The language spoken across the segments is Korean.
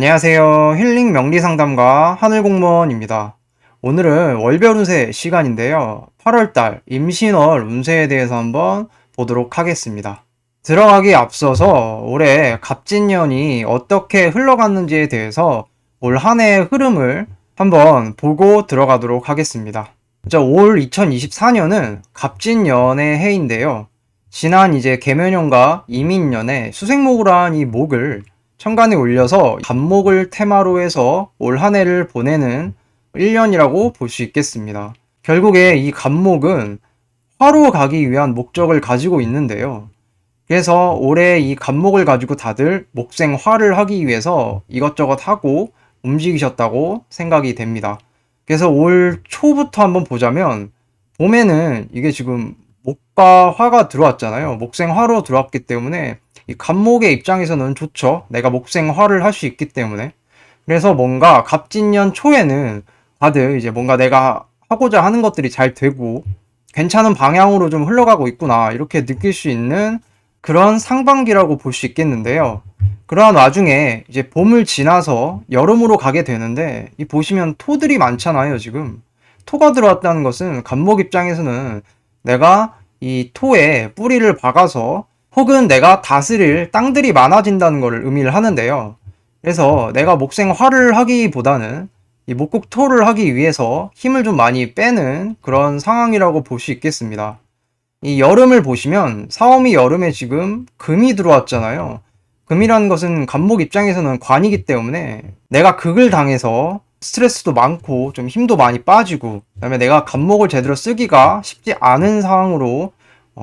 안녕하세요. 힐링 명리상담가 하늘공무원입니다. 오늘은 월별 운세 시간인데요. 8월달 임신월 운세에 대해서 한번 보도록 하겠습니다. 들어가기 앞서서 올해 갑진년이 어떻게 흘러갔는지에 대해서 올 한 해의 흐름을 한번 보고 들어가도록 하겠습니다. 올 2024년은 갑진년의 해인데요. 지난 계묘년과 이민년에 수생목으로 한 이 목을 천간에 올려서 갑목을 테마로 해서 올 한 해를 보내는 1년이라고 볼 수 있겠습니다. 결국에 이 갑목은 화로 가기 위한 목적을 가지고 있는데요. 그래서 올해 이 갑목을 가지고 다들 목생화를 하기 위해서 이것저것 하고 움직이셨다고 생각이 됩니다. 그래서 올 초부터 한번 보자면 봄에는 이게 지금 목과 화가 들어왔잖아요. 목생화로 들어왔기 때문에 이 갑목의 입장에서는 좋죠. 내가 목생화를 할 수 있기 때문에. 그래서 뭔가 갑진년 초에는 다들 이제 뭔가 내가 하고자 하는 것들이 잘 되고 괜찮은 방향으로 좀 흘러가고 있구나 이렇게 느낄 수 있는 그런 상반기라고 볼 수 있겠는데요. 그러한 와중에 이제 봄을 지나서 여름으로 가게 되는데 이 보시면 토들이 많잖아요. 지금 토가 들어왔다는 것은 갑목 입장에서는 내가 이 토에 뿌리를 박아서 혹은 내가 다스릴 땅들이 많아진다는 것을 의미를 하는데요. 그래서 내가 목생화를 하기보다는 이 목국토를 하기 위해서 힘을 좀 많이 빼는 그런 상황이라고 볼 수 있겠습니다. 이 여름을 보시면 사오미 여름에 지금 금이 들어왔잖아요. 금이라는 것은 갑목 입장에서는 관이기 때문에 내가 극을 당해서 스트레스도 많고 좀 힘도 많이 빠지고 그다음에 내가 갑목을 제대로 쓰기가 쉽지 않은 상황으로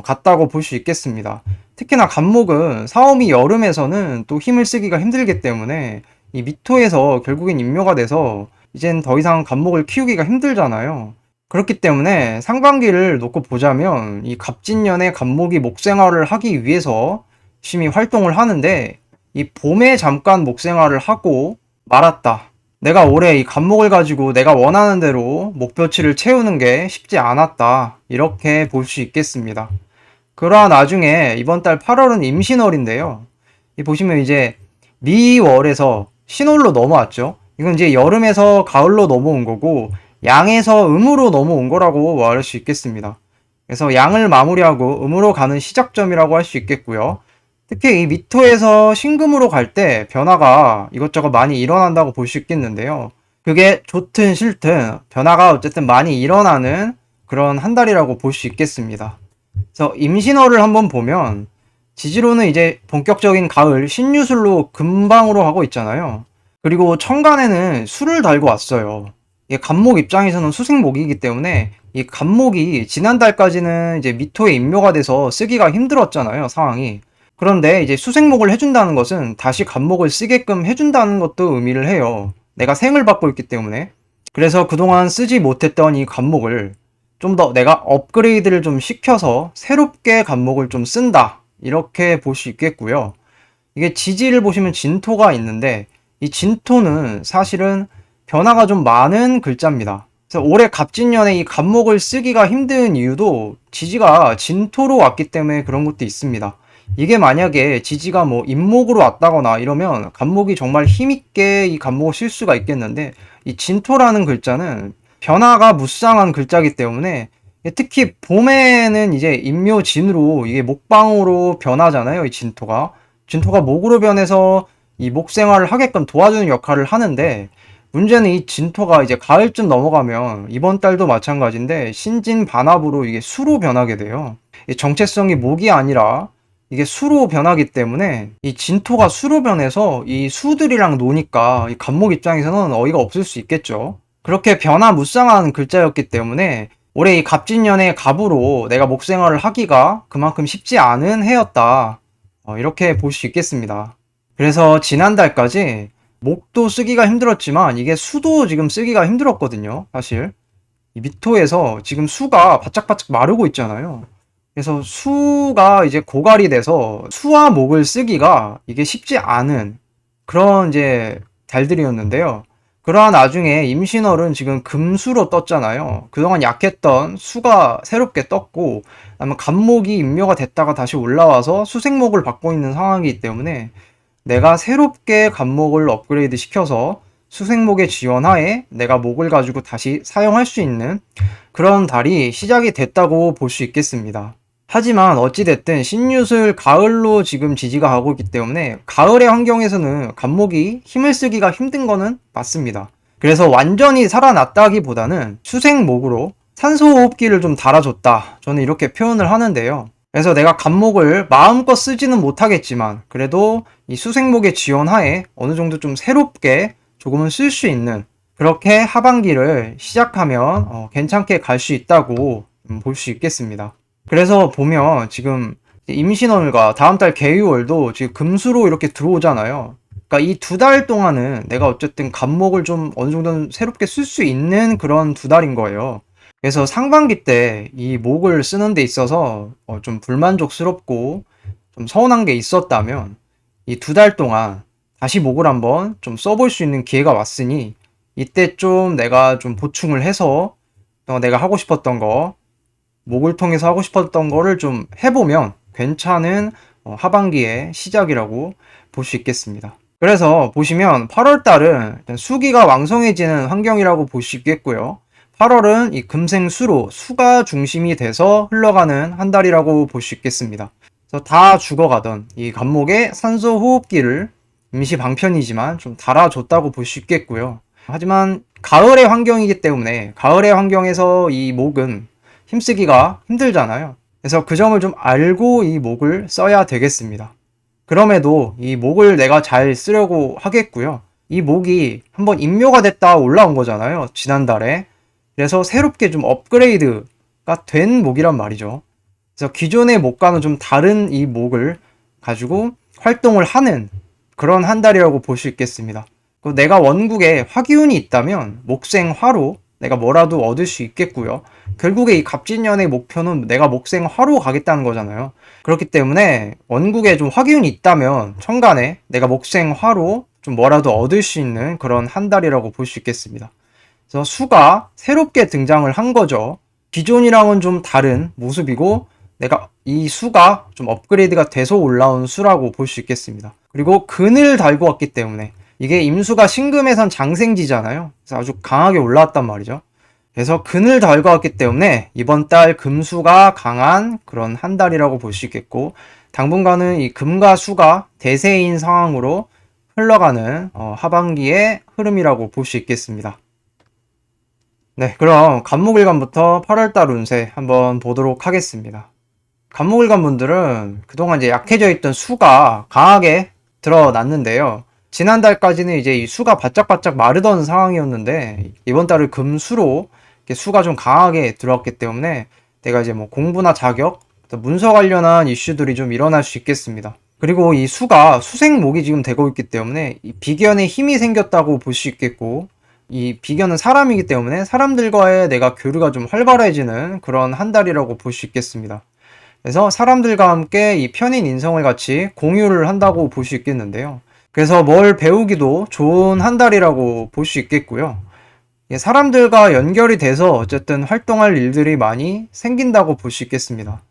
갔다고 볼 수 있겠습니다. 특히나 갑목은 사오미 여름에서는 또 힘을 쓰기가 힘들기 때문에 이 미토에서 결국엔 임묘가 돼서 이젠 더 이상 갑목을 키우기가 힘들잖아요. 그렇기 때문에 상반기를 놓고 보자면 이 갑진년에 갑목이 목생활을 하기 위해서 열심히 활동을 하는데 이 봄에 잠깐 목생활을 하고 말았다. 내가 올해 이 갑목을 가지고 내가 원하는 대로 목표치를 채우는 게 쉽지 않았다. 이렇게 볼 수 있겠습니다. 그러한 나중에 이번 달 8월은 임신월인데요. 이 보시면 이제 미월에서 신월로 넘어왔죠. 이건 이제 여름에서 가을로 넘어온 거고 양에서 음으로 넘어온 거라고 말할 수 있겠습니다. 그래서 양을 마무리하고 음으로 가는 시작점이라고 할 수 있겠고요. 특히 이 미토에서 신금으로 갈 때 변화가 이것저것 많이 일어난다고 볼 수 있겠는데요. 그게 좋든 싫든 변화가 어쨌든 많이 일어나는 그런 한 달이라고 볼 수 있겠습니다. 그래서 임신월을 한번 보면 지지로는 이제 본격적인 가을 신유술로 금방으로 하고 있잖아요. 그리고 천간에는 술을 달고 왔어요. 이 갑목 입장에서는 수생목이기 때문에 이 갑목이 지난달까지는 이제 미토에 임묘가 돼서 쓰기가 힘들었잖아요, 상황이. 그런데 이제 수생목을 해준다는 것은 다시 갑목을 쓰게끔 해준다는 것도 의미를 해요. 내가 생을 받고 있기 때문에. 그래서 그동안 쓰지 못했던 이 갑목을 좀 더 내가 업그레이드를 좀 시켜서 새롭게 갑목을 좀 쓴다. 이렇게 볼 수 있겠고요. 이게 지지를 보시면 진토가 있는데 이 진토는 사실은 변화가 좀 많은 글자입니다. 그래서 올해 갑진년에 이 갑목을 쓰기가 힘든 이유도 지지가 진토로 왔기 때문에 그런 것도 있습니다. 이게 만약에 지지가 뭐 임목으로 왔다거나 이러면 갑목이 정말 힘있게 이 갑목을 쓸 수가 있겠는데 이 진토라는 글자는 변화가 무쌍한 글자이기 때문에 특히 봄에는 이제 임묘진으로 이게 목방으로 변하잖아요. 이 진토가. 진토가 목으로 변해서 이 목생활을 하게끔 도와주는 역할을 하는데 문제는 이 진토가 이제 가을쯤 넘어가면 이번 달도 마찬가지인데 신진반합으로 이게 수로 변하게 돼요. 이 정체성이 목이 아니라 이게 수로 변하기 때문에 이 진토가 수로 변해서 이 수들이랑 노니까 이 갑목 입장에서는 어이가 없을 수 있겠죠. 그렇게 변화무쌍한 글자였기 때문에 올해 이 갑진년의 갑으로 내가 목생활을 하기가 그만큼 쉽지 않은 해였다. 이렇게 볼 수 있겠습니다. 그래서 지난달까지 목도 쓰기가 힘들었지만 이게 수도 지금 쓰기가 힘들었거든요. 사실 이 미토에서 지금 수가 바짝바짝 마르고 있잖아요. 그래서 수가 이제 고갈이 돼서 수와 목을 쓰기가 이게 쉽지 않은 그런 이제 달들이었는데요. 그러한 나중에 임신월은 지금 금수로 떴잖아요. 그동안 약했던 수가 새롭게 떴고, 그다음에 갑목이 임묘가 됐다가 다시 올라와서 수생목을 받고 있는 상황이기 때문에 내가 새롭게 간목을 업그레이드 시켜서 수생목의 지원하에 내가 목을 가지고 다시 사용할 수 있는 그런 달이 시작이 됐다고 볼 수 있겠습니다. 하지만 어찌됐든 신유술 가을로 지금 지지가 가고 있기 때문에 가을의 환경에서는 간목이 힘을 쓰기가 힘든 거는 맞습니다. 그래서 완전히 살아났다기보다는 수생목으로 산소호흡기를 좀 달아줬다. 저는 이렇게 표현을 하는데요. 그래서 내가 간목을 마음껏 쓰지는 못하겠지만 그래도 이 수생목의 지원하에 어느 정도 좀 새롭게 조금은 쓸 수 있는 그렇게 하반기를 시작하면 괜찮게 갈 수 있다고 볼 수 있겠습니다. 그래서 보면 지금 임신월과 다음 달 개유월도 지금 금수로 이렇게 들어오잖아요. 그러니까 이 두 달 동안은 내가 어쨌든 간목을 좀 어느 정도는 새롭게 쓸 수 있는 그런 두 달인 거예요. 그래서 상반기 때 이 목을 쓰는 데 있어서 좀 불만족스럽고 좀 서운한 게 있었다면 이 두 달 동안 다시 목을 한번 좀 써볼 수 있는 기회가 왔으니 이때 좀 내가 좀 보충을 해서 내가 하고 싶었던 거 목을 통해서 하고 싶었던 거를 좀 해보면 괜찮은 하반기의 시작이라고 볼 수 있겠습니다. 그래서 보시면 8월 달은 수기가 왕성해지는 환경이라고 볼 수 있겠고요. 8월은 이 금생수로 수가 중심이 돼서 흘러가는 한 달이라고 볼 수 있겠습니다. 그래서 다 죽어가던 이 간목의 산소 호흡기를 임시 방편이지만 좀 달아줬다고 볼 수 있겠고요. 하지만 가을의 환경이기 때문에 가을의 환경에서 이 목은 힘쓰기가 힘들잖아요. 그래서 그 점을 좀 알고 이 목을 써야 되겠습니다. 그럼에도 이 목을 내가 잘 쓰려고 하겠고요. 이 목이 한번 임묘가 됐다 올라온 거잖아요. 지난달에. 그래서 새롭게 좀 업그레이드가 된 목이란 말이죠. 그래서 기존의 목과는 좀 다른 이 목을 가지고 활동을 하는 그런 한 달이라고 볼 수 있겠습니다. 내가 원국에 화기운이 있다면 목생화로 내가 뭐라도 얻을 수 있겠고요. 결국에 이 갑진년의 목표는 내가 목생화로 가겠다는 거잖아요. 그렇기 때문에 원국에 좀 화기운이 있다면 천간에 내가 목생화로 좀 뭐라도 얻을 수 있는 그런 한 달이라고 볼 수 있겠습니다. 그래서 수가 새롭게 등장을 한 거죠. 기존이랑은 좀 다른 모습이고 내가 이 수가 좀 업그레이드가 돼서 올라온 수라고 볼 수 있겠습니다. 그리고 근을 달고 왔기 때문에 이게 임수가 신금에선 장생지잖아요. 그래서 아주 강하게 올라왔단 말이죠. 그래서 근을 달고 왔기 때문에 이번 달 금수가 강한 그런 한 달이라고 볼 수 있겠고 당분간은 이 금과 수가 대세인 상황으로 흘러가는 하반기의 흐름이라고 볼 수 있겠습니다. 네, 그럼 간목일간부터 8월달 운세 한번 보도록 하겠습니다. 간목일간 분들은 그동안 이제 약해져 있던 수가 강하게 드러났는데요. 지난달까지는 이제 이 수가 바짝바짝 마르던 상황이었는데 이번 달을 금수로 수가 좀 강하게 들어왔기 때문에 내가 이제 뭐 공부나 자격, 문서 관련한 이슈들이 좀 일어날 수 있겠습니다. 그리고 이 수가 수생목이 지금 되고 있기 때문에 이 비견에 힘이 생겼다고 볼 수 있겠고 이 비견은 사람이기 때문에 사람들과의 내가 교류가 좀 활발해지는 그런 한 달이라고 볼 수 있겠습니다. 그래서 사람들과 함께 이 편인 인성을 같이 공유를 한다고 볼 수 있겠는데요. 그래서 뭘 배우기도 좋은 한 달이라고 볼 수 있겠고요. 사람들과 연결이 돼서 어쨌든 활동할 일들이 많이 생긴다고 볼 수 있겠습니다.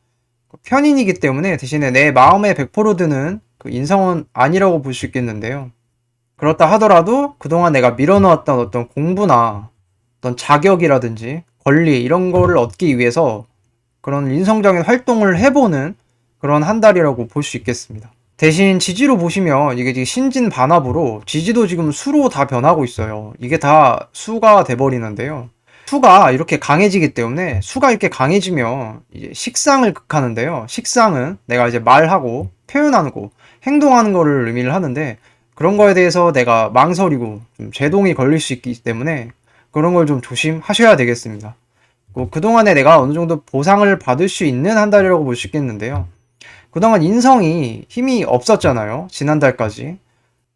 편인이기 때문에 대신에 내 마음에 100% 드는 그 인성은 아니라고 볼 수 있겠는데요. 그렇다 하더라도 그동안 내가 밀어놓았던 어떤 공부나 어떤 자격이라든지 권리 이런 거를 얻기 위해서 그런 인성적인 활동을 해보는 그런 한 달이라고 볼 수 있겠습니다. 대신 지지로 보시면 이게 지금 신진반합으로 지지도 지금 수로 다 변하고 있어요. 이게 다 수가 돼버리는데요. 수가 이렇게 강해지기 때문에 수가 이렇게 강해지면 이제 식상을 극하는데요. 식상은 내가 이제 말하고 표현하는 거, 행동하는 거를 의미를 하는데 그런 거에 대해서 내가 망설이고 좀 제동이 걸릴 수 있기 때문에 그런 걸 좀 조심하셔야 되겠습니다. 그동안에 내가 어느 정도 보상을 받을 수 있는 한 달이라고 볼 수 있겠는데요. 그동안 인성이 힘이 없었잖아요. 지난달까지.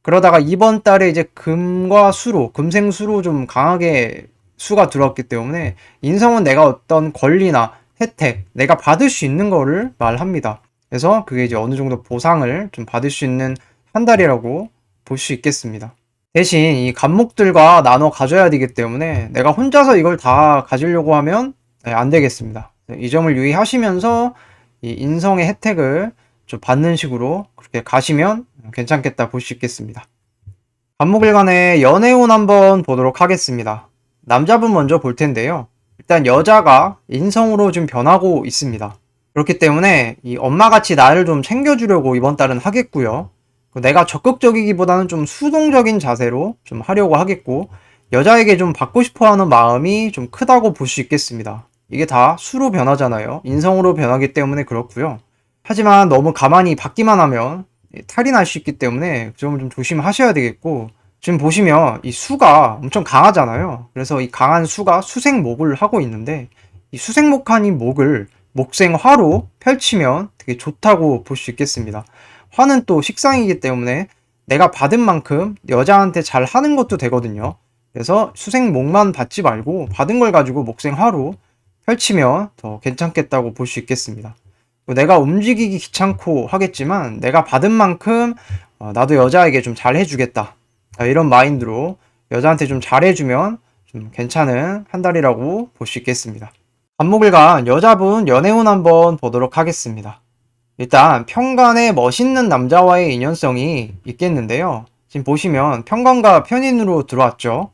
그러다가 이번 달에 이제 금과 수로, 금생수로 좀 강하게 수가 들어왔기 때문에 인성은 내가 어떤 권리나 혜택, 내가 받을 수 있는 거를 말합니다. 그래서 그게 이제 어느 정도 보상을 좀 받을 수 있는 한 달이라고 볼 수 있겠습니다. 대신 이 간목들과 나눠 가져야 되기 때문에 내가 혼자서 이걸 다 가지려고 하면 안 되겠습니다. 이 점을 유의하시면서 이 인성의 혜택을 좀 받는 식으로 그렇게 가시면 괜찮겠다 볼 수 있겠습니다. 간목일간의 연애운 한번 보도록 하겠습니다. 남자분 먼저 볼 텐데요. 일단 여자가 인성으로 좀 변하고 있습니다. 그렇기 때문에 이 엄마같이 나를 좀 챙겨주려고 이번 달은 하겠고요. 내가 적극적이기보다는 좀 수동적인 자세로 좀 하려고 하겠고, 여자에게 좀 받고 싶어 하는 마음이 좀 크다고 볼 수 있겠습니다. 이게 다 수로 변하잖아요. 인성으로 변하기 때문에 그렇고요. 하지만 너무 가만히 받기만 하면 탈이 날 수 있기 때문에 좀 조심하셔야 되겠고, 지금 보시면 이 수가 엄청 강하잖아요. 그래서 이 강한 수가 수생목을 하고 있는데, 이 수생목한 이 목을 목생화로 펼치면 되게 좋다고 볼 수 있겠습니다. 화는 또 식상이기 때문에 내가 받은 만큼 여자한테 잘 하는 것도 되거든요. 그래서 수생목만 받지 말고 받은 걸 가지고 목생화로 펼치면 더 괜찮겠다고 볼 수 있겠습니다. 내가 움직이기 귀찮고 하겠지만 내가 받은 만큼 나도 여자에게 좀 잘 해주겠다. 이런 마인드로 여자한테 좀 잘해주면 좀 괜찮은 한 달이라고 볼 수 있겠습니다. 간목일간 여자분 연애운 한번 보도록 하겠습니다. 일단 편간에 멋있는 남자와의 인연성이 있겠는데요. 지금 보시면 편간과 편인으로 들어왔죠.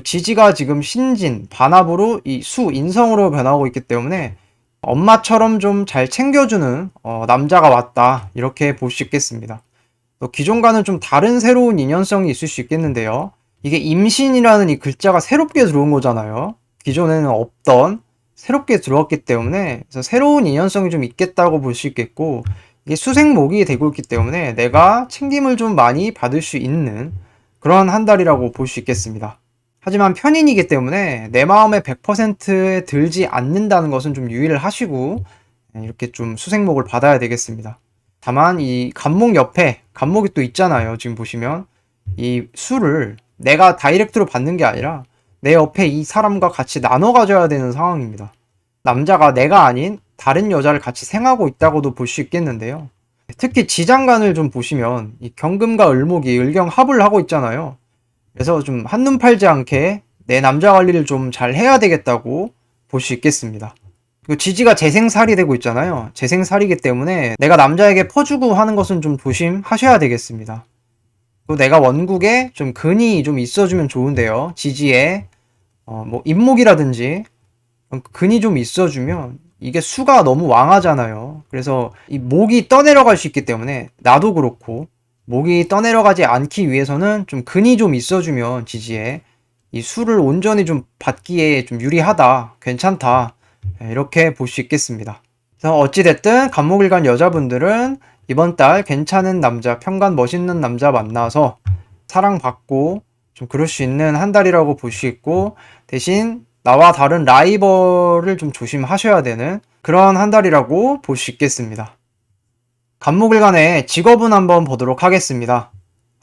지지가 지금 신진, 반합으로 이 수, 인성으로 변하고 있기 때문에 엄마처럼 좀 잘 챙겨주는 남자가 왔다, 이렇게 볼 수 있겠습니다. 또 기존과는 좀 다른 새로운 인연성이 있을 수 있겠는데요. 이게 임신이라는 이 글자가 새롭게 들어온 거잖아요. 기존에는 없던 새롭게 들어왔기 때문에 그래서 새로운 인연성이 좀 있겠다고 볼 수 있겠고, 이게 수생목이 되고 있기 때문에 내가 챙김을 좀 많이 받을 수 있는 그런 한 달이라고 볼 수 있겠습니다. 하지만 편인이기 때문에 내 마음에 100%에 들지 않는다는 것은 좀 유의를 하시고 이렇게 좀 수생목을 받아야 되겠습니다. 다만 이 간목 옆에 간목이 또 있잖아요. 지금 보시면 이 수를 내가 다이렉트로 받는 게 아니라 내 옆에 이 사람과 같이 나눠 가져야 되는 상황입니다. 남자가 내가 아닌 다른 여자를 같이 생하고 있다고도 볼 수 있겠는데요. 특히 지장간을 좀 보시면 이 경금과 을목이 을경합을 하고 있잖아요. 그래서 좀 한눈 팔지 않게 내 남자 관리를 좀 잘 해야 되겠다고 볼 수 있겠습니다. 그리고 지지가 재생살이 되고 있잖아요. 재생살이기 때문에 내가 남자에게 퍼주고 하는 것은 좀 조심하셔야 되겠습니다. 또 내가 원국에 좀 근이 좀 있어주면 좋은데요. 지지에 뭐 임목이라든지 근이 좀 있어주면 이게 수가 너무 왕하잖아요. 그래서 이 목이 떠내려갈 수 있기 때문에 나도 그렇고 목이 떠내려가지 않기 위해서는 좀 근이 좀 있어주면 지지에 이 수를 온전히 좀 받기에 좀 유리하다, 괜찮다, 이렇게 볼 수 있겠습니다. 그래서 어찌됐든 간목일간 여자분들은 이번 달 괜찮은 남자, 편간 멋있는 남자 만나서 사랑받고 좀 그럴 수 있는 한 달이라고 볼 수 있고, 대신 나와 다른 라이벌을 좀 조심하셔야 되는 그런 한 달이라고 볼 수 있겠습니다. 간목일간의 직업은 한번 보도록 하겠습니다.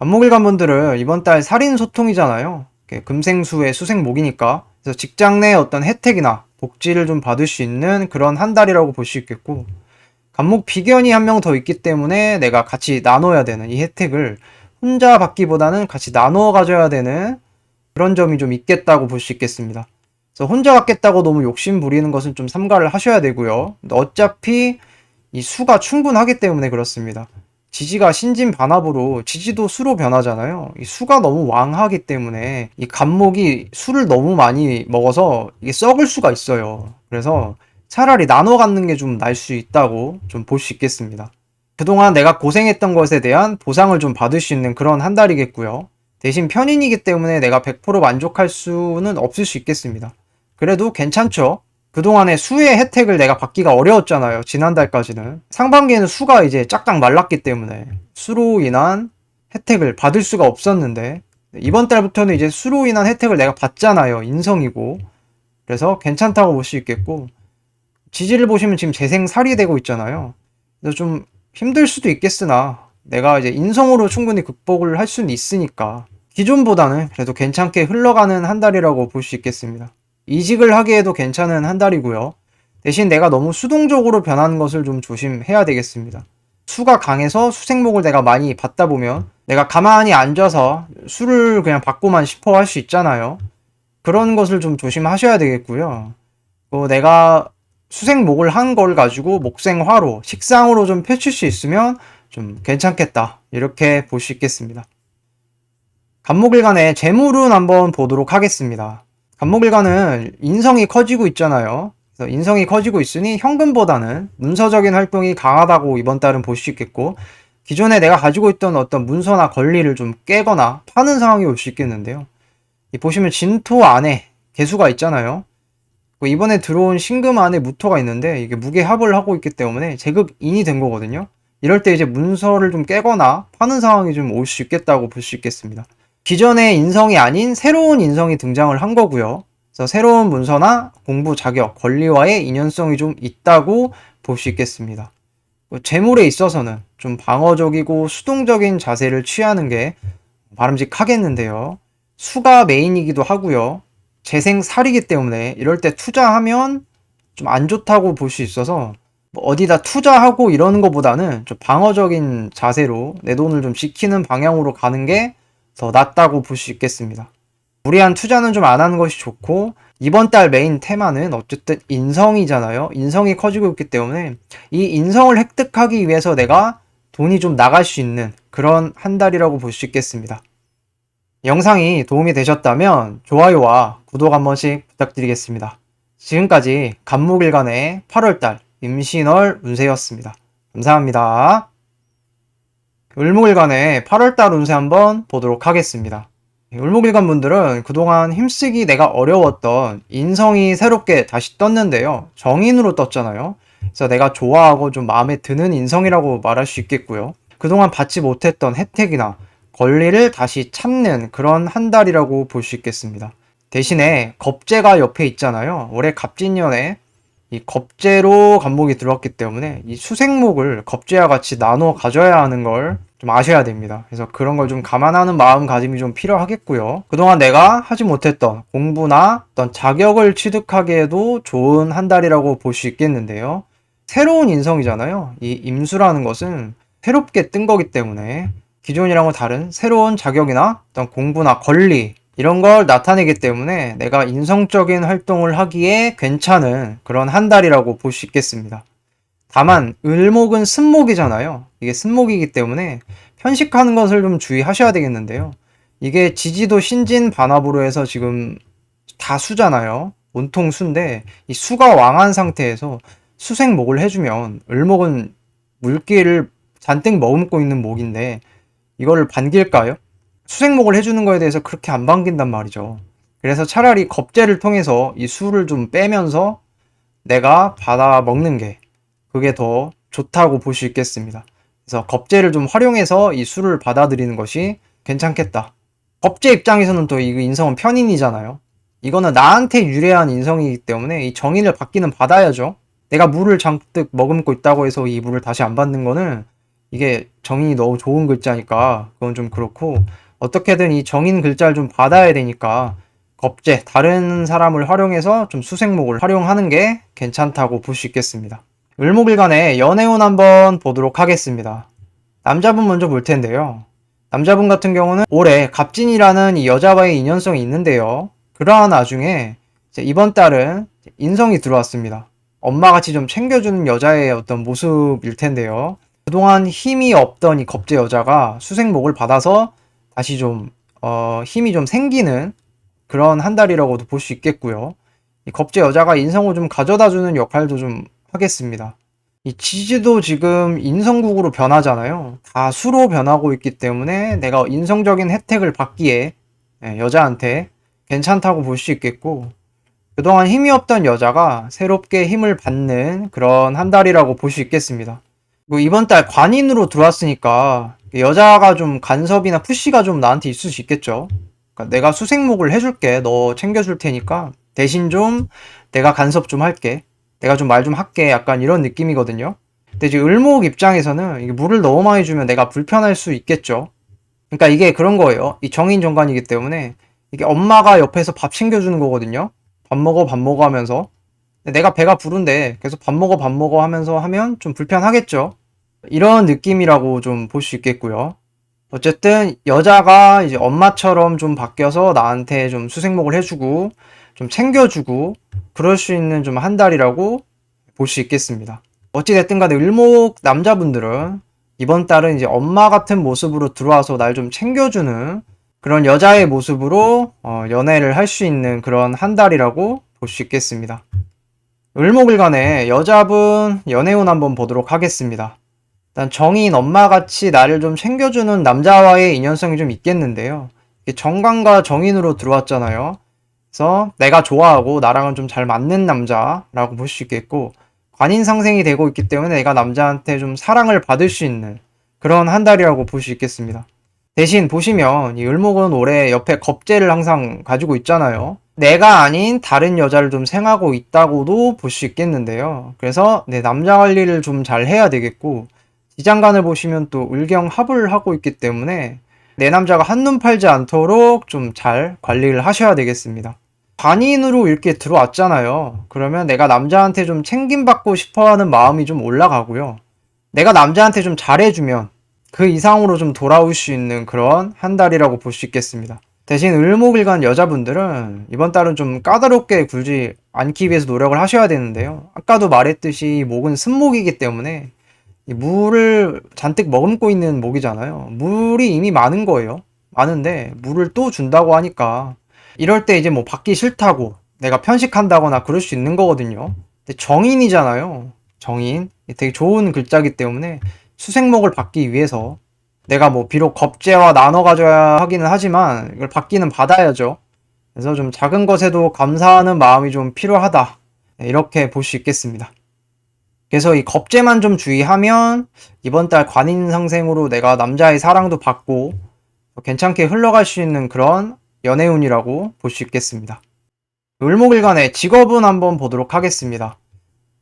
간목일간 분들은 이번 달 살인소통이잖아요. 금생수의 수생목이니까. 그래서 직장 내 어떤 혜택이나 복지를 좀 받을 수 있는 그런 한 달이라고 볼 수 있겠고, 간목 비견이 한 명 더 있기 때문에 내가 같이 나눠야 되는 이 혜택을 혼자 받기보다는 같이 나누어 가져야 되는 그런 점이 좀 있겠다고 볼 수 있겠습니다. 그래서 혼자 갖겠다고 너무 욕심 부리는 것은 좀 삼가를 하셔야 되고요. 어차피 이 수가 충분하기 때문에 그렇습니다. 지지가 신진반합으로 지지도 수로 변하잖아요. 이 수가 너무 왕하기 때문에 이 간목이 수를 너무 많이 먹어서 이게 썩을 수가 있어요. 그래서 차라리 나눠 갖는 게 좀 날 수 있다고 좀 볼 수 있겠습니다. 그동안 내가 고생했던 것에 대한 보상을 좀 받을 수 있는 그런 한 달이겠고요. 대신 편인이기 때문에 내가 100% 만족할 수는 없을 수 있겠습니다. 그래도 괜찮죠? 그동안의 수의 혜택을 내가 받기가 어려웠잖아요. 지난달까지는. 상반기에는 수가 이제 짝짝 말랐기 때문에 수로 인한 혜택을 받을 수가 없었는데, 이번 달부터는 이제 수로 인한 혜택을 내가 받잖아요. 인성이고. 그래서 괜찮다고 볼 수 있겠고, 지지를 보시면 지금 재생살이 되고 있잖아요. 그래서 좀 힘들 수도 있겠으나 내가 이제 인성으로 충분히 극복을 할 수는 있으니까 기존보다는 그래도 괜찮게 흘러가는 한 달이라고 볼 수 있겠습니다. 이직을 하기에도 괜찮은 한 달이고요. 대신 내가 너무 수동적으로 변하는 것을 좀 조심해야 되겠습니다. 수가 강해서 수생목을 내가 많이 받다 보면 내가 가만히 앉아서 수를 그냥 받고만 싶어 할 수 있잖아요. 그런 것을 좀 조심하셔야 되겠고요. 내가 수생목을 한 걸 가지고 목생화로, 식상으로 좀 펼칠 수 있으면 좀 괜찮겠다. 이렇게 볼 수 있겠습니다. 간목일간의 재물운 한번 보도록 하겠습니다. 간목일간은 인성이 커지고 있잖아요. 그래서 인성이 커지고 있으니 현금보다는 문서적인 활동이 강하다고 이번 달은 볼 수 있겠고, 기존에 내가 가지고 있던 어떤 문서나 권리를 좀 깨거나 파는 상황이 올 수 있겠는데요. 보시면 진토 안에 개수가 있잖아요. 이번에 들어온 신금 안에 무토가 있는데 이게 무게합을 하고 있기 때문에 제극인이 된 거거든요. 이럴 때 이제 문서를 좀 깨거나 파는 상황이 좀 올 수 있겠다고 볼 수 있겠습니다. 기존의 인성이 아닌 새로운 인성이 등장을 한 거고요. 그래서 새로운 문서나 공부 자격, 권리와의 인연성이 좀 있다고 볼 수 있겠습니다. 재물에 있어서는 좀 방어적이고 수동적인 자세를 취하는 게 바람직하겠는데요. 수가 메인이기도 하고요. 재생살이기 때문에 이럴 때 투자하면 좀 안 좋다고 볼 수 있어서 어디다 투자하고 이러는 것보다는 좀 방어적인 자세로 내 돈을 좀 지키는 방향으로 가는 게 더 낫다고 볼 수 있겠습니다. 무리한 투자는 좀 안 하는 것이 좋고, 이번 달 메인 테마는 어쨌든 인성이잖아요. 인성이 커지고 있기 때문에 이 인성을 획득하기 위해서 내가 돈이 좀 나갈 수 있는 그런 한 달이라고 볼 수 있겠습니다. 영상이 도움이 되셨다면 좋아요와 구독 한 번씩 부탁드리겠습니다. 지금까지 간목일간의 8월달 임신월 운세였습니다. 감사합니다. 을목일간의 8월달 운세 한번 보도록 하겠습니다. 을목일간 분들은 그동안 힘쓰기 내가 어려웠던 인성이 새롭게 다시 떴는데요. 정인으로 떴잖아요. 그래서 내가 좋아하고 좀 마음에 드는 인성이라고 말할 수 있겠고요. 그동안 받지 못했던 혜택이나 권리를 다시 찾는 그런 한 달이라고 볼 수 있겠습니다. 대신에 겁재가 옆에 있잖아요. 올해 갑진년에 이 겁재로 간목이 들어왔기 때문에 이 수생목을 겁재와 같이 나눠 가져야 하는 걸 좀 아셔야 됩니다. 그래서 그런 걸 좀 감안하는 마음가짐이 좀 필요하겠고요. 그동안 내가 하지 못했던 공부나 어떤 자격을 취득하기에도 좋은 한 달이라고 볼 수 있겠는데요. 새로운 인성이잖아요. 이 임수라는 것은 새롭게 뜬 거기 때문에 기존이랑은 다른 새로운 자격이나 어떤 공부나 권리 이런 걸 나타내기 때문에 내가 인성적인 활동을 하기에 괜찮은 그런 한 달이라고 볼 수 있겠습니다. 다만 을목은 쓴목이잖아요. 이게 쓴목이기 때문에 편식하는 것을 좀 주의하셔야 되겠는데요. 이게 지지도 신진 반합으로 해서 지금 다 수잖아요. 온통 수인데 이 수가 왕한 상태에서 수생목을 해주면 을목은 물기를 잔뜩 머금고 있는 목인데 이걸 반길까요? 수생목을 해주는 거에 대해서 그렇게 안 반긴단 말이죠. 그래서 차라리 겁재를 통해서 이 수를 좀 빼면서 내가 받아 먹는 게 그게 더 좋다고 볼 수 있겠습니다. 그래서 겁재를 좀 활용해서 이 수를 받아들이는 것이 괜찮겠다. 겁재 입장에서는 또 이 인성은 편인이잖아요. 이거는 나한테 유리한 인성이기 때문에 이 정인을 받기는 받아야죠. 내가 물을 잔뜩 머금고 있다고 해서 이 물을 다시 안 받는 거는 이게 정인이 너무 좋은 글자니까 그건 좀 그렇고, 어떻게든 이 정인 글자를 좀 받아야 되니까 겁재, 다른 사람을 활용해서 좀 수생목을 활용하는 게 괜찮다고 볼 수 있겠습니다. 을목일간의 연애운 한번 보도록 하겠습니다. 남자분 먼저 볼 텐데요. 남자분 같은 경우는 올해 갑진이라는 이 여자와의 인연성이 있는데요. 그러한 와중에 이번 달은 인성이 들어왔습니다. 엄마같이 좀 챙겨주는 여자의 어떤 모습일 텐데요. 그동안 힘이 없던 이 겁재 여자가 수생목을 받아서 다시 좀 힘이 좀 생기는 그런 한 달이라고도 볼 수 있겠고요. 이 겁재 여자가 인성을 좀 가져다주는 역할도 좀 하겠습니다. 이 지지도 지금 인성국으로 변하잖아요. 다 수로 변하고 있기 때문에 내가 인성적인 혜택을 받기에 여자한테 괜찮다고 볼 수 있겠고, 그동안 힘이 없던 여자가 새롭게 힘을 받는 그런 한 달이라고 볼 수 있겠습니다. 이번 달 관인으로 들어왔으니까 여자가 좀 간섭이나 푸시가 좀 나한테 있을 수 있겠죠. 그러니까 내가 수생목을 해줄게. 너 챙겨줄 테니까 대신 좀 내가 간섭 좀 할게. 내가 좀 말 좀 할게. 약간 이런 느낌이거든요. 근데 이제 을목 입장에서는 이게 물을 너무 많이 주면 내가 불편할 수 있겠죠. 그러니까 이게 그런 거예요. 이 정인 정관이기 때문에 이게 엄마가 옆에서 밥 챙겨주는 거거든요. 밥 먹어 하면서. 내가 배가 부른데 계속 밥 먹어 하면서 하면 좀 불편하겠죠. 이런 느낌이라고 좀 볼 수 있겠고요. 어쨌든 여자가 이제 엄마처럼 좀 바뀌어서 나한테 좀 수생목을 해주고 좀 챙겨주고 그럴 수 있는 좀 한 달이라고 볼 수 있겠습니다. 어찌됐든 간에 을목 남자분들은 이번 달은 이제 엄마 같은 모습으로 들어와서 날 좀 챙겨주는 그런 여자의 모습으로 연애를 할 수 있는 그런 한 달이라고 볼 수 있겠습니다. 을목일간의 여자분 연애운 한번 보도록 하겠습니다. 일단 정인 엄마같이 나를 좀 챙겨주는 남자와의 인연성이 좀 있겠는데요. 정관과 정인으로 들어왔잖아요. 그래서 내가 좋아하고 나랑은 좀 잘 맞는 남자라고 볼 수 있겠고, 관인상생이 되고 있기 때문에 내가 남자한테 좀 사랑을 받을 수 있는 그런 한 달이라고 볼 수 있겠습니다. 대신 보시면 이 을목은 올해 옆에 겁재를 항상 가지고 있잖아요. 내가 아닌 다른 여자를 좀 생하고 있다고도 볼 수 있겠는데요. 그래서 내 남자 관리를 좀 잘 해야 되겠고, 지장간을 보시면 또 을경합을 하고 있기 때문에 내 남자가 한눈 팔지 않도록 좀 잘 관리를 하셔야 되겠습니다. 관인으로 이렇게 들어왔잖아요. 그러면 내가 남자한테 좀 챙김받고 싶어 하는 마음이 좀 올라가고요. 내가 남자한테 좀 잘해주면 그 이상으로 좀 돌아올 수 있는 그런 한 달이라고 볼 수 있겠습니다. 대신 을목일간 여자분들은 이번 달은 좀 까다롭게 굴지 않기 위해서 노력을 하셔야 되는데요. 아까도 말했듯이 목은 쓴목이기 때문에 물을 잔뜩 머금고 있는 목이잖아요. 물이 이미 많은 거예요. 많은데 물을 또 준다고 하니까 이럴 때 이제 뭐 받기 싫다고 내가 편식한다거나 그럴 수 있는 거거든요. 근데 정인이잖아요. 정인. 되게 좋은 글자기 때문에 수생목을 받기 위해서 내가 뭐 비록 겁재와 나눠 가져야 하기는 하지만 이걸 받기는 받아야죠. 그래서 좀 작은 것에도 감사하는 마음이 좀 필요하다. 이렇게 볼 수 있겠습니다. 그래서 이 겁재만 좀 주의하면 이번 달 관인상생으로 내가 남자의 사랑도 받고 괜찮게 흘러갈 수 있는 그런 연애운이라고 볼 수 있겠습니다. 을목일간의 직업은 한번 보도록 하겠습니다.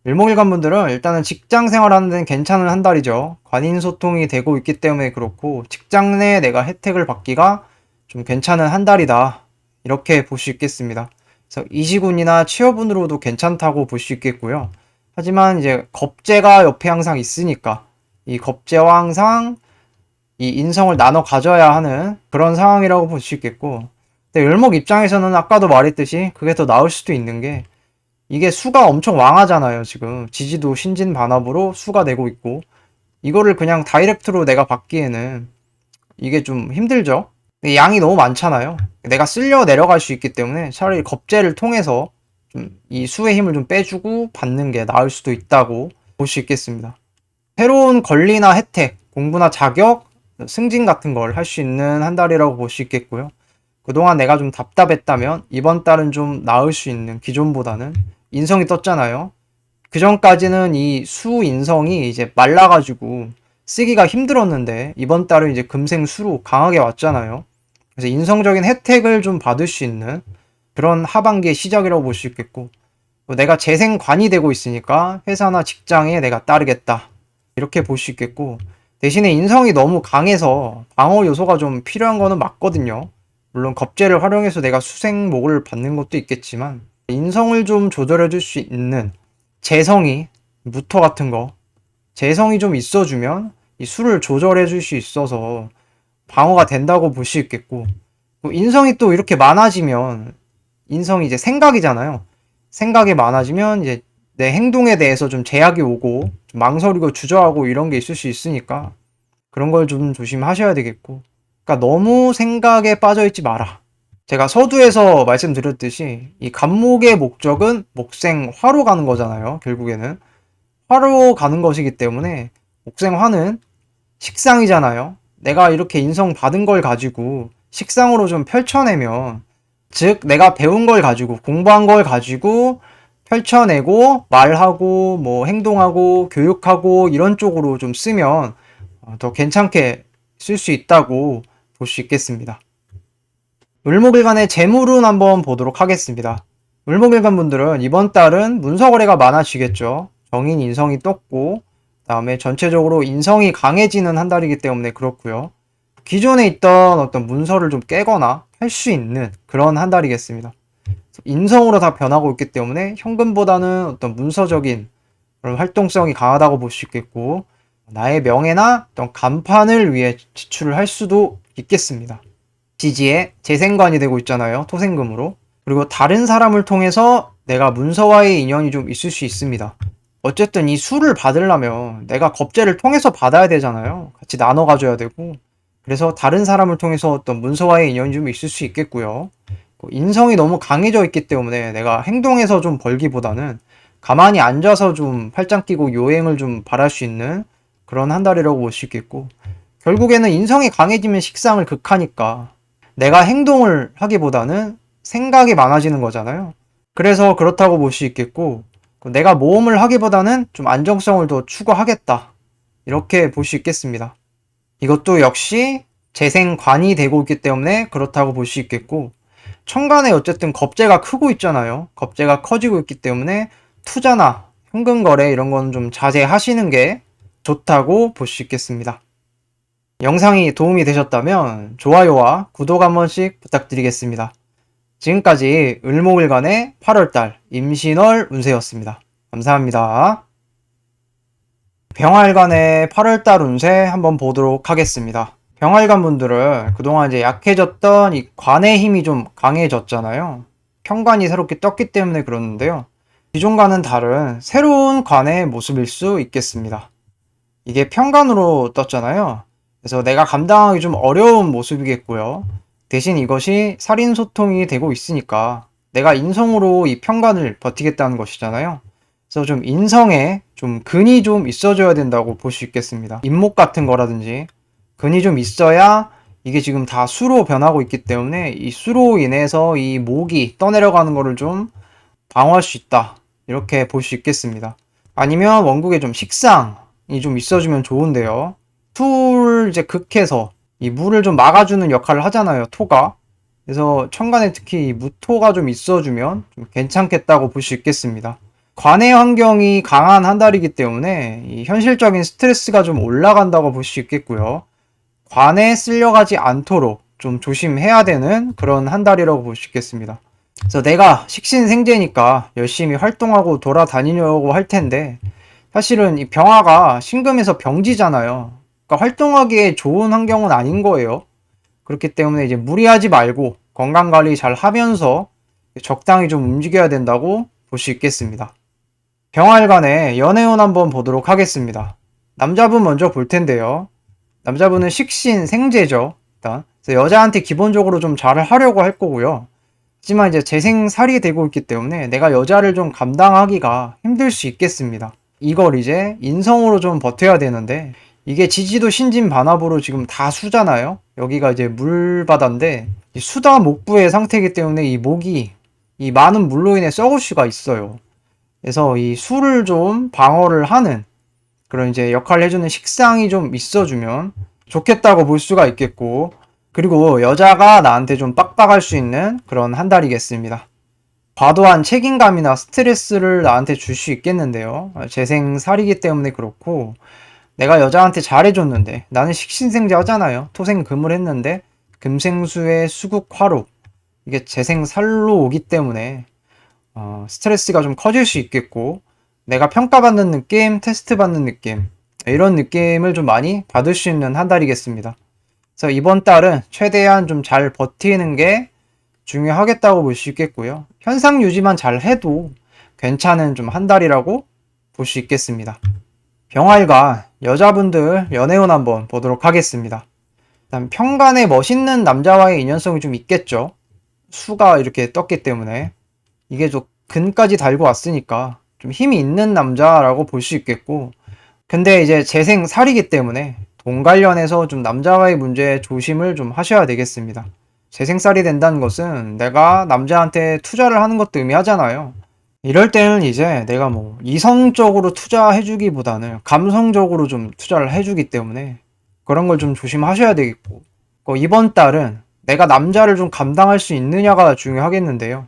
을목일간 분들은 일단은 직장 생활하는 데는 괜찮은 한 달이죠. 관인 소통이 되고 있기 때문에 그렇고 직장 내에 내가 혜택을 받기가 좀 괜찮은 한 달이다. 이렇게 볼 수 있겠습니다. 그래서 이직운이나 취업운으로도 괜찮다고 볼 수 있겠고요. 하지만 이제 겁재가 옆에 항상 있으니까 이 겁재와 항상 이 인성을 나눠 가져야 하는 그런 상황이라고 볼 수 있겠고, 근데 을목 입장에서는 아까도 말했듯이 그게 더 나을 수도 있는 게 이게 수가 엄청 왕하잖아요. 지금 지지도 신진반합으로 수가 되고 있고 이거를 그냥 다이렉트로 내가 받기에는 이게 좀 힘들죠. 근데 양이 너무 많잖아요. 내가 쓸려 내려갈 수 있기 때문에 차라리 겁재를 통해서 좀 이 수의 힘을 좀 빼주고 받는 게 나을 수도 있다고 볼 수 있겠습니다. 새로운 권리나 혜택, 공부나 자격, 승진 같은 걸 할 수 있는 한 달이라고 볼 수 있겠고요. 그동안 내가 좀 답답했다면 이번 달은 좀 나을 수 있는, 기존보다는 인성이 떴잖아요. 그 전까지는 이 수인성이 이제 말라가지고 쓰기가 힘들었는데 이번 달은 이제 금생수로 강하게 왔잖아요. 그래서 인성적인 혜택을 좀 받을 수 있는 그런 하반기의 시작이라고 볼 수 있겠고, 내가 재생관이 되고 있으니까 회사나 직장에 내가 따르겠다. 이렇게 볼 수 있겠고, 대신에 인성이 너무 강해서 방어 요소가 좀 필요한 거는 맞거든요. 물론 겁재를 활용해서 내가 수생목을 받는 것도 있겠지만 인성을 좀 조절해 줄 수 있는 재성이, 무토 같은 거 재성이 좀 있어주면 이 수를 조절해 줄 수 있어서 방어가 된다고 볼 수 있겠고, 인성이 또 이렇게 많아지면 인성이 이제 생각이잖아요. 생각이 많아지면 이제 내 행동에 대해서 좀 제약이 오고 좀 망설이고 주저하고 이런 게 있을 수 있으니까 그런 걸 좀 조심하셔야 되겠고, 그러니까 너무 생각에 빠져있지 마라. 제가 서두에서 말씀드렸듯이 이 간목의 목적은 목생화로 가는 거잖아요. 결국에는 화로 가는 것이기 때문에 목생화는 식상이잖아요. 내가 이렇게 인성 받은 걸 가지고 식상으로 좀 펼쳐내면, 즉 내가 배운 걸 가지고 공부한 걸 가지고 펼쳐내고 말하고 뭐 행동하고 교육하고 이런 쪽으로 좀 쓰면 더 괜찮게 쓸 수 있다고 볼 수 있겠습니다. 을목일간의 재물운 한번 보도록 하겠습니다. 을목일간 분들은 이번 달은 문서거래가 많아지겠죠. 정인 인성이 떴고 그다음에 전체적으로 인성이 강해지는 한 달이기 때문에 그렇고요. 기존에 있던 어떤 문서를 좀 깨거나 할 수 있는 그런 한 달이겠습니다. 인성으로 다 변하고 있기 때문에 현금보다는 어떤 문서적인 그런 활동성이 강하다고 볼 수 있겠고, 나의 명예나 어떤 간판을 위해 지출을 할 수도 있겠습니다. 지지에 재생관이 되고 있잖아요. 토생금으로. 그리고 다른 사람을 통해서 내가 문서와의 인연이 좀 있을 수 있습니다. 어쨌든 이 수를 받으려면 내가 겁재를 통해서 받아야 되잖아요. 같이 나눠 가져야 되고. 그래서 다른 사람을 통해서 어떤 문서와의 인연이 좀 있을 수 있겠고요. 인성이 너무 강해져 있기 때문에 내가 행동해서 좀 벌기보다는 가만히 앉아서 좀 팔짱 끼고 요행을 좀 바랄 수 있는 그런 한 달이라고 볼 수 있겠고, 결국에는 인성이 강해지면 식상을 극하니까 내가 행동을 하기보다는 생각이 많아지는 거잖아요. 그래서 그렇다고 볼 수 있겠고, 내가 모험을 하기보다는 좀 안정성을 더 추구하겠다, 이렇게 볼 수 있겠습니다. 이것도 역시 재생관이 되고 있기 때문에 그렇다고 볼 수 있겠고, 천간에 어쨌든 겁재가 크고 있잖아요. 겁재가 커지고 있기 때문에 투자나 현금 거래 이런 건 좀 자제하시는 게 좋다고 볼 수 있겠습니다. 영상이 도움이 되셨다면 좋아요와 구독 한 번씩 부탁드리겠습니다. 지금까지 을목일간의 8월달 임신월 운세였습니다. 감사합니다. 병활간의 8월달 운세 한번 보도록 하겠습니다. 병활간 분들은 그동안 이제 약해졌던 이 관의 힘이 좀 강해졌잖아요. 편관이 새롭게 떴기 때문에 그러는데요. 기존과는 다른 새로운 관의 모습일 수 있겠습니다. 이게 편관으로 떴잖아요. 그래서 내가 감당하기 좀 어려운 모습이겠고요. 대신 이것이 살인소통이 되고 있으니까 내가 인성으로 이 편관을 버티겠다는 것이잖아요. 그래서 좀 인성에 좀 근이 좀 있어줘야 된다고 볼 수 있겠습니다. 인목 같은 거라든지 근이 좀 있어야, 이게 지금 다 수로 변하고 있기 때문에 이 수로 인해서 이 목이 떠내려가는 거를 좀 방어할 수 있다, 이렇게 볼 수 있겠습니다. 아니면 원국에 좀 식상이 좀 있어주면 좋은데요. 토를 이제 극해서 이 물을 좀 막아주는 역할을 하잖아요, 토가. 그래서 천간에 특히 이 무토가 좀 있어주면 좀 괜찮겠다고 볼 수 있겠습니다. 관의 환경이 강한 한 달이기 때문에 이 현실적인 스트레스가 좀 올라간다고 볼 수 있겠고요. 관에 쓸려가지 않도록 좀 조심해야 되는 그런 한 달이라고 볼 수 있겠습니다. 그래서 내가 식신생재니까 열심히 활동하고 돌아다니려고 할 텐데, 사실은 이 병화가 신금에서 병지잖아요. 그러니까 활동하기에 좋은 환경은 아닌 거예요. 그렇기 때문에 이제 무리하지 말고 건강관리 잘 하면서 적당히 좀 움직여야 된다고 볼 수 있겠습니다. 병활간의 연애운 한번 보도록 하겠습니다. 남자분 먼저 볼 텐데요. 남자분은 식신생재죠. 일단 그래서 여자한테 기본적으로 좀 잘 하려고 할 거고요. 하지만 이제 재생살이 되고 있기 때문에 내가 여자를 좀 감당하기가 힘들 수 있겠습니다. 이걸 이제 인성으로 좀 버텨야 되는데, 이게 지지도 신진반합으로 지금 다 수잖아요. 여기가 이제 물바다인데 수다 목부의 상태이기 때문에 이 목이 이 많은 물로 인해 썩을 수가 있어요. 그래서 이 수를 좀 방어를 하는 그런 이제 역할을 해주는 식상이 좀 있어주면 좋겠다고 볼 수가 있겠고, 그리고 여자가 나한테 좀 빡빡할 수 있는 그런 한 달이겠습니다. 과도한 책임감이나 스트레스를 나한테 줄 수 있겠는데요. 재생살이기 때문에 그렇고, 내가 여자한테 잘해줬는데, 나는 식신생자잖아요. 토생금을 했는데 금생수의 수국화로 이게 재생살로 오기 때문에 스트레스가 좀 커질 수 있겠고, 내가 평가받는 느낌, 테스트 받는 느낌, 이런 느낌을 좀 많이 받을 수 있는 한 달이겠습니다. 그래서 이번 달은 최대한 좀 잘 버티는 게 중요하겠다고 볼 수 있겠고요. 현상 유지만 잘 해도 괜찮은 좀 한 달이라고 볼 수 있겠습니다. 병활과 여자분들 연애운 한번 보도록 하겠습니다. 일단 편간에 멋있는 남자와의 인연성이 좀 있겠죠. 수가 이렇게 떴기 때문에 이게 좀 근까지 달고 왔으니까 좀 힘이 있는 남자라고 볼 수 있겠고, 근데 이제 재생살이기 때문에 돈 관련해서 좀 남자와의 문제에 조심을 좀 하셔야 되겠습니다. 재생살이 된다는 것은 내가 남자한테 투자를 하는 것도 의미하잖아요. 이럴 때는 이제 내가 뭐 이성적으로 투자해주기보다는 감성적으로 좀 투자를 해주기 때문에 그런 걸 좀 조심하셔야 되겠고, 이번 달은 내가 남자를 좀 감당할 수 있느냐가 중요하겠는데요.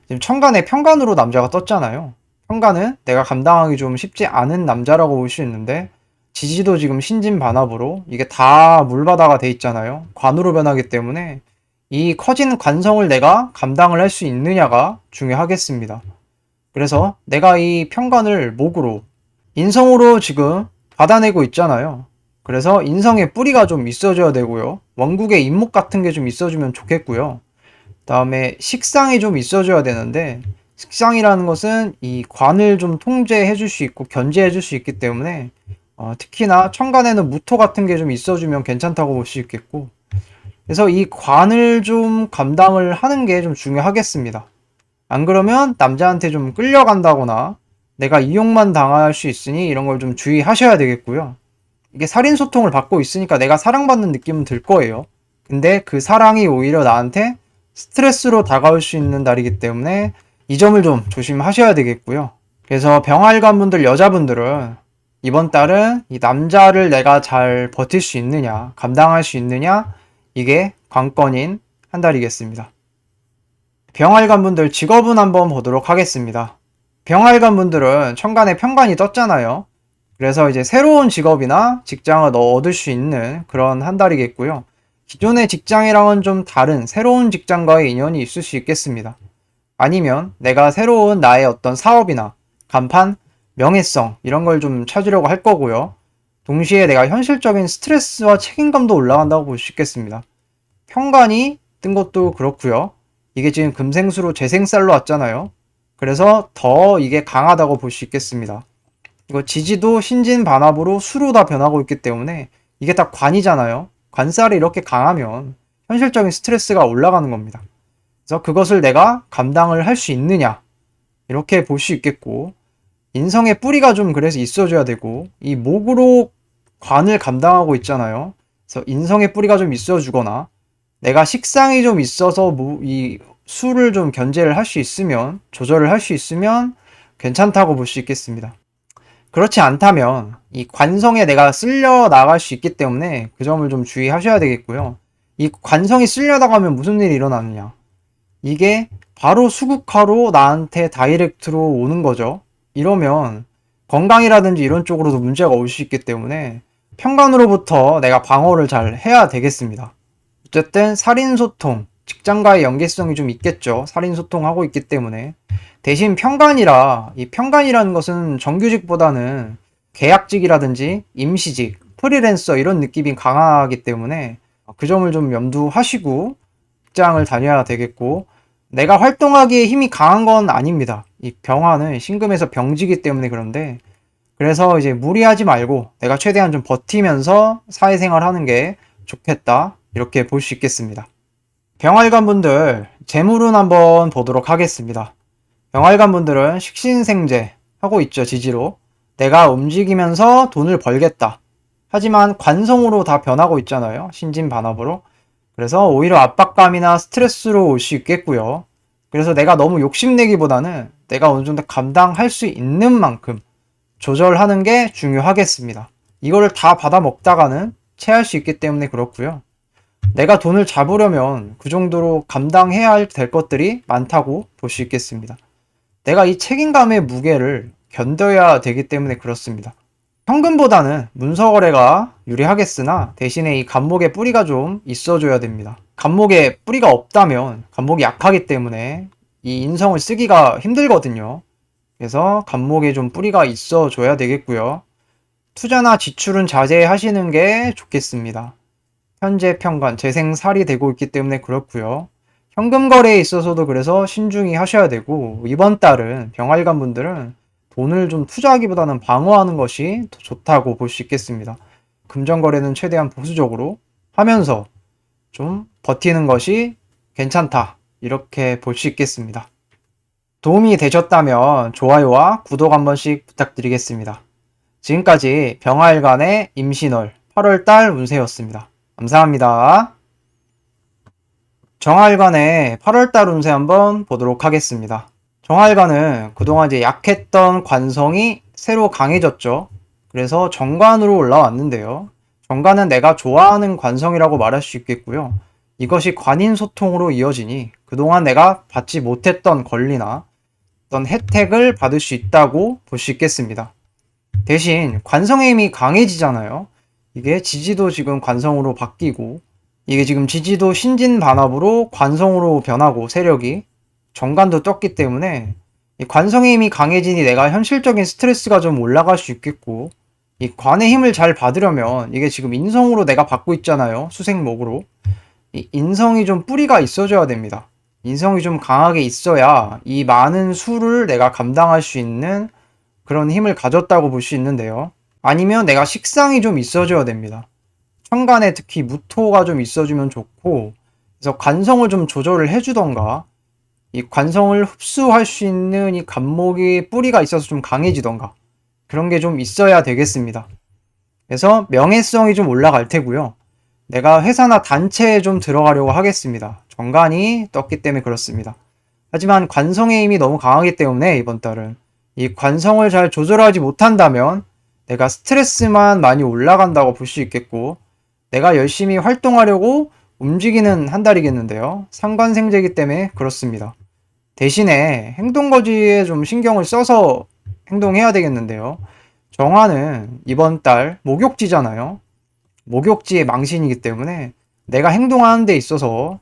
지금 천간에 편간으로 남자가 떴잖아요. 편간은 내가 감당하기 좀 쉽지 않은 남자라고 볼 수 있는데, 지지도 지금 신진반합으로 이게 다 물바다가 돼 있잖아요. 관으로 변하기 때문에 이 커진 관성을 내가 감당을 할 수 있느냐가 중요하겠습니다. 그래서 내가 이 편관을 목으로, 인성으로 지금 받아내고 있잖아요. 그래서 인성의 뿌리가 좀 있어줘야 되고요. 원국의 인목 같은 게 좀 있어주면 좋겠고요. 다음에 식상이 좀 있어줘야 되는데, 식상이라는 것은 이 관을 좀 통제해 줄 수 있고 견제해 줄 수 있기 때문에 특히나 천간에는 무토 같은 게 좀 있어주면 괜찮다고 볼 수 있겠고, 그래서 이 관을 좀 감당을 하는 게 좀 중요하겠습니다. 안 그러면 남자한테 좀 끌려간다거나 내가 이용만 당할 수 있으니 이런 걸 좀 주의하셔야 되겠고요. 이게 살인 소통을 받고 있으니까 내가 사랑받는 느낌은 들 거예요. 근데 그 사랑이 오히려 나한테 스트레스로 다가올 수 있는 달이기 때문에 이 점을 좀 조심하셔야 되겠고요. 그래서 병활관 분들, 여자분들은 이번 달은 이 남자를 내가 잘 버틸 수 있느냐, 감당할 수 있느냐, 이게 관건인 한 달이겠습니다. 병활관 분들 직업은 한번 보도록 하겠습니다. 병활관 분들은 천간에 편관이 떴잖아요. 그래서 이제 새로운 직업이나 직장을 얻을 수 있는 그런 한 달이겠고요. 기존의 직장이랑은 좀 다른 새로운 직장과의 인연이 있을 수 있겠습니다. 아니면 내가 새로운 나의 어떤 사업이나 간판, 명예성 이런 걸 좀 찾으려고 할 거고요. 동시에 내가 현실적인 스트레스와 책임감도 올라간다고 볼 수 있겠습니다. 편관이 뜬 것도 그렇고요. 이게 지금 금생수로 재생살로 왔잖아요. 그래서 더 이게 강하다고 볼 수 있겠습니다. 이거 지지도 신진반합으로 수로 다 변하고 있기 때문에 이게 다 관이잖아요. 관살이 이렇게 강하면 현실적인 스트레스가 올라가는 겁니다. 그래서 그것을 내가 감당을 할 수 있느냐, 이렇게 볼 수 있겠고, 인성의 뿌리가 좀 그래서 있어줘야 되고, 이 목으로 관을 감당하고 있잖아요. 그래서 인성의 뿌리가 좀 있어주거나 내가 식상이 좀 있어서 이 수를 좀 견제를 할 수 있으면, 조절을 할 수 있으면 괜찮다고 볼 수 있겠습니다. 그렇지 않다면 이 관성에 내가 쓸려 나갈 수 있기 때문에 그 점을 좀 주의하셔야 되겠고요. 이 관성이 쓸려 나가면 무슨 일이 일어나느냐, 이게 바로 수국화로 나한테 다이렉트로 오는 거죠. 이러면 건강이라든지 이런 쪽으로도 문제가 올 수 있기 때문에 편관으로부터 내가 방어를 잘 해야 되겠습니다. 어쨌든 살인소통, 직장과의 연계성이 좀 있겠죠. 살인소통하고 있기 때문에. 대신 편관이라, 이 편관이라는 것은 정규직보다는 계약직이라든지 임시직, 프리랜서 이런 느낌이 강하기 때문에 그 점을 좀 염두하시고 직장을 다녀야 되겠고, 내가 활동하기에 힘이 강한 건 아닙니다. 이 병화는 신금에서 병지기 때문에 그런데, 그래서 이제 무리하지 말고 내가 최대한 좀 버티면서 사회생활 하는 게 좋겠다, 이렇게 볼 수 있겠습니다. 병활관 분들 재물운 한번 보도록 하겠습니다. 병활관 분들은 식신생재 하고 있죠. 지지로 내가 움직이면서 돈을 벌겠다. 하지만 관성으로 다 변하고 있잖아요. 신진반합으로. 그래서 오히려 압박감이나 스트레스로 올 수 있겠고요. 그래서 내가 너무 욕심내기보다는 내가 어느 정도 감당할 수 있는 만큼 조절하는 게 중요하겠습니다. 이거를 다 받아 먹다가는 체할 수 있기 때문에 그렇고요. 내가 돈을 잡으려면 그 정도로 감당해야 될 것들이 많다고 볼 수 있겠습니다. 내가 이 책임감의 무게를 견뎌야 되기 때문에 그렇습니다. 현금보다는 문서거래가 유리하겠으나 대신에 이 간목의 뿌리가 좀 있어줘야 됩니다. 간목에 뿌리가 없다면 간목이 약하기 때문에 이 인성을 쓰기가 힘들거든요. 그래서 간목에 좀 뿌리가 있어줘야 되겠고요. 투자나 지출은 자제하시는 게 좋겠습니다. 현재 편관, 재생살이 되고 있기 때문에 그렇고요. 현금 거래에 있어서도 그래서 신중히 하셔야 되고, 이번 달은 병활관 분들은 돈을 좀 투자하기보다는 방어하는 것이 더 좋다고 볼 수 있겠습니다. 금전 거래는 최대한 보수적으로 하면서 좀 버티는 것이 괜찮다, 이렇게 볼 수 있겠습니다. 도움이 되셨다면 좋아요와 구독 한 번씩 부탁드리겠습니다. 지금까지 병활관의 임신월 8월달 운세였습니다. 감사합니다. 정활관의 8월달 운세 한번 보도록 하겠습니다. 정활관은 그동안 이제 약했던 관성이 새로 강해졌죠. 그래서 정관으로 올라왔는데요. 정관은 내가 좋아하는 관성이라고 말할 수 있겠고요. 이것이 관인소통으로 이어지니 그동안 내가 받지 못했던 권리나 어떤 혜택을 받을 수 있다고 볼 수 있겠습니다. 대신 관성의 힘이 강해지잖아요. 이게 지지도 지금 관성으로 바뀌고, 이게 지금 지지도 신진반합으로 관성으로 변하고 세력이 정관도 떴기 때문에 이 관성의 힘이 강해지니 내가 현실적인 스트레스가 좀 올라갈 수 있겠고, 이 관의 힘을 잘 받으려면 이게 지금 인성으로 내가 받고 있잖아요. 수생목으로. 이 인성이 좀 뿌리가 있어줘야 됩니다. 인성이 좀 강하게 있어야 이 많은 수를 내가 감당할 수 있는 그런 힘을 가졌다고 볼 수 있는데요. 아니면 내가 식상이 좀 있어줘야 됩니다. 천간에 특히 무토가 좀 있어주면 좋고, 그래서 관성을 좀 조절을 해주던가, 이 관성을 흡수할 수 있는 이 간목이 뿌리가 있어서 좀 강해지던가, 그런 게 좀 있어야 되겠습니다. 그래서 명예성이 좀 올라갈 테고요. 내가 회사나 단체에 좀 들어가려고 하겠습니다. 정관이 떴기 때문에 그렇습니다. 하지만 관성의 힘이 너무 강하기 때문에 이번 달은 이 관성을 잘 조절하지 못한다면 내가 스트레스만 많이 올라간다고 볼 수 있겠고, 내가 열심히 활동하려고 움직이는 한 달이겠는데요. 상관생제이기 때문에 그렇습니다. 대신에 행동거지에 좀 신경을 써서 행동해야 되겠는데요. 정화는 이번 달 목욕지잖아요. 목욕지의 망신이기 때문에 내가 행동하는 데 있어서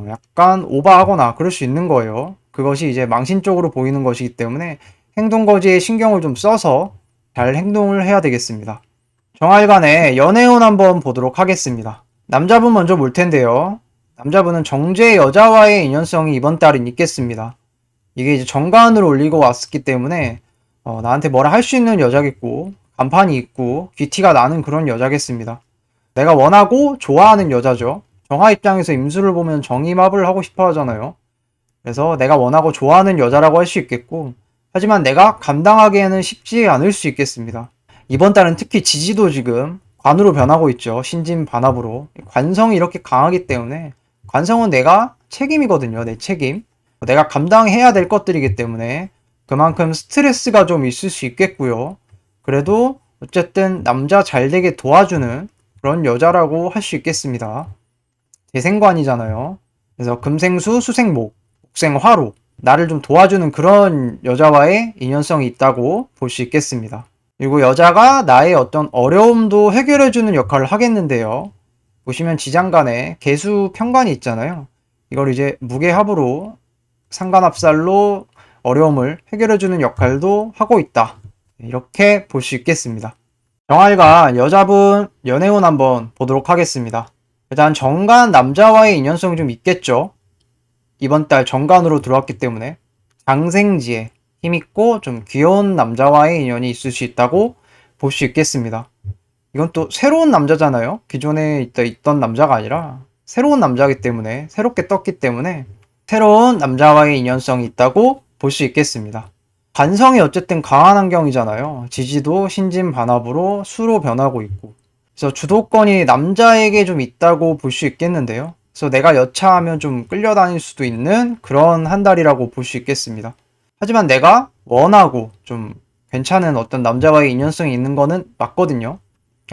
약간 오버하거나 그럴 수 있는 거예요. 그것이 이제 망신 쪽으로 보이는 것이기 때문에 행동거지에 신경을 좀 써서 잘 행동을 해야 되겠습니다. 정활간의 연애운 한번 보도록 하겠습니다. 남자분 먼저 볼 텐데요. 남자분은 정제 여자와의 인연성이 이번 달은 있겠습니다. 이게 이제 정관으로 올리고 왔기 때문에 나한테 뭐라 할 수 있는 여자겠고 간판이 있고 귀티가 나는 그런 여자겠습니다. 내가 원하고 좋아하는 여자죠. 정화 입장에서 임수를 보면 정임합을 하고 싶어 하잖아요. 그래서 내가 원하고 좋아하는 여자라고 할 수 있겠고, 하지만 내가 감당하기에는 쉽지 않을 수 있겠습니다. 이번 달은 특히 지지도 지금 관으로 변하고 있죠. 신진반합으로. 관성이 이렇게 강하기 때문에 관성은 내가 책임이거든요. 내 책임. 내가 감당해야 될 것들이기 때문에 그만큼 스트레스가 좀 있을 수 있겠고요. 그래도 어쨌든 남자 잘 되게 도와주는 그런 여자라고 할 수 있겠습니다. 재생관이잖아요. 그래서 금생수, 수생목, 목생화로 나를 좀 도와주는 그런 여자와의 인연성이 있다고 볼 수 있겠습니다. 그리고 여자가 나의 어떤 어려움도 해결해주는 역할을 하겠는데요. 보시면 지장간에 개수 편관이 있잖아요. 이걸 이제 무게합으로 상관합살로 어려움을 해결해주는 역할도 하고 있다. 이렇게 볼 수 있겠습니다. 정활과 여자분 연애운 한번 보도록 하겠습니다. 일단 정관 남자와의 인연성이 좀 있겠죠. 이번 달 정관으로 들어왔기 때문에 장생지에 힘있고 좀 귀여운 남자와의 인연이 있을 수 있다고 볼 수 있겠습니다. 이건 또 새로운 남자잖아요. 기존에 있던 남자가 아니라 새로운 남자이기 때문에 새롭게 떴기 때문에 새로운 남자와의 인연성이 있다고 볼 수 있겠습니다. 관성이 어쨌든 강한 환경이잖아요. 지지도 신진반합으로 수로 변하고 있고, 그래서 주도권이 남자에게 좀 있다고 볼 수 있겠는데요. 그래서 내가 여차하면 좀 끌려다닐 수도 있는 그런 한 달이라고 볼 수 있겠습니다. 하지만 내가 원하고 좀 괜찮은 어떤 남자와의 인연성이 있는 거는 맞거든요.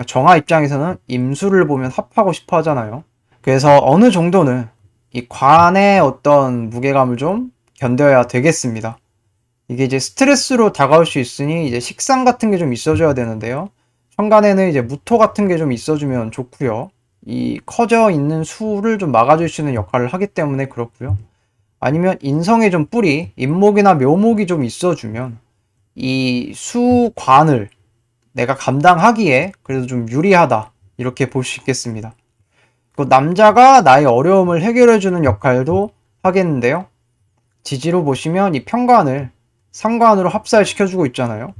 정화 입장에서는 임수를 보면 합하고 싶어 하잖아요. 그래서 어느 정도는 이 관의 어떤 무게감을 좀 견뎌야 되겠습니다. 이게 이제 스트레스로 다가올 수 있으니 이제 식상 같은 게 좀 있어줘야 되는데요. 현관에는 이제 무토 같은 게 좀 있어주면 좋고요. 이 커져 있는 수를 좀 막아줄 수 있는 역할을 하기 때문에 그렇고요. 아니면 인성의 좀 뿌리, 인목이나 묘목이 좀 있어주면 이 수관을 내가 감당하기에 그래도 좀 유리하다. 이렇게 볼 수 있겠습니다. 그 남자가 나의 어려움을 해결해주는 역할도 하겠는데요. 지지로 보시면 이 편관을 상관으로 합살시켜주고 있잖아요.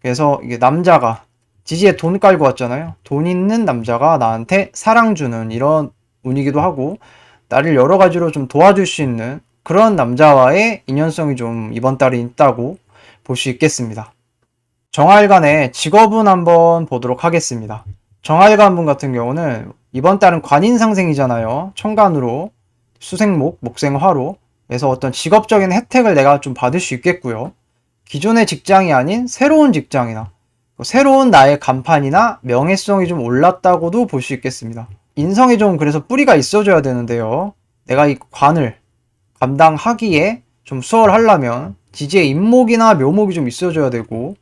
그래서 이게 남자가 지지에 돈 깔고 왔잖아요. 돈 있는 남자가 나한테 사랑 주는 이런 운이기도 하고, 나를 여러 가지로 좀 도와줄 수 있는 그런 남자와의 인연성이 좀 이번 달에 있다고 볼 수 있겠습니다. 정활간의 직업운 한번 보도록 하겠습니다. 정활간 분 같은 경우는 이번 달은 관인상생이잖아요. 천간으로 수생목, 목생화로. 그래서 어떤 직업적인 혜택을 내가 좀 받을 수 있겠고요. 기존의 직장이 아닌 새로운 직장이나 새로운 나의 간판이나 명예성이 좀 올랐다고도 볼 수 있겠습니다. 인성이 좀 그래서 뿌리가 있어줘야 되는데요. 내가 이 관을 감당하기에 좀 수월하려면 지지의 인목이나 묘목이 좀 있어줘야 되고,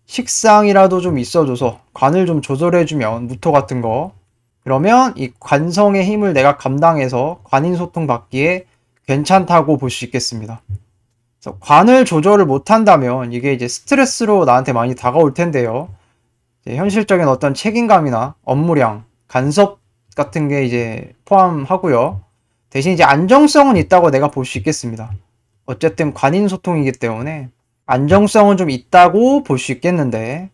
식상이라도 좀 있어줘서 관을 좀 조절해주면 무토 같은 거, 그러면 이 관성의 힘을 내가 감당해서 관인소통 받기에 괜찮다고 볼 수 있겠습니다. 그래서 관을 조절을 못한다면 이게 이제 스트레스로 나한테 많이 다가올 텐데요. 이제 현실적인 어떤 책임감이나 업무량, 간섭 같은 게 이제 포함하고요. 대신 이제 안정성은 있다고 내가 볼 수 있겠습니다. 어쨌든 관인소통이기 때문에 안정성은 좀 있다고 볼 수 있겠는데,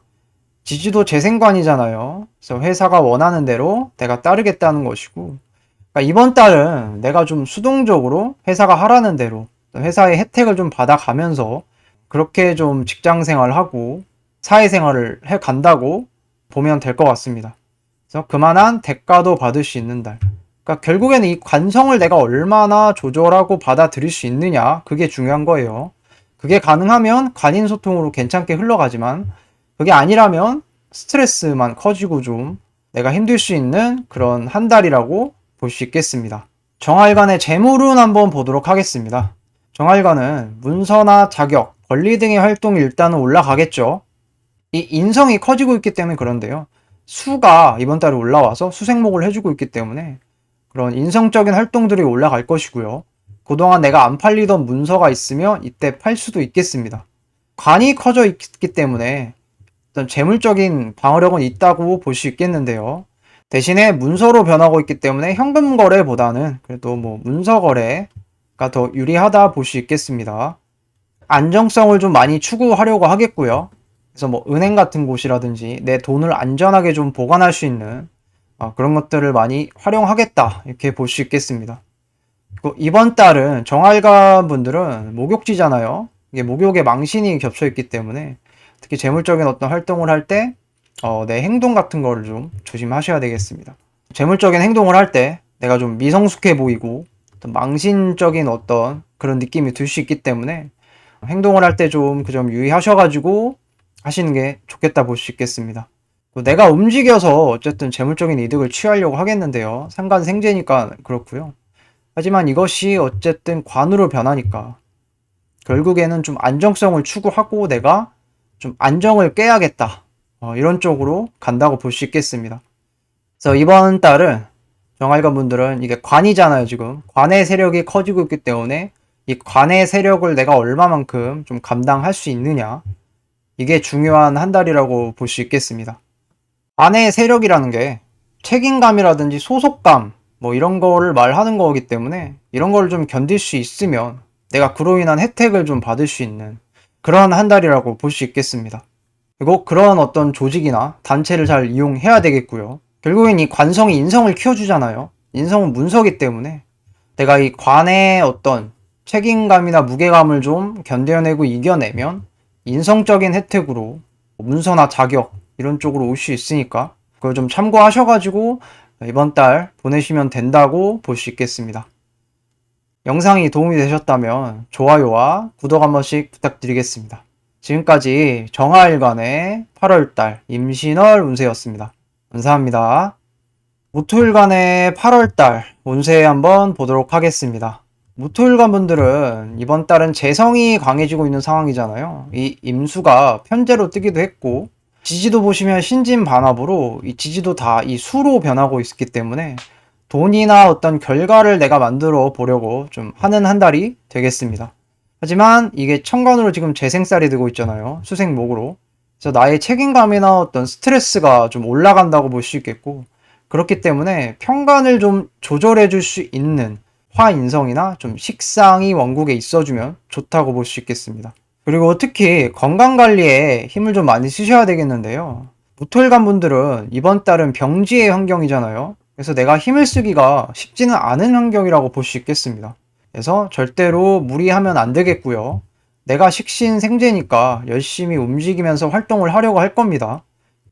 지지도 재생관이잖아요. 그래서 회사가 원하는 대로 내가 따르겠다는 것이고, 그러니까 이번 달은 내가 좀 수동적으로 회사가 하라는 대로 회사의 혜택을 좀 받아가면서 그렇게 좀 직장 생활하고 사회생활을 해 간다고 보면 될 것 같습니다. 그래서 그만한 대가도 받을 수 있는 달. 그러니까 결국에는 이 관성을 내가 얼마나 조절하고 받아들일 수 있느냐, 그게 중요한 거예요. 그게 가능하면 관인소통으로 괜찮게 흘러가지만, 그게 아니라면 스트레스만 커지고 좀 내가 힘들 수 있는 그런 한 달이라고 볼 수 있겠습니다. 정활관의 재물운 한번 보도록 하겠습니다. 정활관은 문서나 자격, 권리 등의 활동이 일단은 올라가겠죠. 이 인성이 커지고 있기 때문에 그런데요. 수가 이번 달에 올라와서 수생목을 해주고 있기 때문에 그런 인성적인 활동들이 올라갈 것이고요. 그동안 내가 안 팔리던 문서가 있으면 이때 팔 수도 있겠습니다. 관이 커져 있기 때문에 어떤 재물적인 방어력은 있다고 볼 수 있겠는데요. 대신에 문서로 변하고 있기 때문에 현금 거래보다는 그래도 뭐 문서 거래가 더 유리하다 볼 수 있겠습니다. 안정성을 좀 많이 추구하려고 하겠고요. 그래서 뭐 은행 같은 곳이라든지 내 돈을 안전하게 좀 보관할 수 있는 그런 것들을 많이 활용하겠다, 이렇게 볼 수 있겠습니다. 이번 달은 정활관 분들은 목욕지잖아요. 이게 목욕에 망신이 겹쳐 있기 때문에 특히 재물적인 어떤 활동을 할 때 내 행동 같은 거를 좀 조심하셔야 되겠습니다. 재물적인 행동을 할 때 내가 좀 미성숙해 보이고 어떤 망신적인 어떤 그런 느낌이 들 수 있기 때문에 행동을 할 때 좀 그 점 유의하셔가지고 하시는 게 좋겠다 볼 수 있겠습니다. 내가 움직여서 어쨌든 재물적인 이득을 취하려고 하겠는데요. 상관생재니까 그렇고요. 하지만 이것이 어쨌든 관으로 변하니까 결국에는 좀 안정성을 추구하고 내가 좀 안정을 깨야겠다, 이런 쪽으로 간다고 볼 수 있겠습니다. 그래서 이번 달은 정활관 분들은 이게 관이잖아요. 지금 관의 세력이 커지고 있기 때문에 이 관의 세력을 내가 얼마만큼 좀 감당할 수 있느냐, 이게 중요한 한 달이라고 볼 수 있겠습니다. 관의 세력이라는 게 책임감이라든지 소속감 뭐 이런 거를 말하는 거기 때문에 이런 거를 좀 견딜 수 있으면 내가 그로 인한 혜택을 좀 받을 수 있는 그런 한 달이라고 볼 수 있겠습니다. 그리고 그런 어떤 조직이나 단체를 잘 이용해야 되겠고요. 결국엔 이 관성이 인성을 키워주잖아요. 인성은 문서기 때문에 내가 이 관의 어떤 책임감이나 무게감을 좀 견뎌내고 이겨내면 인성적인 혜택으로 문서나 자격 이런 쪽으로 올 수 있으니까 그걸 좀 참고하셔가지고 이번 달 보내시면 된다고 볼 수 있겠습니다. 영상이 도움이 되셨다면 좋아요와 구독 한 번씩 부탁드리겠습니다. 지금까지 정화일관의 8월달 임신월 운세였습니다. 감사합니다. 무토일관의 8월달 운세 한번 보도록 하겠습니다. 무토일관 분들은 이번 달은 재성이 강해지고 있는 상황이잖아요. 이 임수가 편재로 뜨기도 했고 지지도 보시면 신진반합으로 이 지지도 다 이 수로 변하고 있기 때문에 돈이나 어떤 결과를 내가 만들어 보려고 좀 하는 한 달이 되겠습니다. 하지만 이게 천간으로 지금 재생살이 되고 있잖아요. 수생목으로. 그래서 나의 책임감이나 어떤 스트레스가 좀 올라간다고 볼 수 있겠고, 그렇기 때문에 편간을 좀 조절해 줄 수 있는 화인성이나 좀 식상이 원국에 있어주면 좋다고 볼 수 있겠습니다. 그리고 특히 건강관리에 힘을 좀 많이 쓰셔야 되겠는데요. 무토일관 분들은 이번 달은 병지의 환경이잖아요. 그래서 내가 힘을 쓰기가 쉽지는 않은 환경이라고 볼 수 있겠습니다. 그래서 절대로 무리하면 안 되겠고요. 내가 식신생재니까 열심히 움직이면서 활동을 하려고 할 겁니다.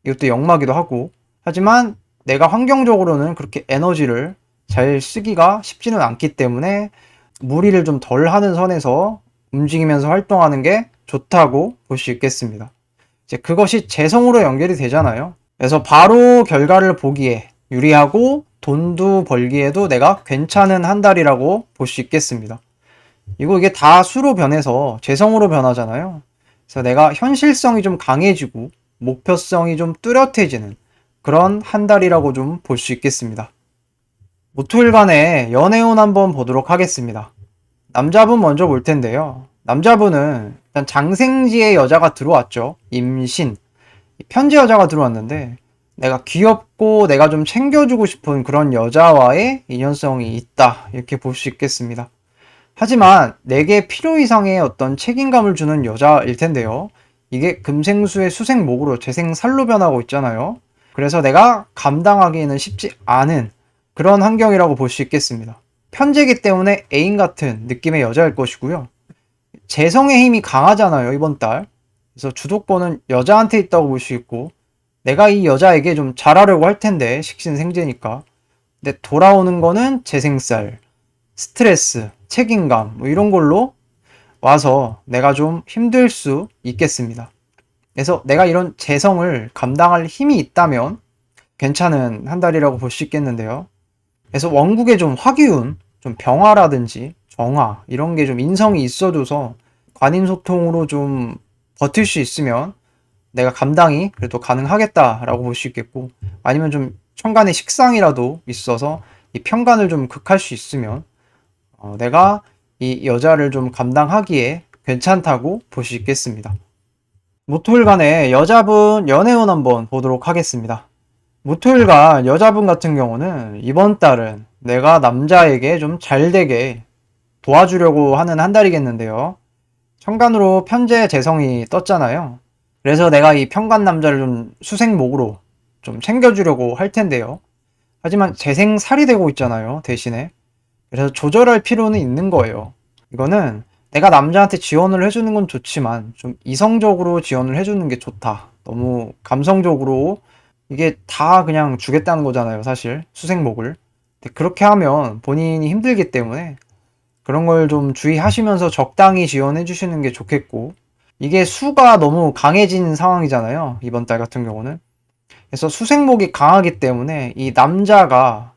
이것도 역마기도 하고. 하지만 내가 환경적으로는 그렇게 에너지를 잘 쓰기가 쉽지는 않기 때문에 무리를 좀 덜 하는 선에서 움직이면서 활동하는 게 좋다고 볼 수 있겠습니다. 이제 그것이 재성으로 연결이 되잖아요. 그래서 바로 결과를 보기에 유리하고 돈도 벌기에도 내가 괜찮은 한 달이라고 볼 수 있겠습니다. 이게 다 수로 변해서 재성으로 변하잖아요. 그래서 내가 현실성이 좀 강해지고 목표성이 좀 뚜렷해지는 그런 한 달이라고 좀 볼 수 있겠습니다. 무토일간의 연애운 한번 보도록 하겠습니다. 남자분 먼저 볼 텐데요. 남자분은 일단 장생지의 여자가 들어왔죠. 임신. 편지 여자가 들어왔는데 내가 귀엽고 내가 좀 챙겨주고 싶은 그런 여자와의 인연성이 있다. 이렇게 볼 수 있겠습니다. 하지만 내게 필요 이상의 어떤 책임감을 주는 여자일 텐데요. 이게 금생수의 수생목으로 재생살로 변하고 있잖아요. 그래서 내가 감당하기에는 쉽지 않은 그런 환경이라고 볼 수 있겠습니다. 편재기 때문에 애인 같은 느낌의 여자일 것이고요. 재성의 힘이 강하잖아요, 이번 달. 그래서 주도권은 여자한테 있다고 볼 수 있고, 내가 이 여자에게 좀 잘하려고 할 텐데, 식신생재니까. 근데 돌아오는 거는 재생살, 스트레스, 책임감, 뭐 이런 걸로 와서 내가 좀 힘들 수 있겠습니다. 그래서 내가 이런 재성을 감당할 힘이 있다면 괜찮은 한 달이라고 볼 수 있겠는데요. 그래서 원국에 좀 화기운, 좀 병화라든지 정화, 이런 게 좀 인성이 있어줘서 관인소통으로 좀 버틸 수 있으면 내가 감당이 그래도 가능하겠다라고 볼 수 있겠고, 아니면 좀 천간에 식상이라도 있어서 이 편간을 좀 극할 수 있으면 내가 이 여자를 좀 감당하기에 괜찮다고 볼 수 있겠습니다. 무토일간의 여자분 연애운 한번 보도록 하겠습니다. 무토일간 여자분 같은 경우는 이번 달은 내가 남자에게 좀 잘되게 도와주려고 하는 한 달이겠는데요. 천간으로 편재 재성이 떴잖아요. 그래서 내가 이 편간 남자를 좀 수생목으로 좀 챙겨주려고 할 텐데요. 하지만 재생살이 되고 있잖아요, 대신에. 그래서 조절할 필요는 있는 거예요. 이거는 내가 남자한테 지원을 해주는 건 좋지만 좀 이성적으로 지원을 해주는 게 좋다. 너무 감성적으로 이게 다 그냥 주겠다는 거잖아요, 사실. 수생목을. 근데 그렇게 하면 본인이 힘들기 때문에 그런 걸 좀 주의하시면서 적당히 지원해 주시는 게 좋겠고, 이게 수가 너무 강해진 상황이잖아요, 이번 달 같은 경우는. 그래서 수생목이 강하기 때문에 이 남자가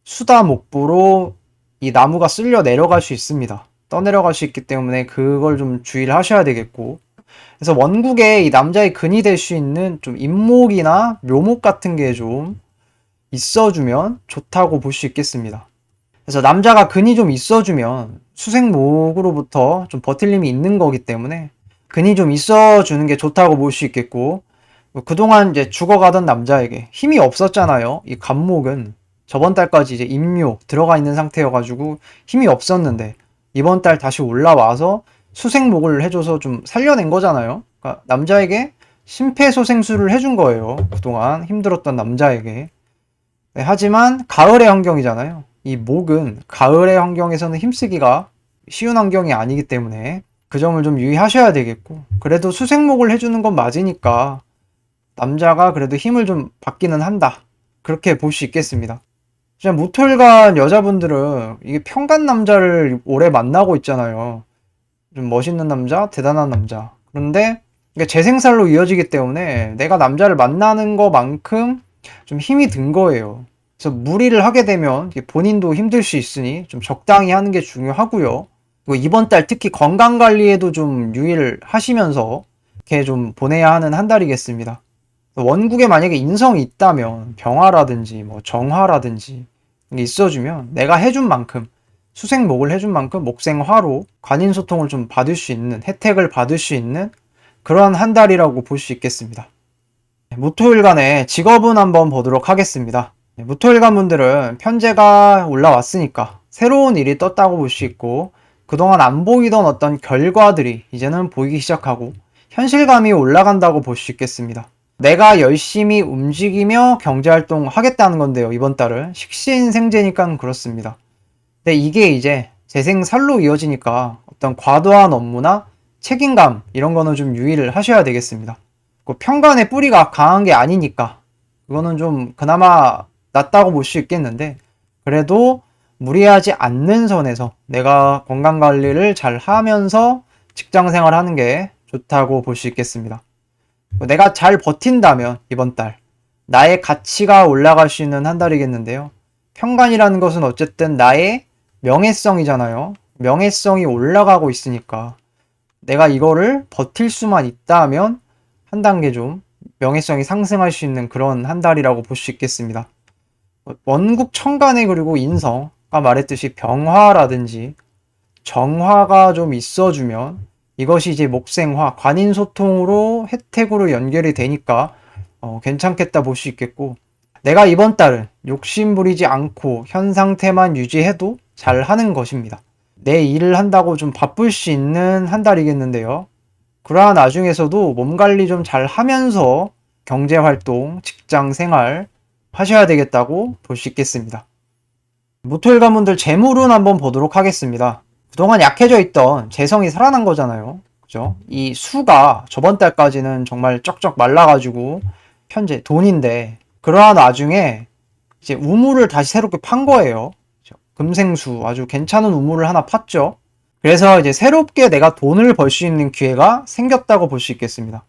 수다 목부로 이 나무가 쓸려 내려갈 수 있습니다. 떠내려갈 수 있기 때문에 그걸 좀 주의를 하셔야 되겠고, 그래서 원국에 이 남자의 근이 될 수 있는 좀 인목이나 묘목 같은 게 좀 있어주면 좋다고 볼 수 있겠습니다. 그래서 남자가 근이 좀 있어주면 수생목으로부터 좀 버틸림이 있는 거기 때문에 근이 좀 있어주는 게 좋다고 볼 수 있겠고, 그동안 이제 죽어가던 남자에게 힘이 없었잖아요. 이 간목은 저번 달까지 이제 임묘 들어가 있는 상태여가지고 힘이 없었는데 이번 달 다시 올라와서 수생목을 해줘서 좀 살려낸 거잖아요. 그러니까 남자에게 심폐소생술을 해준 거예요. 그동안 힘들었던 남자에게. 네, 하지만 가을의 환경이잖아요. 이 목은 가을의 환경에서는 힘쓰기가 쉬운 환경이 아니기 때문에 그 점을 좀 유의하셔야 되겠고, 그래도 수생목을 해주는 건 맞으니까 남자가 그래도 힘을 좀 받기는 한다. 그렇게 볼 수 있겠습니다. 진짜 무털간 여자분들은 이게 평간 남자를 오래 만나고 있잖아요. 좀 멋있는 남자, 대단한 남자. 그런데 이게 재생살로 이어지기 때문에 내가 남자를 만나는 것만큼 좀 힘이 든 거예요. 그래서 무리를 하게 되면 본인도 힘들 수 있으니 좀 적당히 하는 게 중요하고요. 그리고 이번 달 특히 건강 관리에도 좀 유의를 하시면서 이렇게 좀 보내야 하는 한 달이겠습니다. 원국에 만약에 인성이 있다면 병화라든지 뭐 정화라든지 이게 있어주면 내가 해준 만큼 수생목을 해준 만큼 목생화로 관인소통을 좀 받을 수 있는, 혜택을 받을 수 있는 그러한 한 달이라고 볼 수 있겠습니다. 무토일간의 직업은 한번 보도록 하겠습니다. 무토일간 분들은 편제가 올라왔으니까 새로운 일이 떴다고 볼 수 있고, 그동안 안 보이던 어떤 결과들이 이제는 보이기 시작하고 현실감이 올라간다고 볼 수 있겠습니다. 내가 열심히 움직이며 경제활동 하겠다는 건데요, 이번 달은. 식신생재니까 그렇습니다. 근데 이게 이제 재생살로 이어지니까 어떤 과도한 업무나 책임감 이런 거는 좀 유의를 하셔야 되겠습니다. 그 편간의 뿌리가 강한 게 아니니까 그거는 좀 그나마 낫다고 볼 수 있겠는데, 그래도 무리하지 않는 선에서 내가 건강관리를 잘 하면서 직장생활 하는 게 좋다고 볼 수 있겠습니다. 내가 잘 버틴다면 이번 달 나의 가치가 올라갈 수 있는 한 달이겠는데요. 편간이라는 것은 어쨌든 나의 명예성이잖아요. 명예성이 올라가고 있으니까 내가 이거를 버틸 수만 있다면 한 단계 좀 명예성이 상승할 수 있는 그런 한 달이라고 볼 수 있겠습니다. 원국 천간에 그리고 인성, 아까 말했듯이 병화라든지 정화가 좀 있어주면 이것이 이제 목생화, 관인소통으로 혜택으로 연결이 되니까 괜찮겠다 볼 수 있겠고, 내가 이번 달은 욕심 부리지 않고 현 상태만 유지해도 잘 하는 것입니다. 내 일을 한다고 좀 바쁠 수 있는 한 달이겠는데요. 그러한 와중에서도 몸 관리 좀 잘 하면서 경제 활동, 직장 생활 하셔야 되겠다고 볼 수 있겠습니다. 모토일 가문들 재물운 한번 보도록 하겠습니다. 그동안 약해져 있던 재성이 살아난 거잖아요. 그죠? 이 수가 저번 달까지는 정말 쩍쩍 말라가지고 현재 돈인데, 그러한 와중에 이제 우물을 다시 새롭게 판 거예요. 그죠? 금생수 아주 괜찮은 우물을 하나 팠죠. 그래서 이제 새롭게 내가 돈을 벌 수 있는 기회가 생겼다고 볼 수 있겠습니다.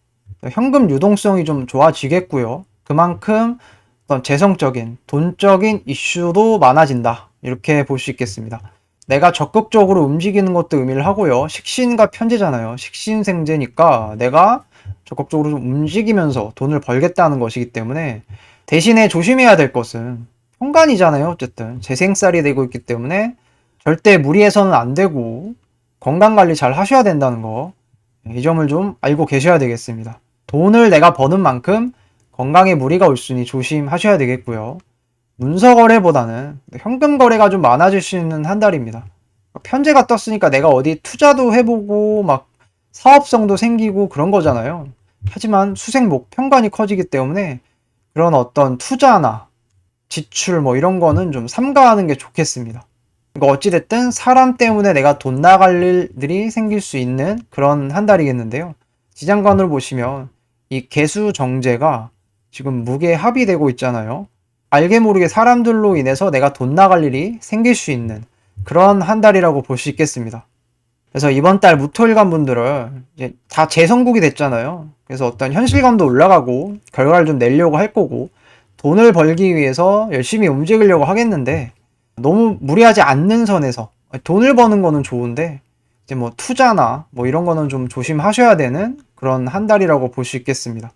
현금 유동성이 좀 좋아지겠고요. 그만큼 어떤 재성적인, 돈적인 이슈도 많아진다. 이렇게 볼 수 있겠습니다. 내가 적극적으로 움직이는 것도 의미를 하고요. 식신과 편제잖아요. 식신생제니까 내가 적극적으로 좀 움직이면서 돈을 벌겠다는 것이기 때문에, 대신에 조심해야 될 것은 현관이잖아요. 어쨌든 재생살이 되고 있기 때문에 절대 무리해서는 안 되고 건강관리 잘 하셔야 된다는 거, 이 점을 좀 알고 계셔야 되겠습니다. 돈을 내가 버는 만큼 건강에 무리가 올 수 있으니 조심하셔야 되겠고요. 문서 거래보다는 현금 거래가 좀 많아질 수 있는 한 달입니다. 편제가 떴으니까 내가 어디 투자도 해보고 막 사업성도 생기고 그런 거잖아요. 하지만 수생목 편관이 커지기 때문에 그런 어떤 투자나 지출 뭐 이런 거는 좀 삼가하는 게 좋겠습니다. 그러니까 어찌됐든 사람 때문에 내가 돈 나갈 일들이 생길 수 있는 그런 한 달이겠는데요. 지장관으로 보시면 이 개수 정제가 지금 무게 합의되고 있잖아요. 알게 모르게 사람들로 인해서 내가 돈 나갈 일이 생길 수 있는 그런 한 달이라고 볼 수 있겠습니다. 그래서 이번 달 무토일간 분들은 이제 다 재성국이 됐잖아요. 그래서 어떤 현실감도 올라가고 결과를 좀 내려고 할 거고, 돈을 벌기 위해서 열심히 움직이려고 하겠는데, 너무 무리하지 않는 선에서 돈을 버는 거는 좋은데 이제 뭐 투자나 뭐 이런 거는 좀 조심하셔야 되는 그런 한 달이라고 볼 수 있겠습니다.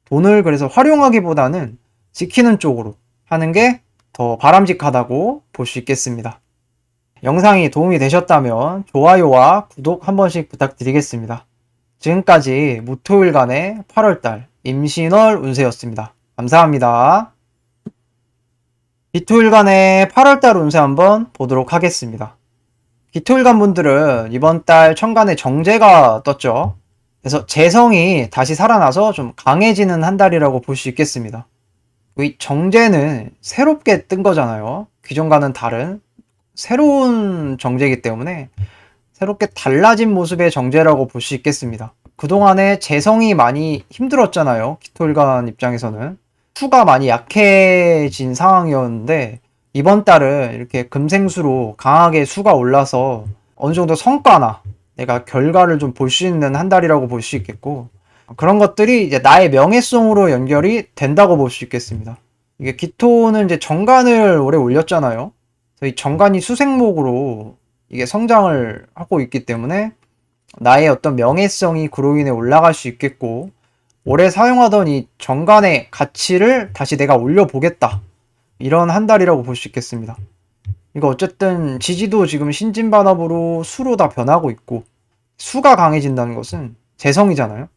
돈을 그래서 활용하기보다는 지키는 쪽으로 하는 게 더 바람직하다고 볼 수 있겠습니다. 영상이 도움이 되셨다면 좋아요와 구독 한 번씩 부탁드리겠습니다. 지금까지 무토일간의 8월달 임신월 운세였습니다. 감사합니다. 기토일간의 8월달 운세 한번 보도록 하겠습니다. 기토일간 분들은 이번 달 천간에 정제가 떴죠. 그래서 재성이 다시 살아나서 좀 강해지는 한 달이라고 볼 수 있겠습니다. 이 정제는 새롭게 뜬 거잖아요. 기존과는 다른 새로운 정제이기 때문에 새롭게 달라진 모습의 정제라고 볼 수 있겠습니다. 그동안에 재성이 많이 힘들었잖아요. 기토일간 입장에서는. 수가 많이 약해진 상황이었는데, 이번 달은 이렇게 금생수로 강하게 수가 올라서 어느 정도 성과나 내가 결과를 좀 볼 수 있는 한 달이라고 볼 수 있겠고, 그런 것들이 이제 나의 명예성으로 연결이 된다고 볼 수 있겠습니다. 이게 기토는 이제 정관을 오래 올렸잖아요. 그래서 이 정관이 수생목으로 이게 성장을 하고 있기 때문에 나의 어떤 명예성이 그로 인해 올라갈 수 있겠고, 오래 사용하던 이 정관의 가치를 다시 내가 올려보겠다. 이런 한 달이라고 볼 수 있겠습니다. 이거 어쨌든 지지도 지금 신진반업으로 수로 다 변하고 있고, 수가 강해진다는 것은 재성이잖아요.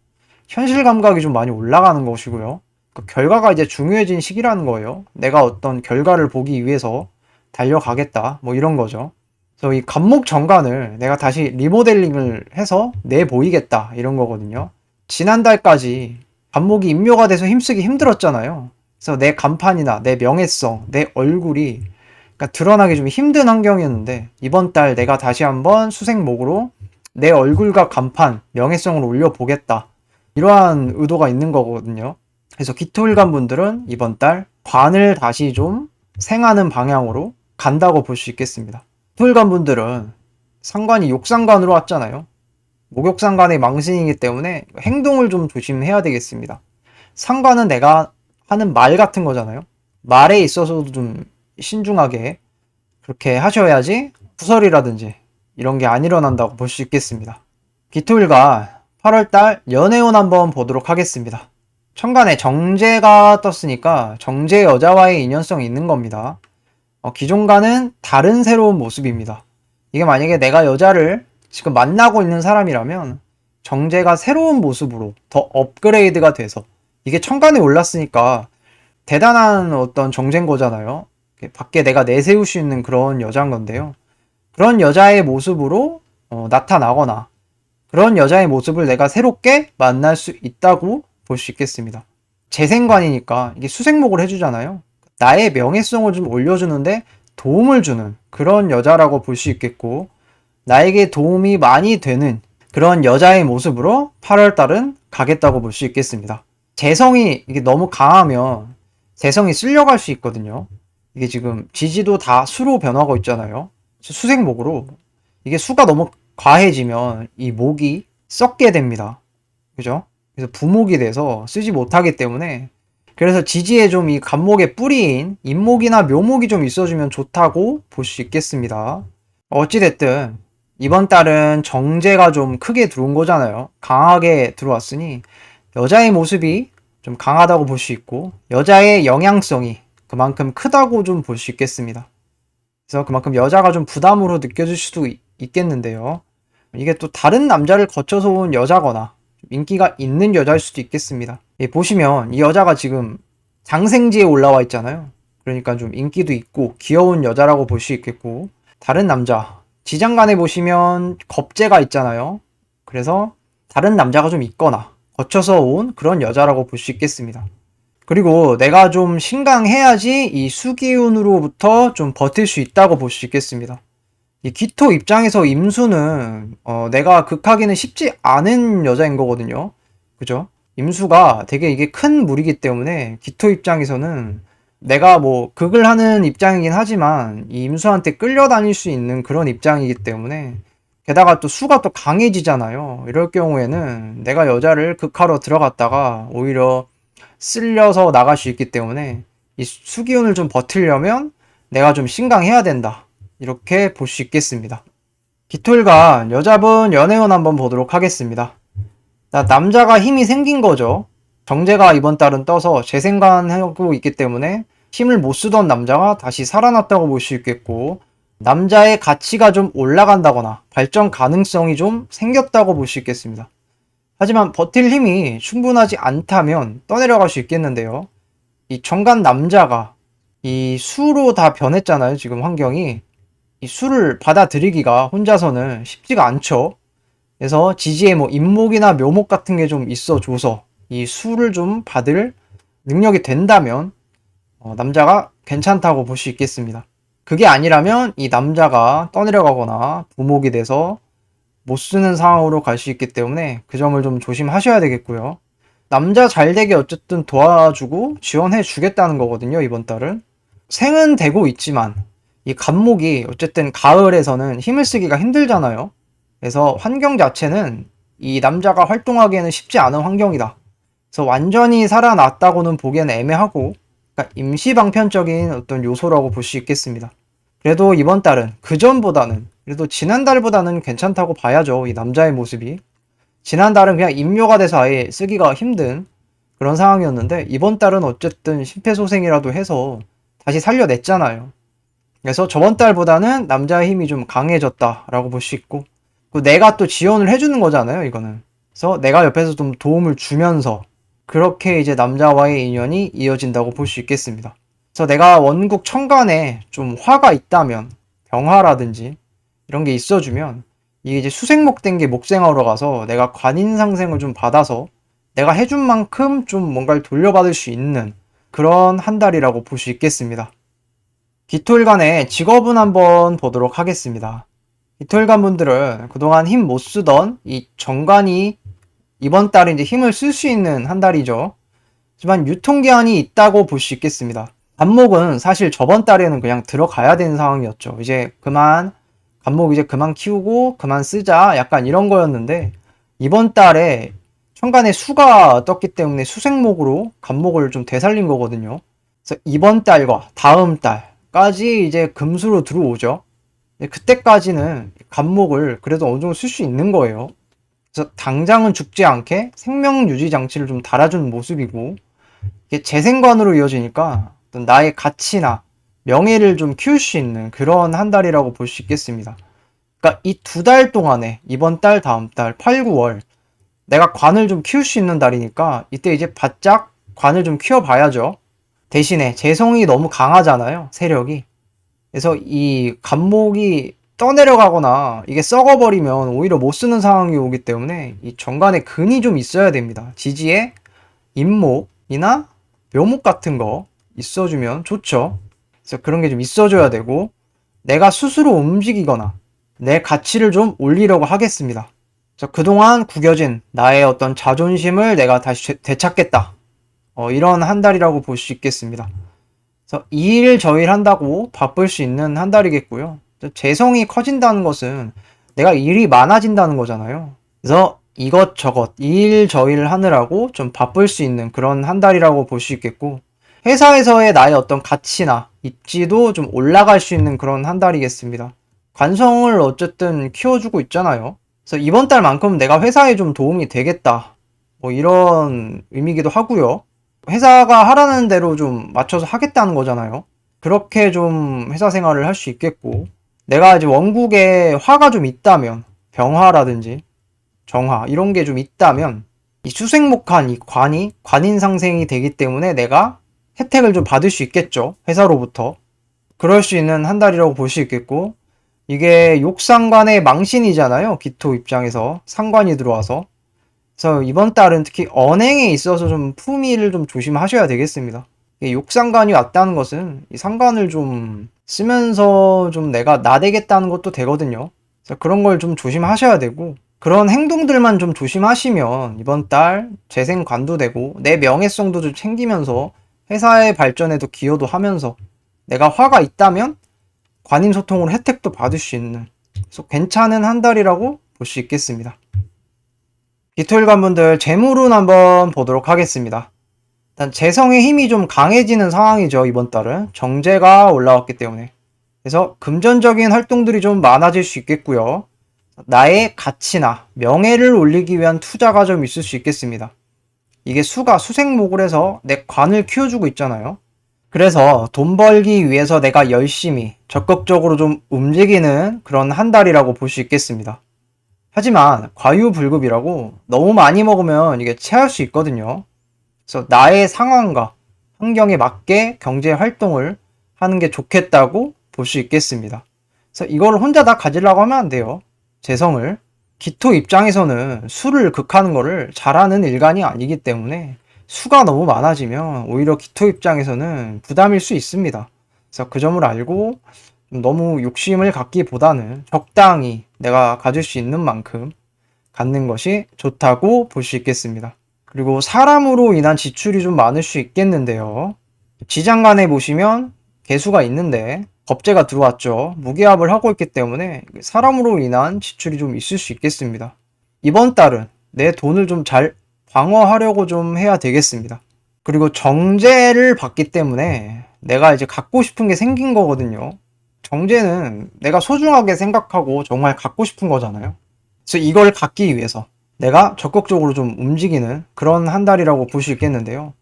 현실 감각이 좀 많이 올라가는 것이고요. 그 결과가 이제 중요해진 시기라는 거예요. 내가 어떤 결과를 보기 위해서 달려가겠다. 뭐 이런 거죠. 그래서 이 간목 정관을 내가 다시 리모델링을 해서 내보이겠다. 이런 거거든요. 지난달까지 간목이 임묘가 돼서 힘쓰기 힘들었잖아요. 그래서 내 간판이나 내 명예성, 내 얼굴이 그러니까 드러나기 좀 힘든 환경이었는데, 이번 달 내가 다시 한번 수생목으로 내 얼굴과 간판, 명예성을 올려보겠다. 이러한 의도가 있는 거거든요. 그래서 기토일간 분들은 이번 달 관을 다시 좀 생하는 방향으로 간다고 볼 수 있겠습니다. 기토일간 분들은 상관이 욕상관으로 왔잖아요. 목욕상관의 망신이기 때문에 행동을 좀 조심해야 되겠습니다. 상관은 내가 하는 말 같은 거잖아요. 말에 있어서도 좀 신중하게 그렇게 하셔야지 구설이라든지 이런 게 안 일어난다고 볼 수 있겠습니다. 기토일간 8월달 연애운 한번 보도록 하겠습니다. 천간에 정제가 떴으니까 정제 여자와의 인연성이 있는 겁니다. 기존과는 다른 새로운 모습입니다. 이게 만약에 내가 여자를 지금 만나고 있는 사람이라면 정제가 새로운 모습으로 더 업그레이드가 돼서 이게 천간에 올랐으니까 대단한 어떤 정제인 거잖아요. 밖에 내가 내세울 수 있는 그런 여자인 건데요. 그런 여자의 모습으로 나타나거나 그런 여자의 모습을 내가 새롭게 만날 수 있다고 볼 수 있겠습니다. 재생관이니까 이게 수생목을 해주잖아요. 나의 명예성을 좀 올려주는데 도움을 주는 그런 여자라고 볼 수 있겠고, 나에게 도움이 많이 되는 그런 여자의 모습으로 8월달은 가겠다고 볼 수 있겠습니다. 재성이 이게 너무 강하면 재성이 쓸려갈 수 있거든요. 이게 지금 지지도 다 수로 변하고 있잖아요. 수생목으로. 이게 수가 너무 과해지면 이 목이 썩게 됩니다. 그죠? 그래서 부목이 돼서 쓰지 못하기 때문에, 그래서 지지에 좀 이 간목의 뿌리인 인목이나 묘목이 좀 있어주면 좋다고 볼 수 있겠습니다. 어찌됐든 이번 달은 정제가 좀 크게 들어온 거잖아요. 강하게 들어왔으니 여자의 모습이 좀 강하다고 볼 수 있고, 여자의 영향성이 그만큼 크다고 좀 볼 수 있겠습니다. 그래서 그만큼 여자가 좀 부담으로 느껴질 수도 있겠는데요. 이게 또 다른 남자를 거쳐서 온 여자거나 인기가 있는 여자일 수도 있겠습니다. 보시면 이 여자가 지금 장생지에 올라와 있잖아요. 그러니까 좀 인기도 있고 귀여운 여자라고 볼 수 있겠고, 다른 남자 지장간에 보시면 겁재가 있잖아요. 그래서 다른 남자가 좀 있거나 거쳐서 온 그런 여자라고 볼 수 있겠습니다. 그리고 내가 좀 신강해야지 이 수기운으로부터 좀 버틸 수 있다고 볼 수 있겠습니다. 이 기토 입장에서 임수는 내가 극하기는 쉽지 않은 여자인 거거든요. 그죠? 임수가 되게 이게 큰 물이기 때문에 기토 입장에서는 내가 뭐 극을 하는 입장이긴 하지만 이 임수한테 끌려다닐 수 있는 그런 입장이기 때문에, 게다가 또 수가 또 강해지잖아요. 이럴 경우에는 내가 여자를 극하러 들어갔다가 오히려 쓸려서 나갈 수 있기 때문에 이 수기운을 좀 버티려면 내가 좀 신강해야 된다, 이렇게 볼 수 있겠습니다. 기토일간 여자분 연애운 한번 보도록 하겠습니다. 남자가 힘이 생긴 거죠. 정제가 이번 달은 떠서 재생관하고 있기 때문에 힘을 못 쓰던 남자가 다시 살아났다고 볼 수 있겠고, 남자의 가치가 좀 올라간다거나 발전 가능성이 좀 생겼다고 볼 수 있겠습니다. 하지만 버틸 힘이 충분하지 않다면 떠내려갈 수 있겠는데요. 이 정관 남자가 이 수로 다 변했잖아요. 지금 환경이. 이 수를 받아들이기가 혼자서는 쉽지가 않죠. 그래서 지지에 뭐 인목이나 묘목 같은 게 좀 있어줘서 이 수를 좀 받을 능력이 된다면 남자가 괜찮다고 볼 수 있겠습니다. 그게 아니라면 이 남자가 떠내려가거나 부목이 돼서 못 쓰는 상황으로 갈 수 있기 때문에 그 점을 좀 조심하셔야 되겠고요. 남자 잘 되게 어쨌든 도와주고 지원해 주겠다는 거거든요, 이번 달은. 생은 되고 있지만 이 간목이 어쨌든 가을에서는 힘을 쓰기가 힘들잖아요. 그래서 환경 자체는 이 남자가 활동하기에는 쉽지 않은 환경이다. 그래서 완전히 살아났다고는 보기에는 애매하고, 그러니까 임시방편적인 어떤 요소라고 볼 수 있겠습니다. 그래도 이번 달은 그전보다는, 그래도 지난달보다는 괜찮다고 봐야죠. 이 남자의 모습이. 지난달은 그냥 임묘가 돼서 아예 쓰기가 힘든 그런 상황이었는데, 이번 달은 어쨌든 심폐소생이라도 해서 다시 살려냈잖아요. 그래서 저번 달보다는 남자의 힘이 좀 강해졌다라고 볼 수 있고, 내가 또 지원을 해주는 거잖아요, 이거는. 그래서 내가 옆에서 좀 도움을 주면서 그렇게 이제 남자와의 인연이 이어진다고 볼 수 있겠습니다. 그래서 내가 원국 천간에 좀 화가 있다면, 병화라든지 이런 게 있어주면 이게 이제 수생목 된 게 목생화로 가서 내가 관인상생을 좀 받아서 내가 해준 만큼 좀 뭔가를 돌려받을 수 있는 그런 한 달이라고 볼 수 있겠습니다. 기토일간의 직업은 한번 보도록 하겠습니다. 기토일간 분들은 그동안 힘 못 쓰던 이 정관이 이번 달에 이제 힘을 쓸 수 있는 한 달이죠. 하지만 유통기한이 있다고 볼 수 있겠습니다. 간목은 사실 저번 달에는 그냥 들어가야 되는 상황이었죠. 이제 간목 이제 그만 키우고 그만 쓰자, 약간 이런 거였는데, 이번 달에 천간에 수가 떴기 때문에 수생목으로 간목을 좀 되살린 거거든요. 그래서 이번 달과 다음 달까지 이제 금수로 들어오죠. 그때까지는 간목을 그래도 어느 정도 쓸 수 있는 거예요. 그래서 당장은 죽지 않게 생명 유지 장치를 좀 달아주는 모습이고, 이게 재생관으로 이어지니까 어떤 나의 가치나 명예를 좀 키울 수 있는 그런 한 달이라고 볼 수 있겠습니다. 그러니까 이 2달 동안에 이번 달, 다음 달, 8, 9월 내가 관을 좀 키울 수 있는 달이니까 이때 이제 바짝 관을 좀 키워봐야죠. 대신에 재성이 너무 강하잖아요, 세력이. 그래서 이 간목이 떠내려가거나 이게 썩어버리면 오히려 못 쓰는 상황이 오기 때문에 이 정관에 근이 좀 있어야 됩니다. 지지에 임목이나 묘목 같은 거 있어주면 좋죠. 그래서 그런 게 좀 있어줘야 되고, 내가 스스로 움직이거나 내 가치를 좀 올리려고 하겠습니다. 그래서 그동안 구겨진 나의 어떤 자존심을 내가 다시 되찾겠다. 이런 한 달이라고 볼 수 있겠습니다. 그래서 이 일 저 일 한다고 바쁠 수 있는 한 달이겠고요. 재성이 커진다는 것은 내가 일이 많아진다는 거잖아요. 그래서 이것저것 이 일 저 일 하느라고 좀 바쁠 수 있는 그런 한 달이라고 볼 수 있겠고, 회사에서의 나의 어떤 가치나 입지도 좀 올라갈 수 있는 그런 한 달이겠습니다. 관성을 어쨌든 키워주고 있잖아요. 그래서 이번 달만큼 내가 회사에 좀 도움이 되겠다. 뭐 이런 의미기도 하고요. 회사가 하라는 대로 좀 맞춰서 하겠다는 거잖아요. 그렇게 좀 회사 생활을 할 수 있겠고, 내가 이제 원국에 화가 좀 있다면, 병화라든지 정화 이런 게 좀 있다면, 이 수생목한 이 관이 관인상생이 되기 때문에 내가 혜택을 좀 받을 수 있겠죠. 회사로부터. 그럴 수 있는 한 달이라고 볼 수 있겠고, 이게 욕상관의 망신이잖아요. 기토 입장에서 상관이 들어와서. 그래서 이번 달은 특히 언행에 있어서 좀 품위를 좀 조심하셔야 되겠습니다. 욕상관이 왔다는 것은 이 상관을 좀 쓰면서 좀 내가 나대겠다는 것도 되거든요. 그래서 그런 걸 좀 조심하셔야 되고, 그런 행동들만 좀 조심하시면 이번 달 재생관도 되고 내 명예성도 좀 챙기면서 회사의 발전에도 기여도 하면서 내가 화가 있다면 관인 소통으로 혜택도 받을 수 있는, 그래서 괜찮은 한 달이라고 볼 수 있겠습니다. 기토일관분들 재물운 한번 보도록 하겠습니다. 일단 재성의 힘이 좀 강해지는 상황이죠. 이번 달은 정제가 올라왔기 때문에. 그래서 금전적인 활동들이 좀 많아질 수 있겠고요. 나의 가치나 명예를 올리기 위한 투자가 좀 있을 수 있겠습니다. 이게 수가 수생목을 해서 내 관을 키워주고 있잖아요. 그래서 돈 벌기 위해서 내가 열심히 적극적으로 좀 움직이는 그런 한 달이라고 볼 수 있겠습니다. 하지만 과유불급이라고 너무 많이 먹으면 이게 체할 수 있거든요. 그래서 나의 상황과 환경에 맞게 경제 활동을 하는 게 좋겠다고 볼 수 있겠습니다. 그래서 이걸 혼자 다 가지려고 하면 안 돼요. 재성을. 기토 입장에서는 수를 극하는 거를 잘하는 일간이 아니기 때문에 수가 너무 많아지면 오히려 기토 입장에서는 부담일 수 있습니다. 그래서 그 점을 알고 너무 욕심을 갖기보다는 적당히 내가 가질 수 있는 만큼 갖는 것이 좋다고 볼 수 있겠습니다. 그리고 사람으로 인한 지출이 좀 많을 수 있겠는데요. 지장간에 보시면 개수가 있는데 겁재가 들어왔죠. 무기압을 하고 있기 때문에 사람으로 인한 지출이 좀 있을 수 있겠습니다. 이번 달은 내 돈을 좀 잘 방어하려고 좀 해야 되겠습니다. 그리고 정제를 받기 때문에 내가 이제 갖고 싶은 게 생긴 거거든요. 정제는 내가 소중하게 생각하고 정말 갖고 싶은 거잖아요. 그래서 이걸 갖기 위해서 내가 적극적으로 좀 움직이는 그런 한 달이라고 볼 수 있겠는데요.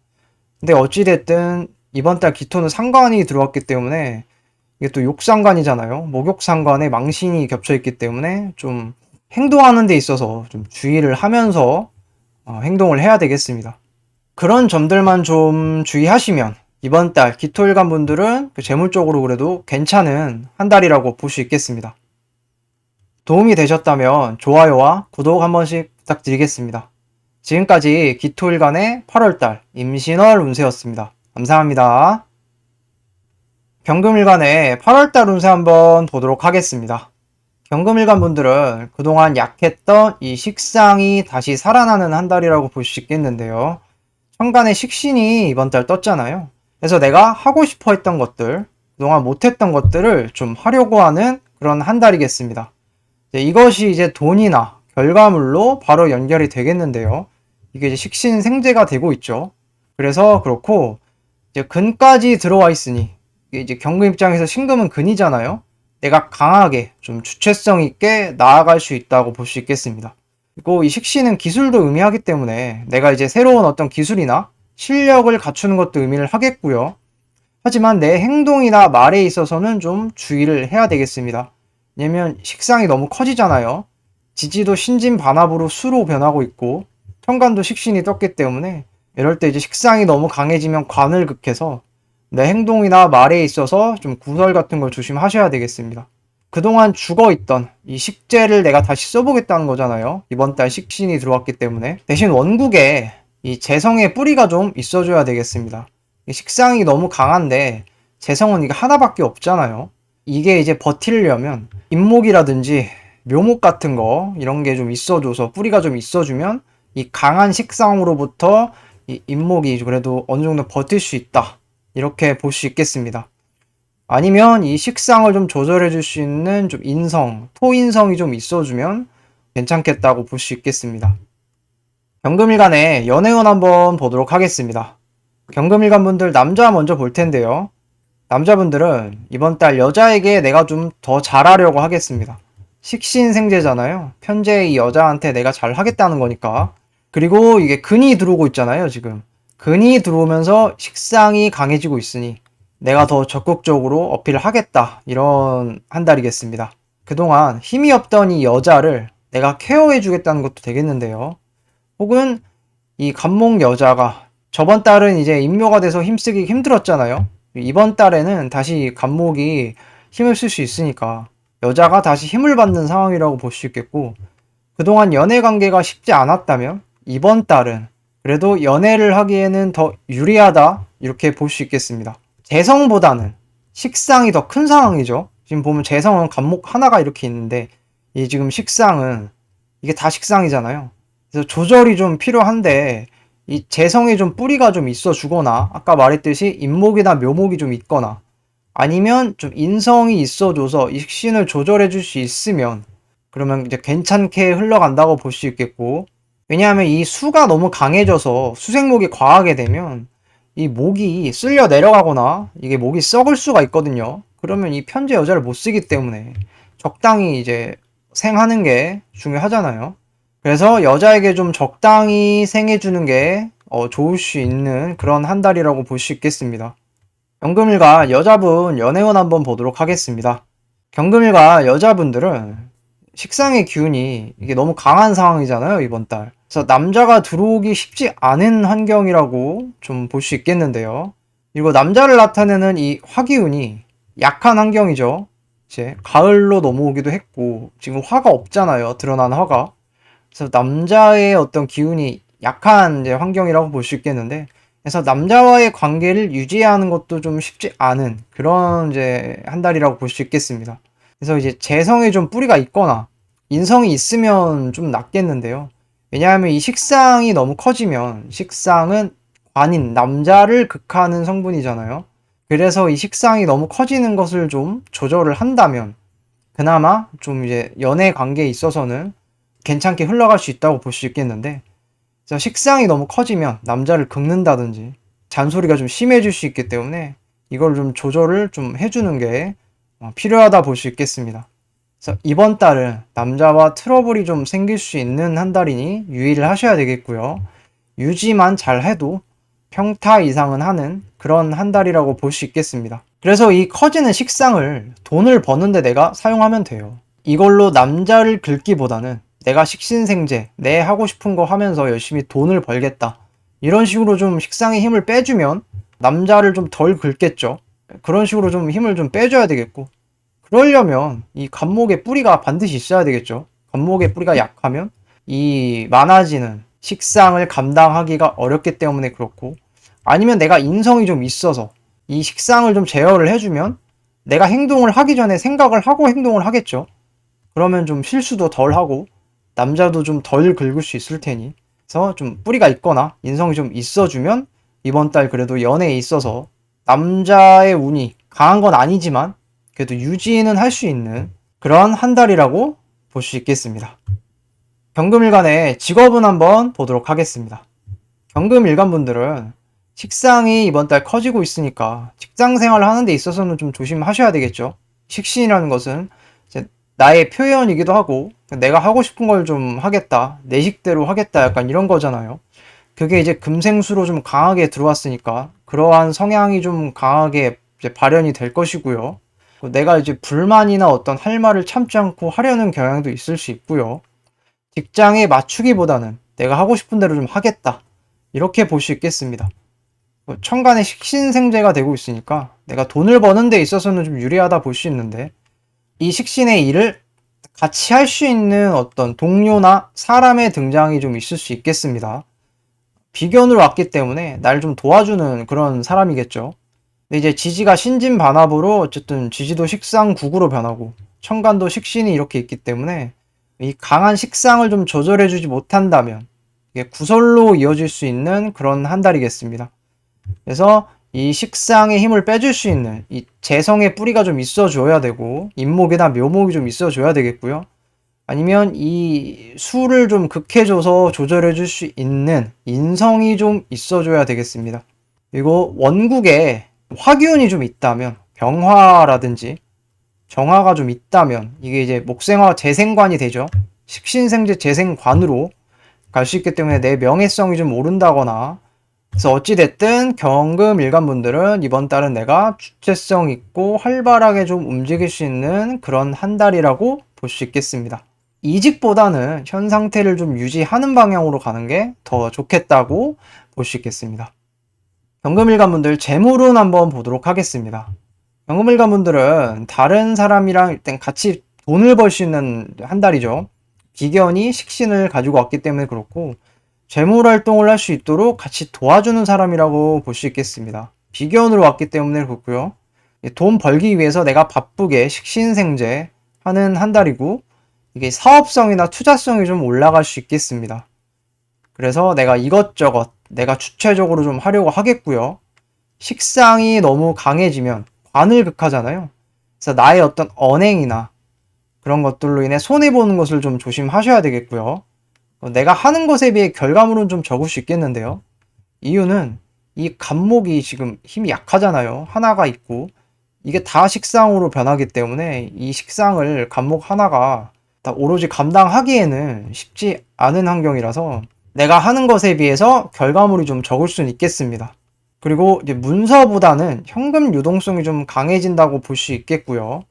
근데 어찌됐든 이번 달 기토는 상관이 들어왔기 때문에 이게 또 욕상관이잖아요. 목욕상관에 망신이 겹쳐있기 때문에 좀 행동하는 데 있어서 좀 주의를 하면서 행동을 해야 되겠습니다. 그런 점들만 좀 주의하시면 이번 달 기토일간 분들은 재물적으로 그래도 괜찮은 한 달이라고 볼 수 있겠습니다. 도움이 되셨다면 좋아요와 구독 한 번씩 부탁드리겠습니다. 지금까지 기토일간의 8월달 임신월 운세였습니다. 감사합니다. 경금일간의 8월달 운세 한번 보도록 하겠습니다. 경금일간 분들은 그동안 약했던 이 식상이 다시 살아나는 한 달이라고 볼 수 있겠는데요. 천간에 식신이 이번 달 떴잖아요. 그래서 내가 하고 싶어 했던 것들, 그동안 못했던 것들을 좀 하려고 하는 그런 한 달이겠습니다. 이것이 이제 돈이나 결과물로 바로 연결이 되겠는데요. 이게 이제 식신 생재가 되고 있죠. 그래서 그렇고 이제 근까지 들어와 있으니 이제 경금 입장에서 신금은 근이잖아요. 내가 강하게 좀 주체성 있게 나아갈 수 있다고 볼 수 있겠습니다. 그리고 이 식신은 기술도 의미하기 때문에 내가 이제 새로운 어떤 기술이나 실력을 갖추는 것도 의미를 하겠고요. 하지만 내 행동이나 말에 있어서는 좀 주의를 해야 되겠습니다. 왜냐면 식상이 너무 커지잖아요. 지지도 신진반합으로 수로 변하고 있고 천간도 식신이 떴기 때문에 이럴 때 이제 식상이 너무 강해지면 관을 극해서 내 행동이나 말에 있어서 좀 구설 같은 걸 조심하셔야 되겠습니다. 그동안 죽어있던 이 식재를 내가 다시 써보겠다는 거잖아요. 이번 달 식신이 들어왔기 때문에. 대신 원국에 이 재성의 뿌리가 좀 있어줘야 되겠습니다. 식상이 너무 강한데 재성은 이게 하나밖에 없잖아요. 이게 이제 버티려면 인목이라든지 묘목 같은 거 이런 게 좀 있어줘서 뿌리가 좀 있어주면 이 강한 식상으로부터 이 인목이 그래도 어느 정도 버틸 수 있다. 이렇게 볼 수 있겠습니다. 아니면 이 식상을 좀 조절해 줄 수 있는 좀 인성, 토인성이 좀 있어주면 괜찮겠다고 볼 수 있겠습니다. 경금일간의 연애운 한번 보도록 하겠습니다. 경금일간 분들 남자 먼저 볼 텐데요. 남자분들은 이번 달 여자에게 내가 좀 더 잘하려고 하겠습니다. 식신생재잖아요. 현재 이 여자한테 내가 잘 하겠다는 거니까. 그리고 이게 근이 들어오고 있잖아요, 지금. 근이 들어오면서 식상이 강해지고 있으니 내가 더 적극적으로 어필을 하겠다. 이런 한 달이겠습니다. 그동안 힘이 없던 이 여자를 내가 케어해 주겠다는 것도 되겠는데요. 혹은 이 간목 여자가 저번 달은 이제 인묘가 돼서 힘쓰기 힘들었잖아요. 이번 달에는 다시 간목이 힘을 쓸 수 있으니까 여자가 다시 힘을 받는 상황이라고 볼 수 있겠고, 그동안 연애 관계가 쉽지 않았다면 이번 달은 그래도 연애를 하기에는 더 유리하다 이렇게 볼 수 있겠습니다. 재성보다는 식상이 더 큰 상황이죠. 지금 보면 재성은 간목 하나가 이렇게 있는데 이 지금 식상은 이게 다 식상이잖아요. 그래서 조절이 좀 필요한데 이 재성에 좀 뿌리가 좀 있어 주거나 아까 말했듯이 인목이나 묘목이 좀 있거나 아니면 좀 인성이 있어줘서 이 식신을 조절해 줄 수 있으면 그러면 이제 괜찮게 흘러간다고 볼 수 있겠고, 왜냐하면 이 수가 너무 강해져서 수생목이 과하게 되면 이 목이 쓸려 내려가거나 이게 목이 썩을 수가 있거든요. 그러면 이 편재 여자를 못 쓰기 때문에 적당히 이제 생하는 게 중요하잖아요. 그래서 여자에게 좀 적당히 생해주는 게 좋을 수 있는 그런 한 달이라고 볼 수 있겠습니다. 경금일과 여자분 연애운 한번 보도록 하겠습니다. 경금일과 여자분들은 식상의 기운이 이게 너무 강한 상황이잖아요, 이번 달. 그래서 남자가 들어오기 쉽지 않은 환경이라고 좀 볼 수 있겠는데요. 그리고 남자를 나타내는 이 화기운이 약한 환경이죠. 이제 가을로 넘어오기도 했고 지금 화가 없잖아요, 드러난 화가. 그래서 남자의 어떤 기운이 약한 이제 환경이라고 볼 수 있겠는데, 그래서 남자와의 관계를 유지하는 것도 좀 쉽지 않은 그런 이제 한 달이라고 볼 수 있겠습니다. 그래서 이제 재성에 좀 뿌리가 있거나 인성이 있으면 좀 낫겠는데요. 왜냐하면 이 식상이 너무 커지면 식상은 관인 남자를 극하는 성분이잖아요. 그래서 이 식상이 너무 커지는 것을 좀 조절을 한다면 그나마 좀 이제 연애 관계에 있어서는 괜찮게 흘러갈 수 있다고 볼 수 있겠는데, 그래서 식상이 너무 커지면 남자를 긁는다든지 잔소리가 좀 심해질 수 있기 때문에 이걸 좀 조절을 좀 해주는 게 필요하다 볼 수 있겠습니다. 그래서 이번 달은 남자와 트러블이 좀 생길 수 있는 한 달이니 유의를 하셔야 되겠고요. 유지만 잘 해도 평타 이상은 하는 그런 한 달이라고 볼 수 있겠습니다. 그래서 이 커지는 식상을 돈을 버는데 내가 사용하면 돼요. 이걸로 남자를 긁기보다는 내가 식신생재, 내 하고 싶은 거 하면서 열심히 돈을 벌겠다. 이런 식으로 좀 식상의 힘을 빼주면 남자를 좀 덜 긁겠죠. 그런 식으로 좀 힘을 좀 빼줘야 되겠고, 그러려면 이 간목의 뿌리가 반드시 있어야 되겠죠. 간목의 뿌리가 약하면 이 많아지는 식상을 감당하기가 어렵기 때문에 그렇고, 아니면 내가 인성이 좀 있어서 이 식상을 좀 제어를 해주면 내가 행동을 하기 전에 생각을 하고 행동을 하겠죠. 그러면 좀 실수도 덜 하고 남자도 좀 덜 긁을 수 있을 테니, 그래서 좀 뿌리가 있거나 인성이 좀 있어주면 이번 달 그래도 연애에 있어서 남자의 운이 강한 건 아니지만 그래도 유지는 할 수 있는 그런 한 달이라고 볼 수 있겠습니다. 경금일간의 직업은 한번 보도록 하겠습니다. 경금일간 분들은 식상이 이번 달 커지고 있으니까 직장 생활을 하는 데 있어서는 좀 조심하셔야 되겠죠. 식신이라는 것은 이제 나의 표현이기도 하고 내가 하고 싶은 걸 좀 하겠다, 내 식대로 하겠다, 약간 이런 거잖아요. 그게 이제 금생수로 좀 강하게 들어왔으니까 그러한 성향이 좀 강하게 이제 발현이 될 것이고요. 내가 이제 불만이나 어떤 할 말을 참지 않고 하려는 경향도 있을 수 있고요. 직장에 맞추기보다는 내가 하고 싶은 대로 좀 하겠다, 이렇게 볼 수 있겠습니다. 천간의 식신생재가 되고 있으니까 내가 돈을 버는 데 있어서는 좀 유리하다 볼 수 있는데, 이 식신의 일을 같이 할 수 있는 어떤 동료나 사람의 등장이 좀 있을 수 있겠습니다. 비견으로 왔기 때문에 날 좀 도와주는 그런 사람이겠죠. 근데 이제 지지가 신진반합으로 어쨌든 지지도 식상국으로 변하고 천간도 식신이 이렇게 있기 때문에 이 강한 식상을 좀 조절해주지 못한다면 이게 구설로 이어질 수 있는 그런 한 달이겠습니다. 그래서 이 식상의 힘을 빼줄 수 있는 이 재성의 뿌리가 좀 있어줘야 되고, 인목이나 묘목이 좀 있어줘야 되겠고요. 아니면 이 수를 좀 극해줘서 조절해줄 수 있는 인성이 좀 있어줘야 되겠습니다. 그리고 원국에 화기운이 좀 있다면, 병화라든지 정화가 좀 있다면, 이게 이제 목생화 재생관이 되죠. 식신생재 재생관으로 갈 수 있기 때문에 내 명예성이 좀 오른다거나, 그래서 어찌됐든 경금 일간분들은 이번 달은 내가 주체성 있고 활발하게 좀 움직일 수 있는 그런 한 달이라고 볼 수 있겠습니다. 이직보다는 현 상태를 좀 유지하는 방향으로 가는 게 더 좋겠다고 볼 수 있겠습니다. 경금 일간분들 재물운 한번 보도록 하겠습니다. 경금 일간분들은 다른 사람이랑 일단 같이 돈을 벌 수 있는 한 달이죠. 비견이 식신을 가지고 왔기 때문에 그렇고, 재물 활동을 할 수 있도록 같이 도와주는 사람이라고 볼 수 있겠습니다. 비견으로 왔기 때문에 그렇고요. 돈 벌기 위해서 내가 바쁘게 식신생재 하는 한 달이고, 이게 사업성이나 투자성이 좀 올라갈 수 있겠습니다. 그래서 내가 이것저것 내가 주체적으로 좀 하려고 하겠고요. 식상이 너무 강해지면 관을 극하잖아요. 그래서 나의 어떤 언행이나 그런 것들로 인해 손해보는 것을 좀 조심하셔야 되겠고요. 내가 하는 것에 비해 결과물은 좀 적을 수 있겠는데요. 이유는 이 간목이 지금 힘이 약하잖아요. 하나가 있고 이게 다 식상으로 변하기 때문에 이 식상을 간목 하나가 다 오로지 감당하기에는 쉽지 않은 환경이라서 내가 하는 것에 비해서 결과물이 좀 적을 수는 있겠습니다. 그리고 이제 문서보다는 현금 유동성이 좀 강해진다고 볼 수 있겠고요.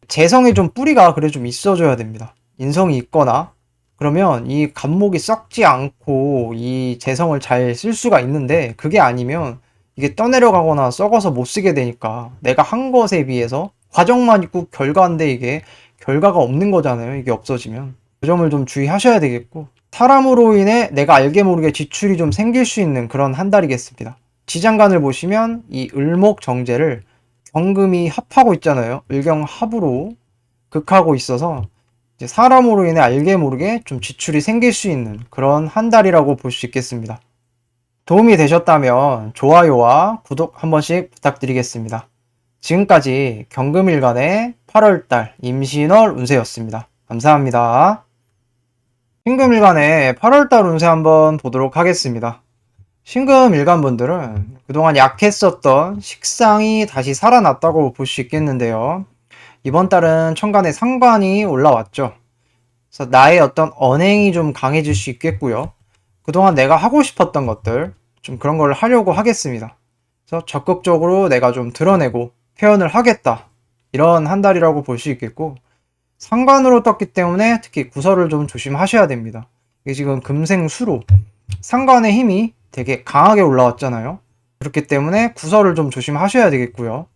재성의 좀 뿌리가 그래 좀 있어줘야 됩니다. 인성이 있거나 그러면 이 간목이 썩지 않고 이 재성을 잘 쓸 수가 있는데, 그게 아니면 이게 떠내려가거나 썩어서 못 쓰게 되니까 내가 한 것에 비해서 과정만 있고 결과인데 이게 결과가 없는 거잖아요. 이게 없어지면. 그 점을 좀 주의하셔야 되겠고, 사람으로 인해 내가 알게 모르게 지출이 좀 생길 수 있는 그런 한 달이겠습니다. 지장간을 보시면 이 을목 정제를 경금이 합하고 있잖아요. 을경합으로 극하고 있어서 이제 사람으로 인해 알게 모르게 좀 지출이 생길 수 있는 그런 한 달이라고 볼 수 있겠습니다. 도움이 되셨다면 좋아요와 구독 한 번씩 부탁드리겠습니다. 지금까지 경금일간의 8월달 임신월 운세였습니다. 감사합니다. 신금일간의 8월달 운세 한번 보도록 하겠습니다. 신금일간분들은 그동안 약했었던 식상이 다시 살아났다고 볼 수 있겠는데요. 이번 달은 천간에 상관이 올라왔죠. 그래서 나의 어떤 언행이 좀 강해질 수 있겠고요. 그동안 내가 하고 싶었던 것들, 좀 그런 걸 하려고 하겠습니다. 그래서 적극적으로 내가 좀 드러내고 표현을 하겠다. 이런 한 달이라고 볼 수 있겠고, 상관으로 떴기 때문에 특히 구설을 좀 조심하셔야 됩니다. 이게 지금 금생수로 상관의 힘이 되게 강하게 올라왔잖아요. 그렇기 때문에 구설을 좀 조심하셔야 되겠고요.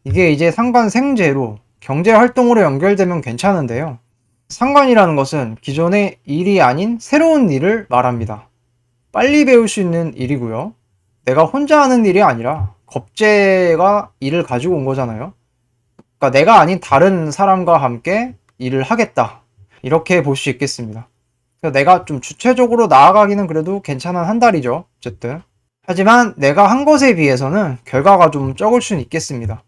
이게 이제 상관생재로 경제활동으로 연결되면 괜찮은데요. 상관이라는 것은 기존의 일이 아닌 새로운 일을 말합니다. 빨리 배울 수 있는 일이고요. 내가 혼자 하는 일이 아니라 겁재가 일을 가지고 온 거잖아요. 그러니까 내가 아닌 다른 사람과 함께 일을 하겠다. 이렇게 볼 수 있겠습니다. 그래서 내가 좀 주체적으로 나아가기는 그래도 괜찮은 한 달이죠. 어쨌든. 하지만 내가 한 것에 비해서는 결과가 좀 적을 수는 있겠습니다.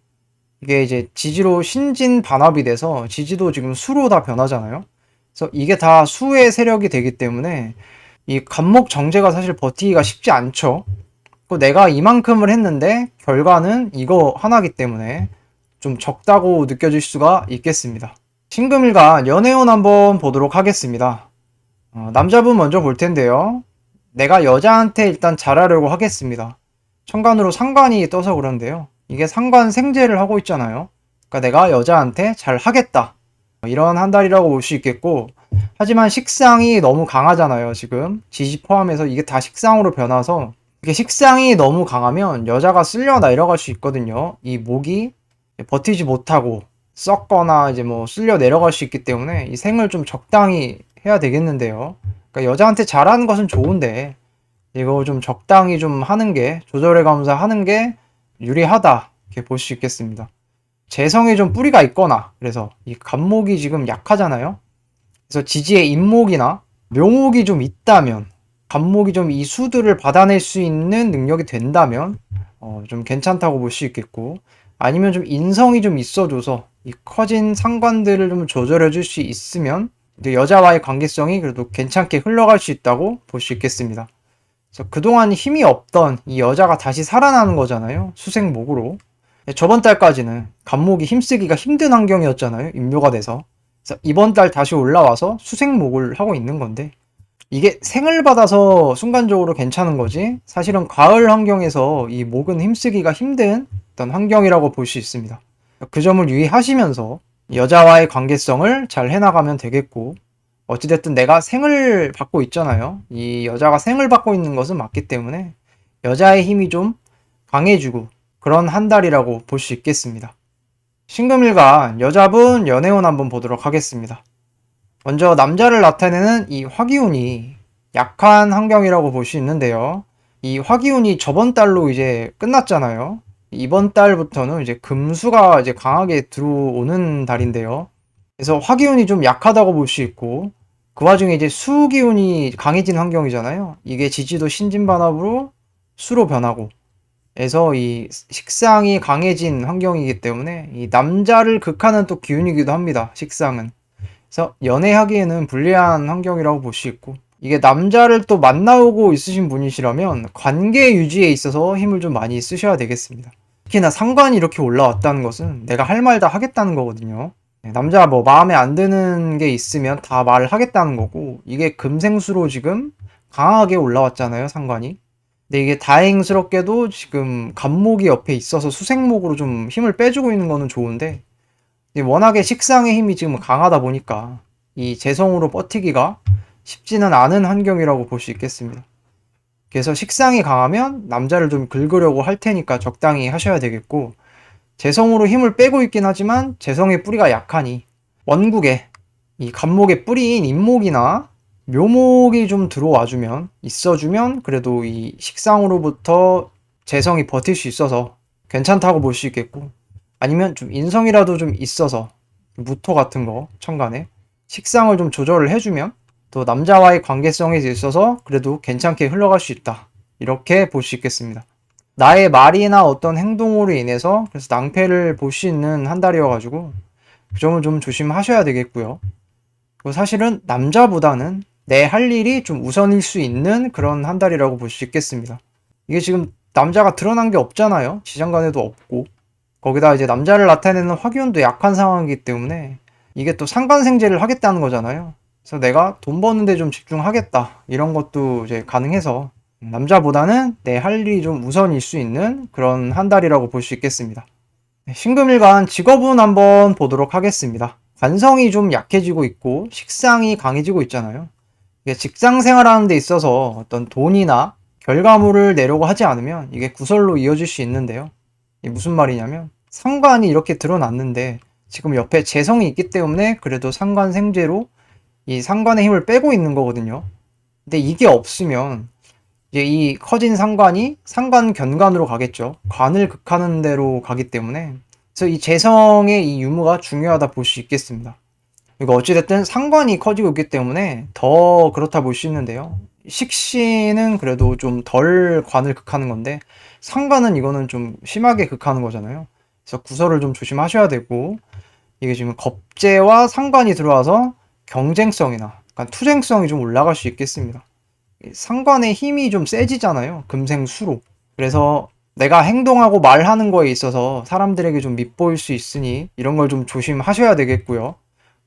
이게 이제 지지로 신진반합이 돼서 지지도 지금 수로 다 변하잖아요. 그래서 이게 다 수의 세력이 되기 때문에 이 간목 정제가 사실 버티기가 쉽지 않죠. 내가 이만큼을 했는데 결과는 이거 하나기 때문에 좀 적다고 느껴질 수가 있겠습니다. 신금일간 연애운 한번 보도록 하겠습니다. 남자분 먼저 볼 텐데요. 내가 여자한테 일단 잘하려고 하겠습니다. 천간으로 상관이 떠서 그런데요. 이게 상관 생재를 하고 있잖아요. 그러니까 내가 여자한테 잘 하겠다. 이런 한 달이라고 볼 수 있겠고, 하지만 식상이 너무 강하잖아요. 지금 지지 포함해서 이게 다 식상으로 변해서, 이게 식상이 너무 강하면 여자가 쓸려 내려갈 수 있거든요. 이 목이 버티지 못하고 썩거나 이제 뭐 쓸려 내려갈 수 있기 때문에 이 생을 좀 적당히 해야 되겠는데요. 그러니까 여자한테 잘하는 것은 좋은데 이거 좀 적당히 좀 하는 게, 조절해 가면서 하는 게 유리하다 이렇게 볼 수 있겠습니다. 재성에 좀 뿌리가 있거나, 그래서 이 간목이 지금 약하잖아요. 그래서 지지의 인목이나 묘목이 좀 있다면, 간목이 좀 이 수들을 받아낼 수 있는 능력이 된다면 좀 괜찮다고 볼 수 있겠고, 아니면 좀 인성이 좀 있어줘서 이 커진 상관들을 좀 조절해 줄 수 있으면 이제 여자와의 관계성이 그래도 괜찮게 흘러갈 수 있다고 볼 수 있겠습니다. 그래서 그동안 힘이 없던 이 여자가 다시 살아나는 거잖아요. 수생목으로. 저번 달까지는 간목이 힘쓰기가 힘든 환경이었잖아요. 임묘가 돼서. 그래서 이번 달 다시 올라와서 수생목을 하고 있는 건데, 이게 생을 받아서 순간적으로 괜찮은 거지, 사실은 가을 환경에서 이 목은 힘쓰기가 힘든 어떤 환경이라고 볼 수 있습니다. 그 점을 유의하시면서 여자와의 관계성을 잘 해나가면 되겠고, 어찌됐든 내가 생을 받고 있잖아요. 이 여자가 생을 받고 있는 것은 맞기 때문에 여자의 힘이 좀 강해지고 그런 한 달이라고 볼 수 있겠습니다. 신금일간 여자분 연애운 한번 보도록 하겠습니다. 먼저 남자를 나타내는 이 화기운이 약한 환경이라고 볼 수 있는데요. 이 화기운이 저번 달로 이제 끝났잖아요. 이번 달부터는 이제 금수가 이제 강하게 들어오는 달인데요. 그래서 화기운이 좀 약하다고 볼 수 있고, 그 와중에 이제 수기운이 강해진 환경이잖아요. 이게 지지도 신진반합으로 수로 변하고, 그래서 이 식상이 강해진 환경이기 때문에 이 남자를 극하는 또 기운이기도 합니다. 식상은. 그래서 연애하기에는 불리한 환경이라고 볼 수 있고, 이게 남자를 또 만나오고 있으신 분이시라면 관계 유지에 있어서 힘을 좀 많이 쓰셔야 되겠습니다. 특히나 상관이 이렇게 올라왔다는 것은 내가 할 말 다 하겠다는 거거든요. 남자 뭐 마음에 안 드는 게 있으면 다 말을 하겠다는 거고, 이게 금생수로 지금 강하게 올라왔잖아요, 상관이. 근데 이게 다행스럽게도 지금 간목이 옆에 있어서 수생목으로 좀 힘을 빼주고 있는 거는 좋은데, 워낙에 식상의 힘이 지금 강하다 보니까 이 재성으로 버티기가 쉽지는 않은 환경이라고 볼 수 있겠습니다. 그래서 식상이 강하면 남자를 좀 긁으려고 할 테니까 적당히 하셔야 되겠고, 재성으로 힘을 빼고 있긴 하지만 재성의 뿌리가 약하니 원국에 이 간목의 뿌리인 인목이나 묘목이 좀 들어와주면, 있어주면 그래도 이 식상으로부터 재성이 버틸 수 있어서 괜찮다고 볼 수 있겠고, 아니면 좀 인성이라도 좀 있어서 무토 같은 거 천간에 식상을 좀 조절을 해주면 또 남자와의 관계성에 있어서 그래도 괜찮게 흘러갈 수 있다, 이렇게 볼 수 있겠습니다. 나의 말이나 어떤 행동으로 인해서 그래서 낭패를 볼 수 있는 한 달이어가지고 그 점을 좀 조심하셔야 되겠고요. 그리고 사실은 남자보다는 내 할 일이 좀 우선일 수 있는 그런 한 달이라고 볼 수 있겠습니다. 이게 지금 남자가 드러난 게 없잖아요. 지장간에도 없고, 거기다 이제 남자를 나타내는 화기운도 약한 상황이기 때문에 이게 또 상관생제를 하겠다는 거잖아요. 그래서 내가 돈 버는데 좀 집중하겠다, 이런 것도 이제 가능해서 남자보다는 내 할 일이 좀 우선일 수 있는 그런 한 달이라고 볼 수 있겠습니다. 신금일간 직업운 한번 보도록 하겠습니다. 관성이 좀 약해지고 있고 식상이 강해지고 있잖아요. 이게 직장 생활하는 데 있어서 어떤 돈이나 결과물을 내려고 하지 않으면 이게 구설로 이어질 수 있는데요. 이게 무슨 말이냐면, 상관이 이렇게 드러났는데 지금 옆에 재성이 있기 때문에 그래도 상관생제로 이 상관의 힘을 빼고 있는 거거든요. 근데 이게 없으면 이제 이 커진 상관이 상관 견관으로 가겠죠. 관을 극하는 대로 가기 때문에, 그래서 이 재성의 이 유무가 중요하다 볼 수 있겠습니다. 이거 어찌됐든 상관이 커지고 있기 때문에 더 그렇다 볼 수 있는데요. 식신은 그래도 좀 덜 관을 극하는 건데 상관은 이거는 좀 심하게 극하는 거잖아요. 그래서 구설을 좀 조심하셔야 되고, 이게 지금 겁재와 상관이 들어와서 경쟁성이나 약간 투쟁성이 좀 올라갈 수 있겠습니다. 상관의 힘이 좀 세지잖아요. 금생수로. 그래서 내가 행동하고 말하는 거에 있어서 사람들에게 좀 밉보일 수 있으니 이런 걸 좀 조심하셔야 되겠고요.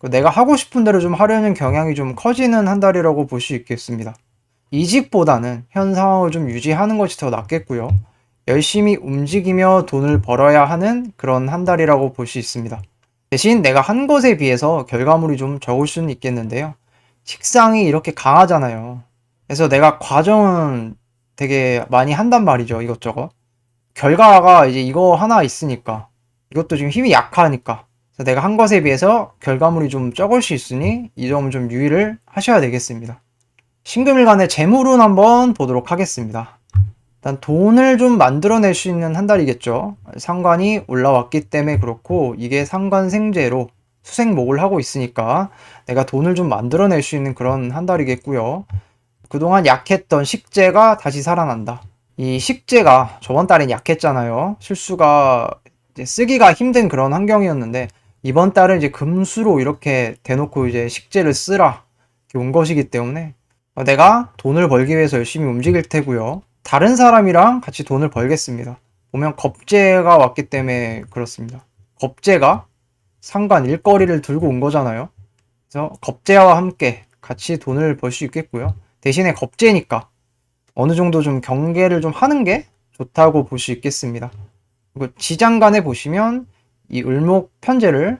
내가 하고 싶은 대로 좀 하려는 경향이 좀 커지는 한 달이라고 볼 수 있겠습니다. 이직보다는 현 상황을 좀 유지하는 것이 더 낫겠고요. 열심히 움직이며 돈을 벌어야 하는 그런 한 달이라고 볼 수 있습니다. 대신 내가 한 것에 비해서 결과물이 좀 적을 수는 있겠는데요. 식상이 이렇게 강하잖아요. 그래서 내가 과정은 되게 많이 한단 말이죠, 이것저것. 결과가 이제 이거 하나 있으니까. 이것도 지금 힘이 약하니까. 그래서 내가 한 것에 비해서 결과물이 좀 적을 수 있으니 이 점은 좀 유의를 하셔야 되겠습니다. 신금일간의 재물운 한번 보도록 하겠습니다. 일단 돈을 좀 만들어낼 수 있는 한 달이겠죠. 상관이 올라왔기 때문에 그렇고 이게 상관생재로 수생목을 하고 있으니까 내가 돈을 좀 만들어낼 수 있는 그런 한 달이겠고요. 그동안 약했던 식재가 다시 살아난다. 이 식재가 저번 달엔 약했잖아요. 실수가 이제 쓰기가 힘든 그런 환경이었는데 이번 달은 이제 금수로 이렇게 대놓고 이제 식재를 쓰라 이렇게 온 것이기 때문에 내가 돈을 벌기 위해서 열심히 움직일 테고요. 다른 사람이랑 같이 돈을 벌겠습니다. 보면 겁재가 왔기 때문에 그렇습니다. 겁재가 상관 일거리를 들고 온 거잖아요. 그래서 겁재와 함께 같이 돈을 벌 수 있겠고요. 대신에 겁재니까 어느 정도 좀 경계를 좀 하는 게 좋다고 볼 수 있겠습니다. 그리고 지장간에 보시면 이 을목 편제를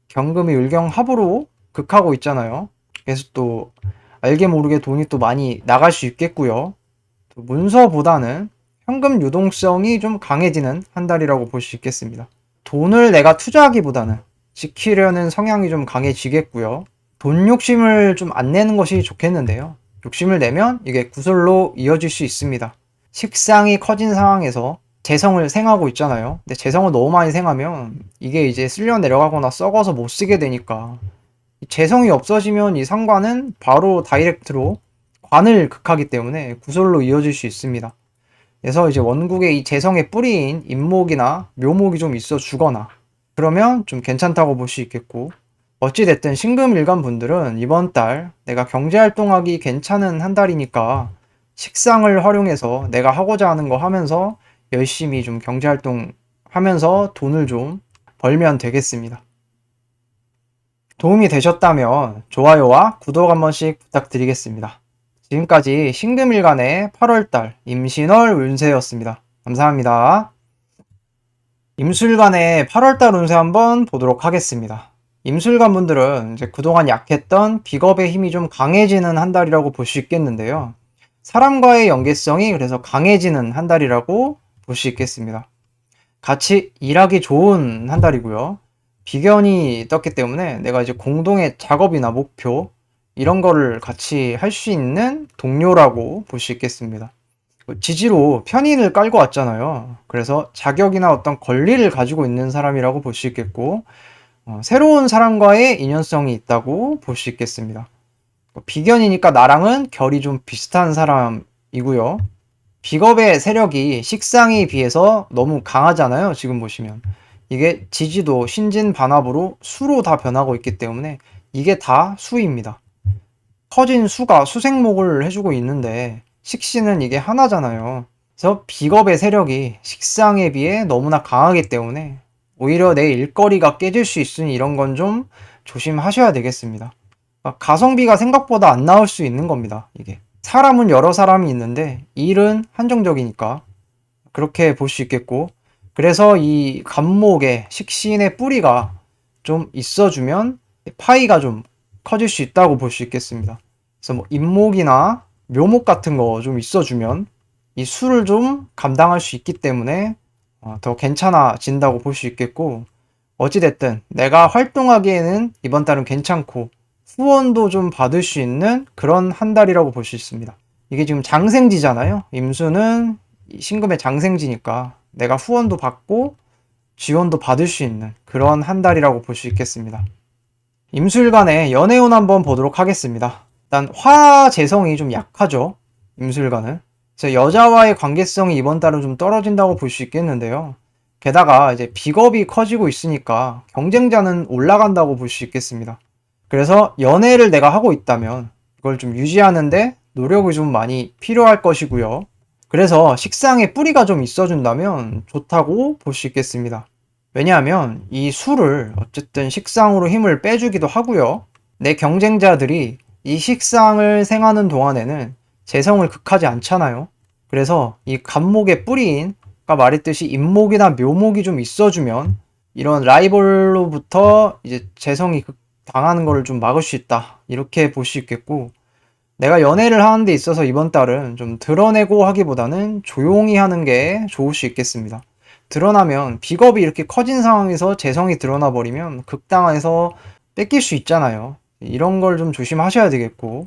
경금이 을경합으로 극하고 있잖아요. 그래서 또 알게 모르게 돈이 또 많이 나갈 수 있겠고요. 또 문서보다는 현금 유동성이 좀 강해지는 한 달이라고 볼 수 있겠습니다. 돈을 내가 투자하기보다는 지키려는 성향이 좀 강해지겠고요. 돈 욕심을 좀 안 내는 것이 좋겠는데요. 욕심을 내면 이게 구설로 이어질 수 있습니다. 식상이 커진 상황에서 재성을 생하고 있잖아요. 근데 재성을 너무 많이 생하면 이게 이제 쓸려 내려가거나 썩어서 못 쓰게 되니까 재성이 없어지면 이 상관은 바로 다이렉트로 관을 극하기 때문에 구설로 이어질 수 있습니다. 그래서 이제 원국의 이 재성의 뿌리인 임목이나 묘목이 좀 있어 주거나 그러면 좀 괜찮다고 볼 수 있겠고 어찌됐든 신금일간 분들은 이번 달 내가 경제활동하기 괜찮은 한 달이니까 식상을 활용해서 내가 하고자 하는 거 하면서 열심히 좀 경제활동 하면서 돈을 좀 벌면 되겠습니다. 도움이 되셨다면 좋아요와 구독 한 번씩 부탁드리겠습니다. 지금까지 신금일간의 8월달 임신월 운세였습니다. 감사합니다. 임술간의 8월달 운세 한번 보도록 하겠습니다. 임술간 분들은 이제 그동안 약했던 비겁의 힘이 좀 강해지는 한 달이라고 볼 수 있겠는데요. 사람과의 연계성이 그래서 강해지는 한 달이라고 볼 수 있겠습니다. 같이 일하기 좋은 한 달이고요. 비견이 떴기 때문에 내가 이제 공동의 작업이나 목표 이런 거를 같이 할 수 있는 동료라고 볼 수 있겠습니다. 지지로 편인을 깔고 왔잖아요. 그래서 자격이나 어떤 권리를 가지고 있는 사람이라고 볼 수 있겠고 새로운 사람과의 인연성이 있다고 볼 수 있겠습니다. 비견이니까 나랑은 결이 좀 비슷한 사람이고요. 비겁의 세력이 식상에 비해서 너무 강하잖아요. 지금 보시면 이게 지지도 신진반합으로 수로 다 변하고 있기 때문에 이게 다 수입니다. 커진 수가 수생목을 해주고 있는데 식신은 이게 하나잖아요. 그래서 비겁의 세력이 식상에 비해 너무나 강하기 때문에 오히려 내 일거리가 깨질 수 있으니 이런 건 좀 조심하셔야 되겠습니다. 가성비가 생각보다 안 나올 수 있는 겁니다. 이게 사람은 여러 사람이 있는데 일은 한정적이니까 그렇게 볼 수 있겠고 그래서 이 간목의 식신의 뿌리가 좀 있어주면 파이가 좀 커질 수 있다고 볼 수 있겠습니다. 그래서 뭐 임목이나 묘목 같은 거 좀 있어주면 이 수를 좀 감당할 수 있기 때문에 더 괜찮아진다고 볼 수 있겠고 어찌됐든 내가 활동하기에는 이번 달은 괜찮고 후원도 좀 받을 수 있는 그런 한 달이라고 볼 수 있습니다. 이게 지금 장생지잖아요. 임수는 신금의 장생지니까 내가 후원도 받고 지원도 받을 수 있는 그런 한 달이라고 볼 수 있겠습니다. 임술간의 연애운 한번 보도록 하겠습니다. 일단 화재성이 좀 약하죠. 임술간은. 그래서 여자와의 관계성이 이번 달은 좀 떨어진다고 볼 수 있겠는데요. 게다가 이제 비겁이 커지고 있으니까 경쟁자는 올라간다고 볼 수 있겠습니다. 그래서 연애를 내가 하고 있다면 이걸 좀 유지하는데 노력이 좀 많이 필요할 것이고요. 그래서 식상에 뿌리가 좀 있어준다면 좋다고 볼 수 있겠습니다. 왜냐하면 이 술을 어쨌든 식상으로 힘을 빼주기도 하고요. 내 경쟁자들이 이 식상을 생하는 동안에는 재성을 극하지 않잖아요. 그래서 이 간목의 뿌리인 아까 말했듯이 임목이나 묘목이 좀 있어주면 이런 라이벌로부터 이제 재성이 당하는 거를 좀 막을 수 있다. 이렇게 볼 수 있겠고, 내가 연애를 하는 데 있어서 이번 달은 좀 드러내고 하기보다는 조용히 하는 게 좋을 수 있겠습니다. 드러나면 비겁이 이렇게 커진 상황에서 재성이 드러나 버리면 극당에서 뺏길 수 있잖아요. 이런 걸 좀 조심하셔야 되겠고,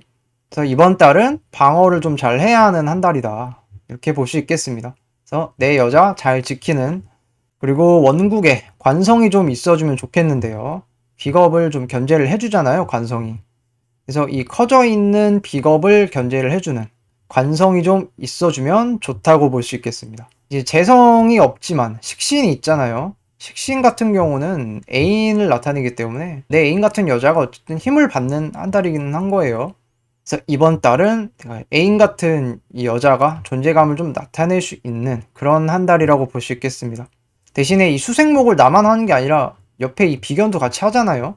그래서 이번 달은 방어를 좀 잘 해야 하는 한 달이다. 이렇게 볼 수 있겠습니다. 그래서 내 여자 잘 지키는, 그리고 원국에 관성이 좀 있어주면 좋겠는데요. 비겁을 좀 견제를 해주잖아요, 관성이. 그래서 이 커져 있는 비겁을 견제를 해주는 관성이 좀 있어주면 좋다고 볼 수 있겠습니다. 이제 재성이 없지만 식신이 있잖아요. 식신 같은 경우는 애인을 나타내기 때문에 내 애인 같은 여자가 어쨌든 힘을 받는 한 달이긴 한 거예요. 그래서 이번 달은 애인 같은 이 여자가 존재감을 좀 나타낼 수 있는 그런 한 달이라고 볼 수 있겠습니다. 대신에 이 수생목을 나만 하는 게 아니라 옆에 이 비견도 같이 하잖아요.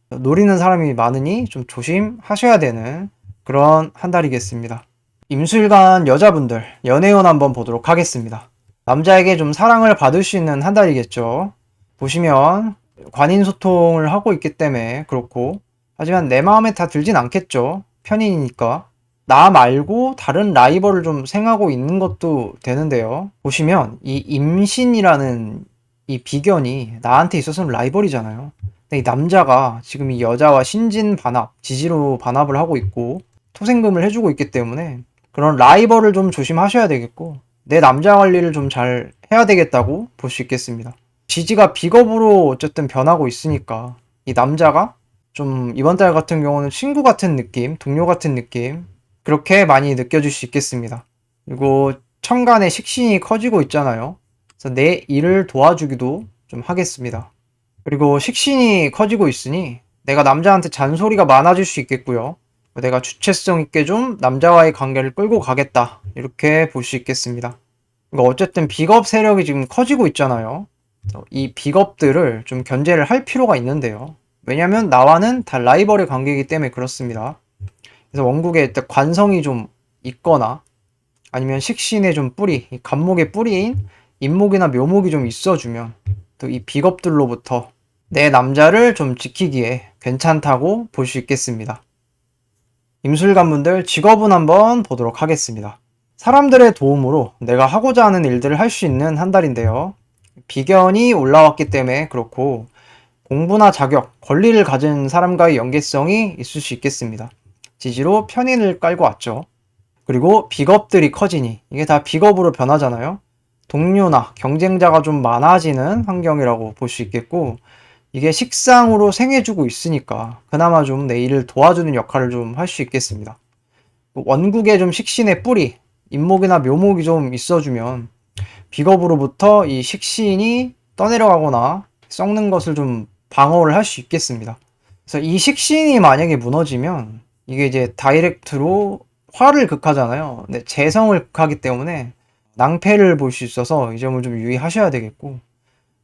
노리는 사람이 많으니 좀 조심하셔야 되는 그런 한 달이겠습니다. 임술관 여자분들 연애운 한번 보도록 하겠습니다. 남자에게 좀 사랑을 받을 수 있는 한 달이겠죠. 보시면 관인 소통을 하고 있기 때문에 그렇고, 하지만 내 마음에 다 들진 않겠죠. 편인이니까. 나 말고 다른 라이벌을 좀 생하고 있는 것도 되는데요. 보시면 이 임신이라는 이 비견이 나한테 있어서는 라이벌이잖아요. 근데 이 남자가 지금 이 여자와 신진반합, 지지로 반합을 하고 있고 토생금을 해주고 있기 때문에 그런 라이벌을 좀 조심하셔야 되겠고, 내 남자 관리를 좀 잘 해야 되겠다고 볼 수 있겠습니다. 지지가 비겁으로 어쨌든 변하고 있으니까 이 남자가 좀 이번 달 같은 경우는 친구 같은 느낌, 동료 같은 느낌, 그렇게 많이 느껴질 수 있겠습니다. 그리고 천간에 식신이 커지고 있잖아요. 그래서 내 일을 도와주기도 좀 하겠습니다. 그리고 식신이 커지고 있으니 내가 남자한테 잔소리가 많아질 수 있겠고요. 내가 주체성 있게 좀 남자와의 관계를 끌고 가겠다. 이렇게 볼 수 있겠습니다. 그러니까 어쨌든 비겁 세력이 지금 커지고 있잖아요. 이 비겁들을 좀 견제를 할 필요가 있는데요. 왜냐면 나와는 다 라이벌의 관계이기 때문에 그렇습니다. 그래서 원국에 관성이 좀 있거나 아니면 식신의 좀 뿌리, 간목의 뿌리인 인목이나 묘목이 좀 있어주면 또 이 비겁들로부터 내 남자를 좀 지키기에 괜찮다고 볼 수 있겠습니다. 임술관분들 직업은 한번 보도록 하겠습니다. 사람들의 도움으로 내가 하고자 하는 일들을 할 수 있는 한 달인데요. 비견이 올라왔기 때문에 그렇고, 공부나 자격, 권리를 가진 사람과의 연계성이 있을 수 있겠습니다. 지지로 편인을 깔고 왔죠. 그리고 비겁들이 커지니 이게 다 비겁으로 변하잖아요. 동료나 경쟁자가 좀 많아지는 환경이라고 볼 수 있겠고, 이게 식상으로 생해주고 있으니까 그나마 좀 내 일을 도와주는 역할을 좀 할 수 있겠습니다. 원국에 좀 식신의 뿌리, 인목이나 묘목이 좀 있어주면 비겁으로부터 이 식신이 떠내려가거나 썩는 것을 좀 방어를 할 수 있겠습니다. 그래서 이 식신이 만약에 무너지면 이게 이제 다이렉트로 화를 극하잖아요. 근데 재성을 극하기 때문에 낭패를 볼 수 있어서 이 점을 좀 유의하셔야 되겠고,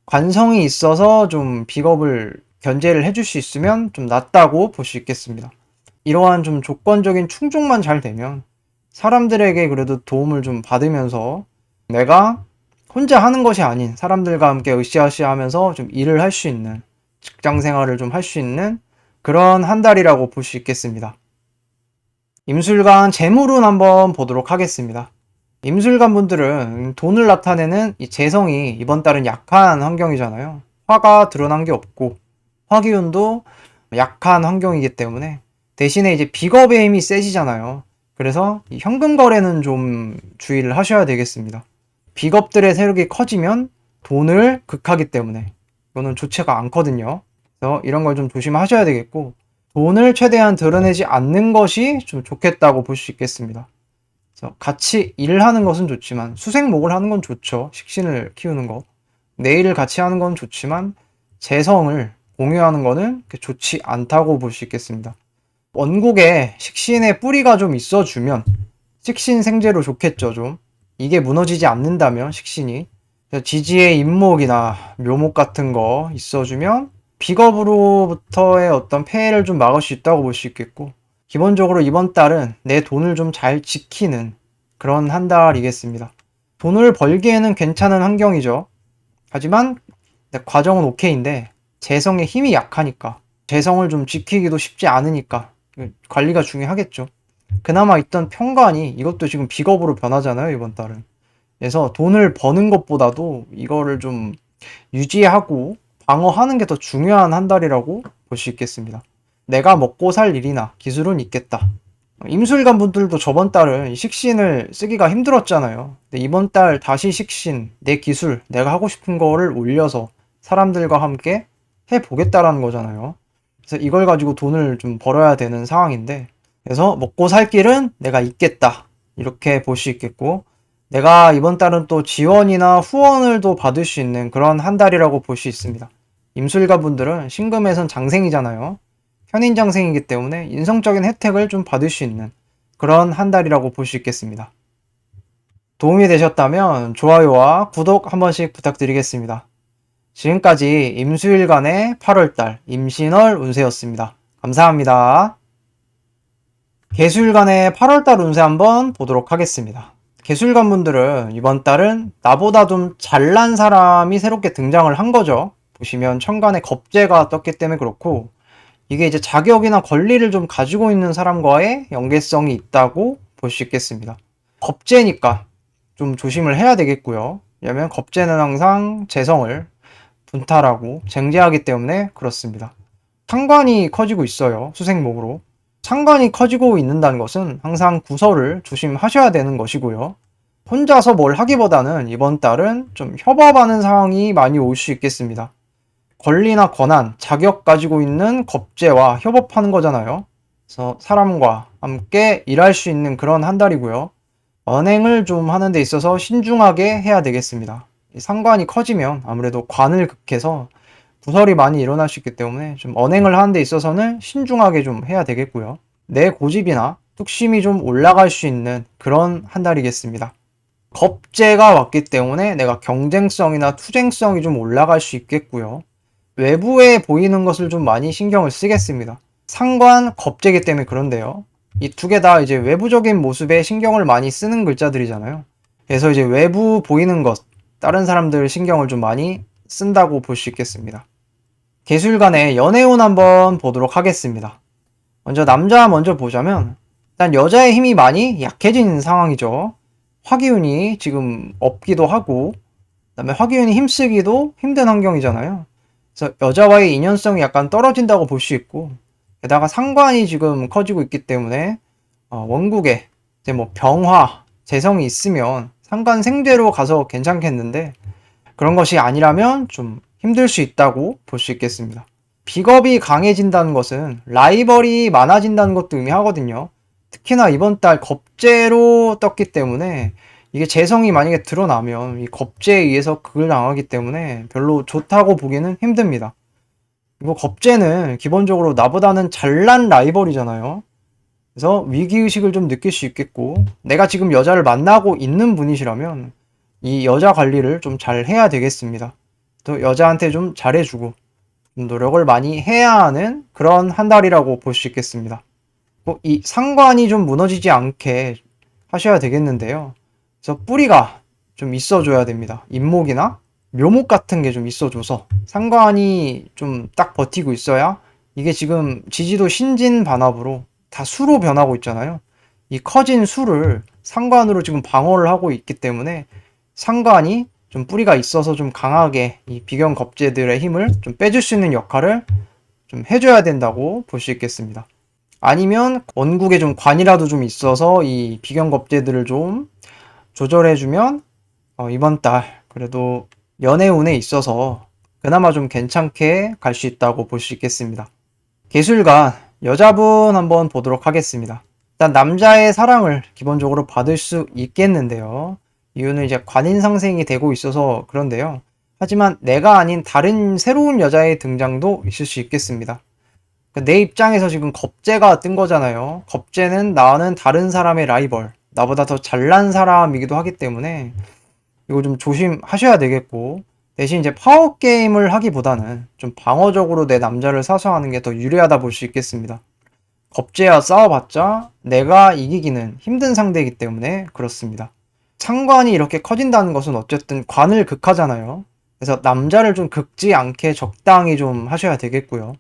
관성이 있어서 좀 비겁을 견제를 해줄 수 있으면 좀 낫다고 볼 수 있겠습니다. 이러한 좀 조건적인 충족만 잘 되면 사람들에게 그래도 도움을 좀 받으면서 내가 혼자 하는 것이 아닌 사람들과 함께 으쌰으쌰 하면서 좀 일을 할 수 있는, 직장 생활을 좀 할 수 있는 그런 한 달이라고 볼 수 있겠습니다. 임술관 재물운 한번 보도록 하겠습니다. 임술관 분들은 돈을 나타내는 이 재성이 이번 달은 약한 환경이잖아요. 화가 드러난 게 없고 화기운도 약한 환경이기 때문에 대신에 이제 비겁의 힘이 세지잖아요. 그래서 이 현금 거래는 좀 주의를 하셔야 되겠습니다. 비겁들의 세력이 커지면 돈을 극하기 때문에 이거는 좋지가 않거든요. 그래서 이런 걸 좀 조심하셔야 되겠고, 돈을 최대한 드러내지 않는 것이 좀 좋겠다고 볼 수 있겠습니다. 그래서 같이 일을 하는 것은 좋지만 수생목을 하는 건 좋죠. 식신을 키우는 거. 내 일을 같이 하는 건 좋지만 재성을 공유하는 거는 좋지 않다고 볼 수 있겠습니다. 원국에 식신의 뿌리가 좀 있어주면 식신 생재로 좋겠죠, 좀. 이게 무너지지 않는다면 식신이. 지지의 인목이나 묘목 같은 거 있어주면 비겁으로부터의 어떤 폐해를 좀 막을 수 있다고 볼 수 있겠고, 기본적으로 이번 달은 내 돈을 좀 잘 지키는 그런 한 달이겠습니다. 돈을 벌기에는 괜찮은 환경이죠. 하지만 근데 과정은 오케이인데 재성의 힘이 약하니까 재성을 좀 지키기도 쉽지 않으니까 관리가 중요하겠죠. 그나마 있던 평관이 이것도 지금 비겁으로 변하잖아요, 이번 달은. 그래서 돈을 버는 것보다도 이거를 좀 유지하고 방어하는 게 더 중요한 한 달이라고 볼 수 있겠습니다. 내가 먹고 살 일이나 기술은 있겠다. 임술관 분들도 저번 달은 식신을 쓰기가 힘들었잖아요. 근데 이번 달 다시 식신, 내 기술, 내가 하고 싶은 거를 올려서 사람들과 함께 해보겠다라는 거잖아요. 그래서 이걸 가지고 돈을 좀 벌어야 되는 상황인데, 그래서 먹고 살 길은 내가 있겠다. 이렇게 볼 수 있겠고, 내가 이번 달은 또 지원이나 후원을 또 받을 수 있는 그런 한 달이라고 볼 수 있습니다. 임술가 분들은 신금에선 장생이잖아요. 현인장생이기 때문에 인성적인 혜택을 좀 받을 수 있는 그런 한 달이라고 볼 수 있겠습니다. 도움이 되셨다면 좋아요와 구독 한 번씩 부탁드리겠습니다. 지금까지 임수일간의 8월달 임신월 운세였습니다. 감사합니다. 개수일간의 8월달 운세 한번 보도록 하겠습니다. 개수일간 분들은 이번 달은 나보다 좀 잘난 사람이 새롭게 등장을 한 거죠. 보시면 천간에 겁재가 떴기 때문에 그렇고, 이게 이제 자격이나 권리를 좀 가지고 있는 사람과의 연계성이 있다고 볼 수 있겠습니다. 겁재니까 좀 조심을 해야 되겠고요. 왜냐면 겁재는 항상 재성을 분탈하고 쟁제하기 때문에 그렇습니다. 상관이 커지고 있어요. 수생목으로. 상관이 커지고 있는다는 것은 항상 구설을 조심하셔야 되는 것이고요. 혼자서 뭘 하기보다는 이번 달은 좀 협업하는 상황이 많이 올 수 있겠습니다. 권리나 권한, 자격 가지고 있는 겁재와 협업하는 거잖아요. 그래서 사람과 함께 일할 수 있는 그런 한 달이고요. 언행을 좀 하는 데 있어서 신중하게 해야 되겠습니다. 상관이 커지면 아무래도 관을 극해서 부설이 많이 일어날 수 있기 때문에 좀 언행을 하는 데 있어서는 신중하게 좀 해야 되겠고요. 내 고집이나 뚝심이 좀 올라갈 수 있는 그런 한 달이겠습니다. 겁재가 왔기 때문에 내가 경쟁성이나 투쟁성이 좀 올라갈 수 있겠고요. 외부에 보이는 것을 좀 많이 신경을 쓰겠습니다. 상관, 겁재기 때문에 그런데요. 이 두 개 다 이제 외부적인 모습에 신경을 많이 쓰는 글자들이잖아요. 그래서 이제 외부 보이는 것, 다른 사람들 신경을 좀 많이 쓴다고 볼 수 있겠습니다. 개수일간의 연애운 한번 보도록 하겠습니다. 먼저 남자 먼저 보자면 일단 여자의 힘이 많이 약해진 상황이죠. 화기운이 지금 없기도 하고, 그다음에 화기운이 힘쓰기도 힘든 환경이잖아요. 그래서 여자와의 인연성이 약간 떨어진다고 볼 수 있고, 게다가 상관이 지금 커지고 있기 때문에 원국에 이제 뭐 병화, 재성이 있으면 상관 생대로 가서 괜찮겠는데, 그런 것이 아니라면 좀 힘들 수 있다고 볼 수 있겠습니다. 비겁이 강해진다는 것은 라이벌이 많아진다는 것도 의미하거든요. 특히나 이번 달 겁재로 떴기 때문에 이게 재성이 만약에 드러나면 이 겁재에 의해서 극을 당하기 때문에 별로 좋다고 보기는 힘듭니다. 이거 겁재는 기본적으로 나보다는 잘난 라이벌이잖아요. 그래서 위기의식을 좀 느낄 수 있겠고, 내가 지금 여자를 만나고 있는 분이시라면 이 여자 관리를 좀 잘 해야 되겠습니다. 또 여자한테 좀 잘해주고 좀 노력을 많이 해야 하는 그런 한 달이라고 볼 수 있겠습니다. 이 상관이 좀 무너지지 않게 하셔야 되겠는데요. 그래서 뿌리가 좀 있어줘야 됩니다. 인목이나 묘목 같은 게 좀 있어줘서 상관이 좀 딱 버티고 있어야, 이게 지금 지지도 신진반합으로 다 수로 변하고 있잖아요. 이 커진 수를 상관으로 지금 방어를 하고 있기 때문에 상관이 좀 뿌리가 있어서 좀 강하게 이 비견 겁재들의 힘을 좀 빼줄 수 있는 역할을 좀 해줘야 된다고 볼 수 있겠습니다. 아니면 원국에 좀 관이라도 좀 있어서 이 비견 겁재들을 좀 조절해주면 이번 달 그래도 연애운에 있어서 그나마 좀 괜찮게 갈 수 있다고 볼 수 있겠습니다. 개술관 여자분 한번 보도록 하겠습니다. 일단 남자의 사랑을 기본적으로 받을 수 있겠는데요. 이유는 이제 관인상생이 되고 있어서 그런데요. 하지만 내가 아닌 다른 새로운 여자의 등장도 있을 수 있겠습니다. 내 입장에서 지금 겁재가 뜬 거잖아요. 겁재는 나는 다른 사람의 라이벌, 나보다 더 잘난 사람이기도 하기 때문에 이거 좀 조심하셔야 되겠고, 대신 이제 파워게임을 하기보다는 좀 방어적으로 내 남자를 사수하는 게 더 유리하다 볼 수 있겠습니다. 겁재와 싸워봤자 내가 이기기는 힘든 상대이기 때문에 그렇습니다. 상관이 이렇게 커진다는 것은 어쨌든 관을 극하잖아요. 그래서 남자를 좀 긁지 않게 적당히 좀 하셔야 되겠고요.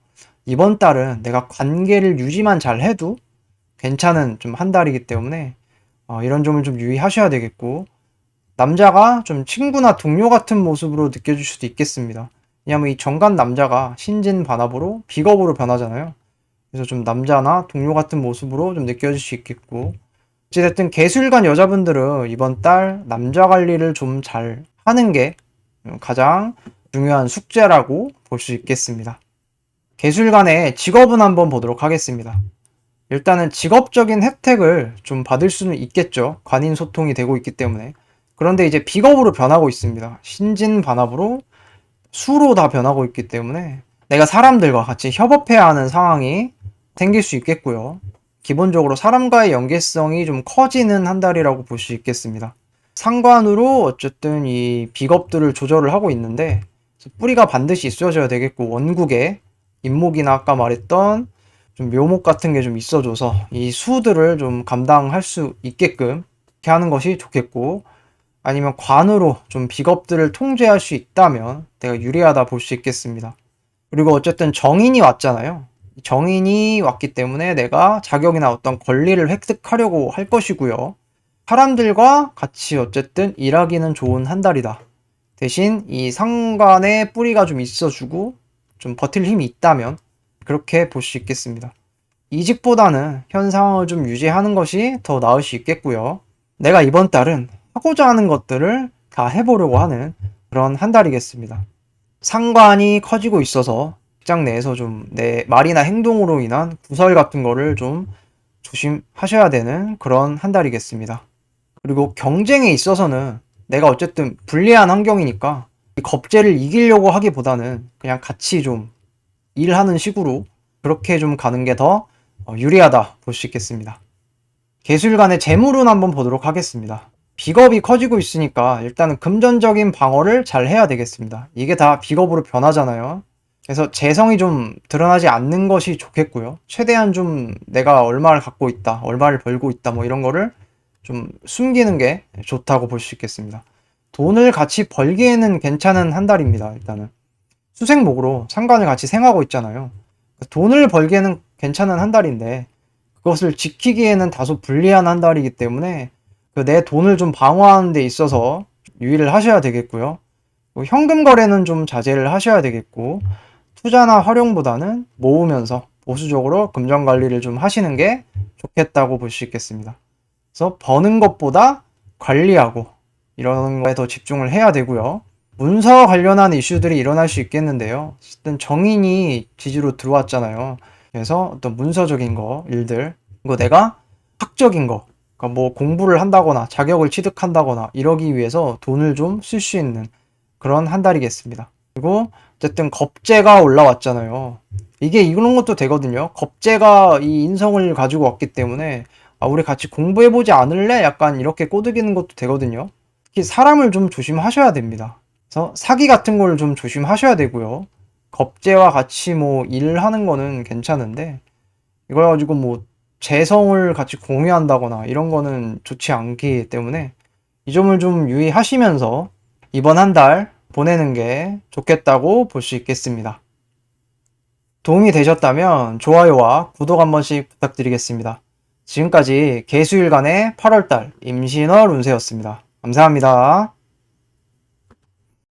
이번 달은 내가 관계를 유지만 잘 해도 괜찮은 좀 한 달이기 때문에 이런 점을 좀 유의하셔야 되겠고, 남자가 좀 친구나 동료 같은 모습으로 느껴질 수도 있겠습니다. 왜냐면 이 정관 남자가 신진반합으로 비겁으로 변하잖아요. 그래서 좀 남자나 동료 같은 모습으로 좀 느껴질 수 있겠고, 어찌됐든 개수일간 여자분들은 이번 달 남자 관리를 좀 잘 하는 게 가장 중요한 숙제라고 볼 수 있겠습니다. 개수일간의 직업은 한번 보도록 하겠습니다. 일단은 직업적인 혜택을 좀 받을 수는 있겠죠. 관인 소통이 되고 있기 때문에. 그런데 이제 비겁으로 변하고 있습니다. 신진반합으로 수로 다 변하고 있기 때문에 내가 사람들과 같이 협업해야 하는 상황이 생길 수 있겠고요. 기본적으로 사람과의 연계성이 좀 커지는 한 달이라고 볼 수 있겠습니다. 상관으로 어쨌든 이 비겁들을 조절을 하고 있는데 뿌리가 반드시 있어줘야 되겠고, 원국에 인목이나 아까 말했던 좀 묘목 같은 게 좀 있어줘서 이 수들을 좀 감당할 수 있게끔 이렇게 하는 것이 좋겠고, 아니면 관으로 좀 비겁들을 통제할 수 있다면 내가 유리하다 볼 수 있겠습니다. 그리고 어쨌든 정인이 왔잖아요. 정인이 왔기 때문에 내가 자격이나 어떤 권리를 획득하려고 할 것이고요. 사람들과 같이 어쨌든 일하기는 좋은 한 달이다. 대신 이 상관에 뿌리가 좀 있어주고 좀 버틸 힘이 있다면 그렇게 볼 수 있겠습니다. 이직보다는 현 상황을 좀 유지하는 것이 더 나을 수 있겠고요. 내가 이번 달은 하고자 하는 것들을 다 해보려고 하는 그런 한 달이겠습니다. 상관이 커지고 있어서 직장 내에서 좀 내 말이나 행동으로 인한 구설 같은 거를 좀 조심하셔야 되는 그런 한 달이겠습니다. 그리고 경쟁에 있어서는 내가 어쨌든 불리한 환경이니까 이 겁제를 이기려고 하기보다는 그냥 같이 좀 일하는 식으로 그렇게 좀 가는 게 더 유리하다 볼 수 있겠습니다. 개수일간의 재물운 한번 보도록 하겠습니다. 비겁이 커지고 있으니까 일단은 금전적인 방어를 잘 해야 되겠습니다. 이게 다 비겁으로 변하잖아요. 그래서 재성이 좀 드러나지 않는 것이 좋겠고요. 최대한 좀 내가 얼마를 갖고 있다, 얼마를 벌고 있다, 뭐 이런 거를 좀 숨기는 게 좋다고 볼 수 있겠습니다. 돈을 같이 벌기에는 괜찮은 한 달입니다. 일단은 수생목으로 상관을 같이 생하고 있잖아요. 돈을 벌기에는 괜찮은 한 달인데 그것을 지키기에는 다소 불리한 한 달이기 때문에 내 돈을 좀 방어하는 데 있어서 유의를 하셔야 되겠고요. 현금 거래는 좀 자제를 하셔야 되겠고, 투자나 활용보다는 모으면서 보수적으로 금전 관리를 좀 하시는 게 좋겠다고 볼 수 있겠습니다. 그래서 버는 것보다 관리하고 이런 거에 더 집중을 해야 되고요. 문서 관련한 이슈들이 일어날 수 있겠는데요. 어쨌든 정인이 지지로 들어왔잖아요. 그래서 어떤 문서적인 거, 일들, 이거 내가 학적인 거, 그러니까 뭐 공부를 한다거나 자격을 취득한다거나 이러기 위해서 돈을 좀 쓸 수 있는 그런 한 달이겠습니다. 그리고 어쨌든 겁재가 올라왔잖아요. 이게 이런 것도 되거든요. 겁재가 이 인성을 가지고 왔기 때문에 우리 같이 공부해보지 않을래? 약간 이렇게 꼬드기는 것도 되거든요. 특히 사람을 좀 조심하셔야 됩니다. 그래서 사기 같은 걸 좀 조심하셔야 되고요. 겁재와 같이 뭐 일하는 거는 괜찮은데 이걸 가지고 뭐 재성을 같이 공유한다거나 이런 거는 좋지 않기 때문에 이 점을 좀 유의하시면서 이번 한 달 보내는 게 좋겠다고 볼 수 있겠습니다. 도움이 되셨다면 좋아요와 구독 한 번씩 부탁드리겠습니다. 지금까지 개수일간의 8월달 임신월 운세였습니다. 감사합니다.